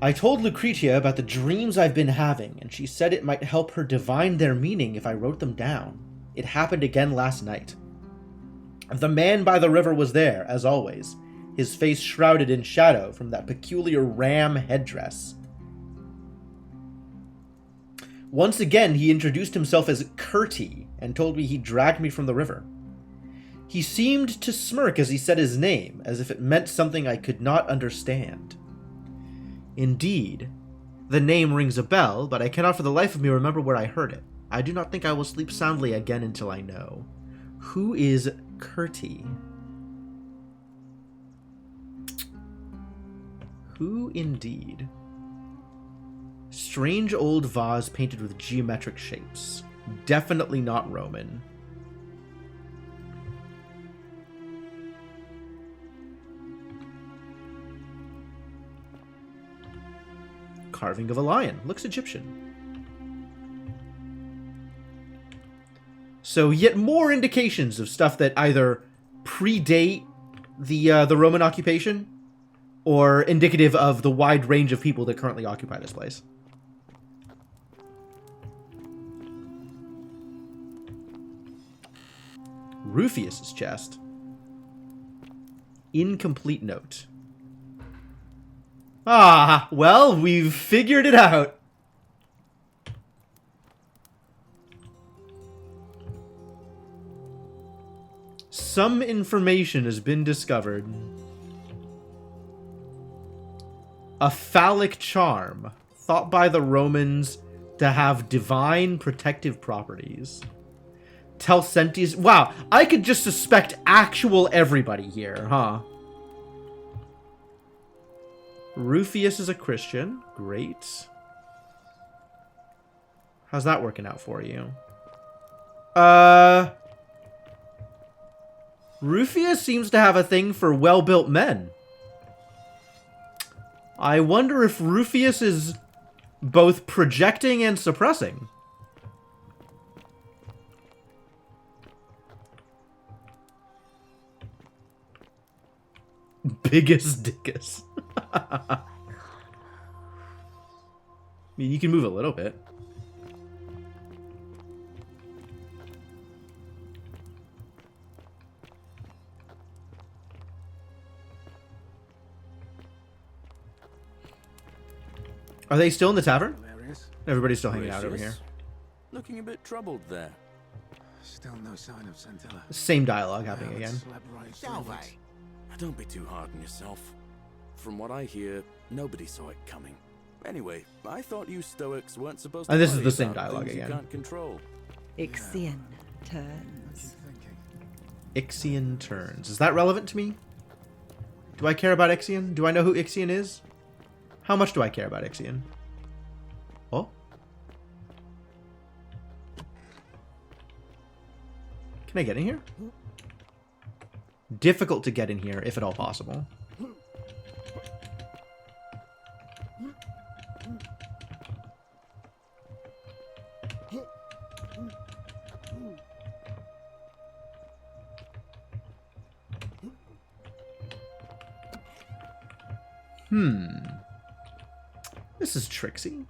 I told Lucretia about the dreams I've been having, and she said it might help her divine their meaning if I wrote them down. It happened again last night. The man by the river was there, as always, his face shrouded in shadow from that peculiar ram headdress. Once again, he introduced himself as Curti and told me he'd dragged me from the river. He seemed to smirk as he said his name, as if it meant something I could not understand. Indeed, the name rings a bell, but I cannot for the life of me remember where I heard it. I do not think I will sleep soundly again until I know. Who is Curti? Who indeed? Strange old vase painted with geometric shapes. Definitely not Roman. Carving of a lion. Looks Egyptian. So yet more indications of stuff that either predate the Roman occupation or indicative of the wide range of people that currently occupy this place. Rufius's chest. Incomplete note. Ah, well, we've figured it out. Some information has been discovered. A phallic charm, thought by the Romans to have divine protective properties. Telsentes. Wow, I could just suspect actual everybody here, huh? Rufius is a Christian. Great. How's that working out for you? Rufius seems to have a thing for well-built men. I wonder if Rufius is both projecting and suppressing. Biggest dickus. I mean, you can move a little bit. Are they still in the tavern? Hilarious. Everybody's still hanging out over here. Looking a bit troubled there. Still no sign of Scintilla. Same dialogue happening again. Salve! Don't be too hard on yourself. From what I hear, nobody saw it coming. Anyway, I thought you Stoics weren't supposed to And this is worry the same about dialogue things you again. can't control. Ixion turns. Ixion turns. Is that relevant to me? Do I care about Ixion? Do I know who Ixion is? How much do I care about Ixion? Oh? Can I get in here? Difficult to get in here, if at all possible. This is tricksy.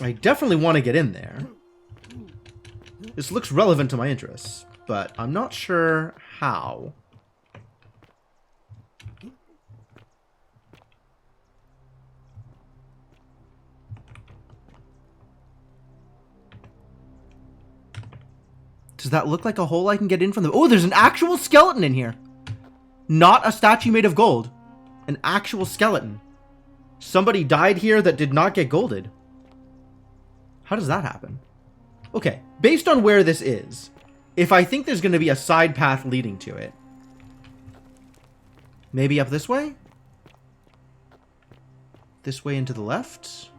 I definitely want to get in there. This looks relevant to my interests, but I'm not sure how. Does that look like a hole I can get in from the... Oh, there's an actual skeleton in here. Not a statue made of gold. An actual skeleton. Somebody died here that did not get golded. How does that happen? Okay, based on where this is, if I think there's going to be a side path leading to it, maybe up this way? This way into the left?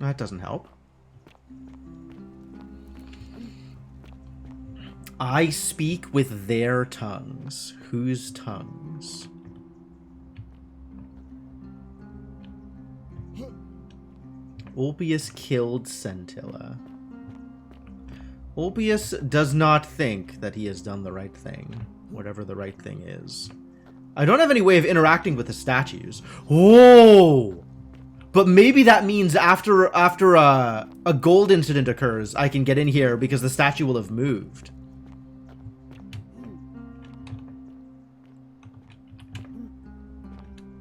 That doesn't help. I speak with their tongues. Whose tongues? Ulpius killed Scintilla. Ulpius does not think that he has done the right thing, whatever the right thing is. I don't have any way of interacting with the statues. Oh! But maybe that means after a gold incident occurs, I can get in here because the statue will have moved.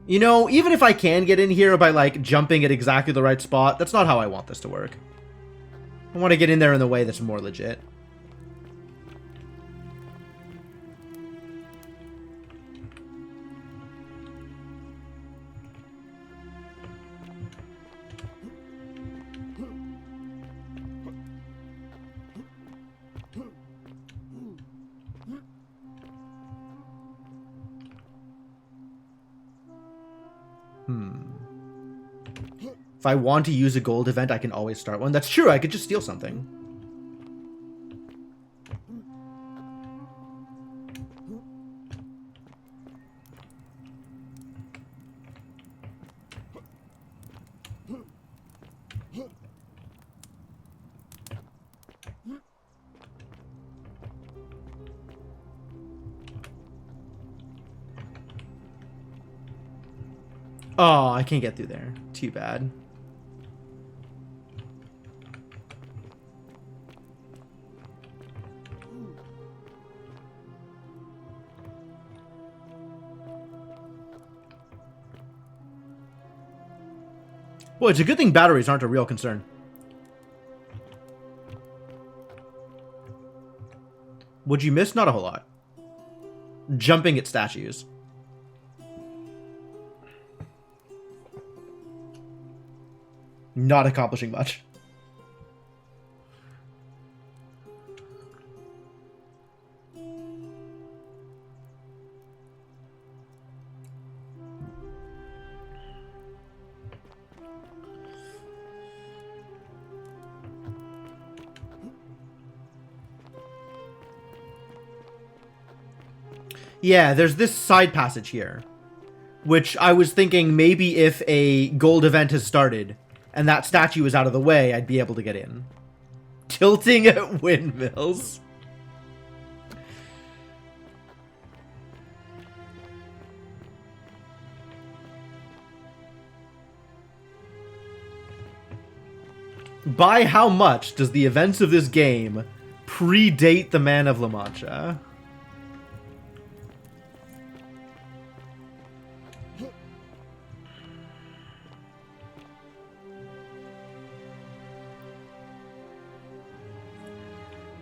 You know, even if I can get in here by, like, jumping at exactly the right spot, that's not how I want this to work. I want to get in there in the way that's more legit. If I want to use a gold event, I can always start one. That's true, I could just steal something. Oh, I can't get through there. Too bad. Well, it's a good thing batteries aren't a real concern. What'd you miss? Not a whole lot. Jumping at statues. Not accomplishing much. Yeah, there's this side passage here, which I was thinking maybe if a gold event has started and that statue is out of the way, I'd be able to get in. Tilting at windmills. By how much does the events of this game predate the Man of La Mancha?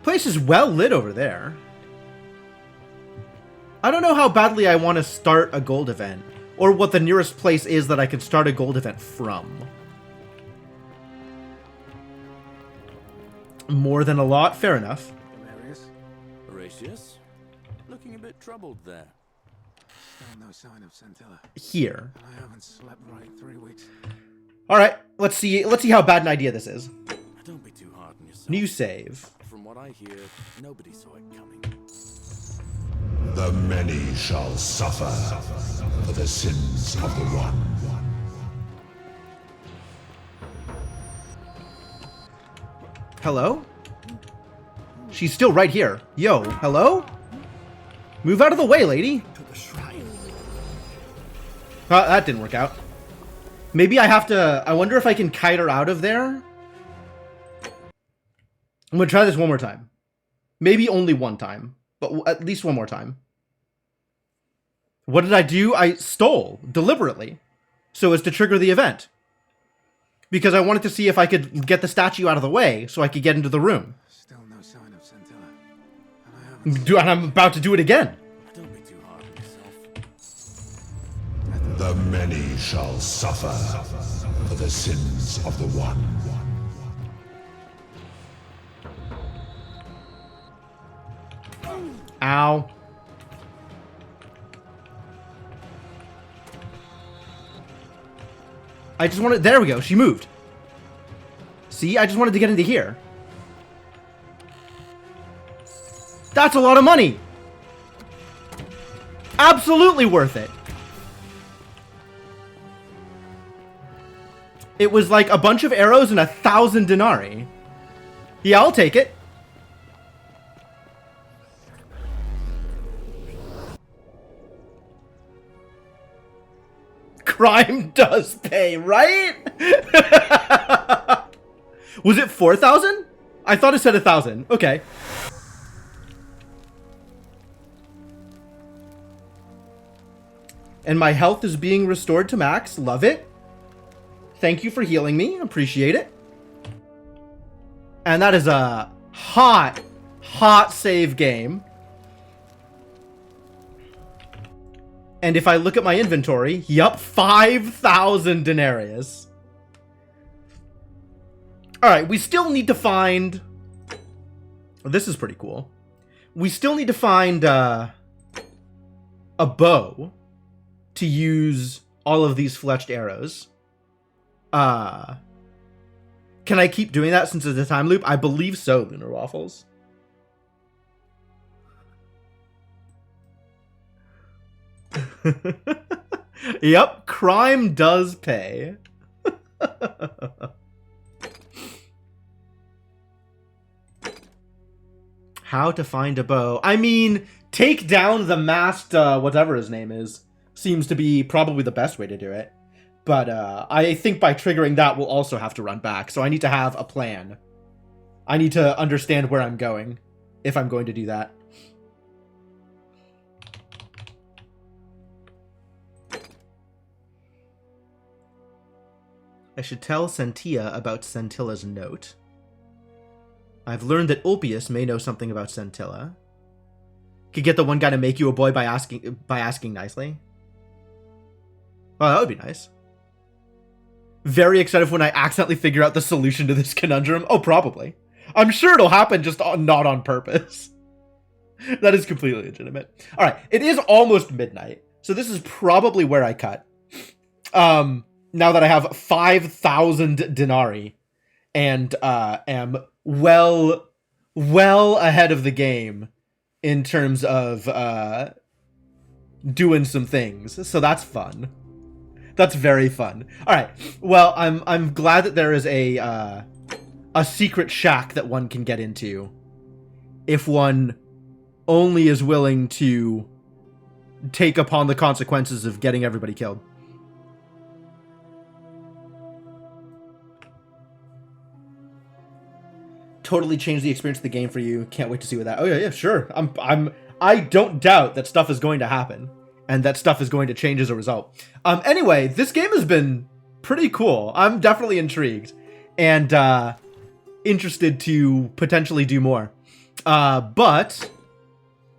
Place is well lit over there. I don't know how badly I want to start a gold event, or what the nearest place is that I can start a gold event from. More than a lot? Fair enough. Horatius? Looking a bit troubled there. Still no sign of Scintilla. Here. And I haven't slept right in 3 weeks. Alright, let's see how bad an idea this is. Don't be too hard on yourself. New save. From what I hear, nobody saw it coming. The many shall suffer for the sins of the one. Hello? She's still right here. Yo, hello? Move out of the way, lady. That didn't work out. Maybe I have to... I wonder if I can kite her out of there? I'm gonna try this one more time. Maybe only one time, but at least one more time. What did I do? I stole deliberately so as to trigger the event. Because I wanted to see if I could get the statue out of the way so I could get into the room. Still no sign of Scintilla. And I'm about to do it again. Don't be too hard on yourself. The many shall suffer for the sins of the one. Ow. I just wanted... There we go. She moved. See? I just wanted to get into here. That's a lot of money. Absolutely worth it. It was like a bunch of arrows and 1,000 denarii. Yeah, I'll take it. Crime does pay, right? Was it 4,000? I thought it said 1,000. Okay. And my health is being restored to max. Love it. Thank you for healing me. Appreciate it. And that is a hot, hot save game. And if I look at my inventory, yup, 5,000 denarius. Alright, we still need to find... Oh, this is pretty cool. We still need to find a bow to use all of these fletched arrows. Can I keep doing that since it's a time loop? I believe so, Lunar Waffles. Yep, crime does pay. How to find a bow. I mean, take down the masked, whatever his name is. Seems to be probably the best way to do it. But I think by triggering that, we'll also have to run back. So I need to have a plan. I need to understand where I'm going if I'm going to do that. I should tell Sentia about Scentilla's note. I've learned that Ulpius may know something about Scintilla. Could get the one guy to make you a boy by asking nicely. Oh, that would be nice. Very excited when I accidentally figure out the solution to this conundrum. Oh, probably. I'm sure it'll happen, just not on purpose. That is completely legitimate. All right, it is almost midnight, so this is probably where I cut. Now that I have 5,000 denarii and am well ahead of the game in terms of doing some things, so that's fun. That's very fun. All right. Well, I'm glad that there is a secret shack that one can get into if one only is willing to take upon the consequences of getting everybody killed. totally changed the experience of the game for you. Can't wait to see what that. Oh yeah, sure. I don't doubt that stuff is going to happen, and that stuff is going to change as a result. Anyway, this game has been pretty cool. I'm definitely intrigued and interested to potentially do more. But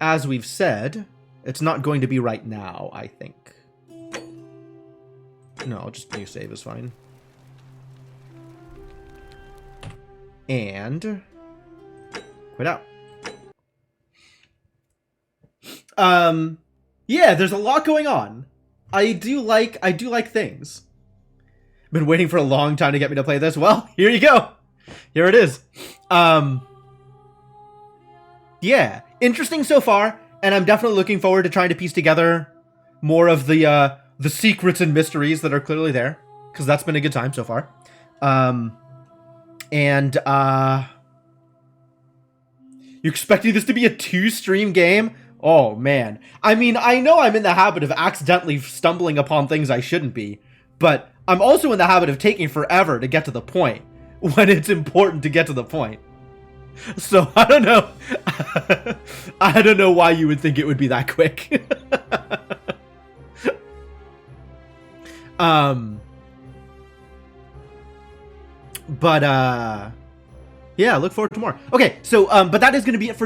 as we've said, it's not going to be right now, I think. No, I'll just new save is fine. And quit out. Yeah, there's a lot going on. I do like things. Been waiting for a long time to get me to play this. Well, here you go. Here it is. Yeah, interesting so far, and I'm definitely looking forward to trying to piece together more of the secrets and mysteries that are clearly there, because that's been a good time so far. You expecting this to be a 2-stream game? Oh, man. I mean, I know I'm in the habit of accidentally stumbling upon things I shouldn't be, but I'm also in the habit of taking forever to get to the point when it's important to get to the point. So, I don't know. I don't know why you would think it would be that quick. Yeah, look forward to more. Okay, so, but that is going to be it for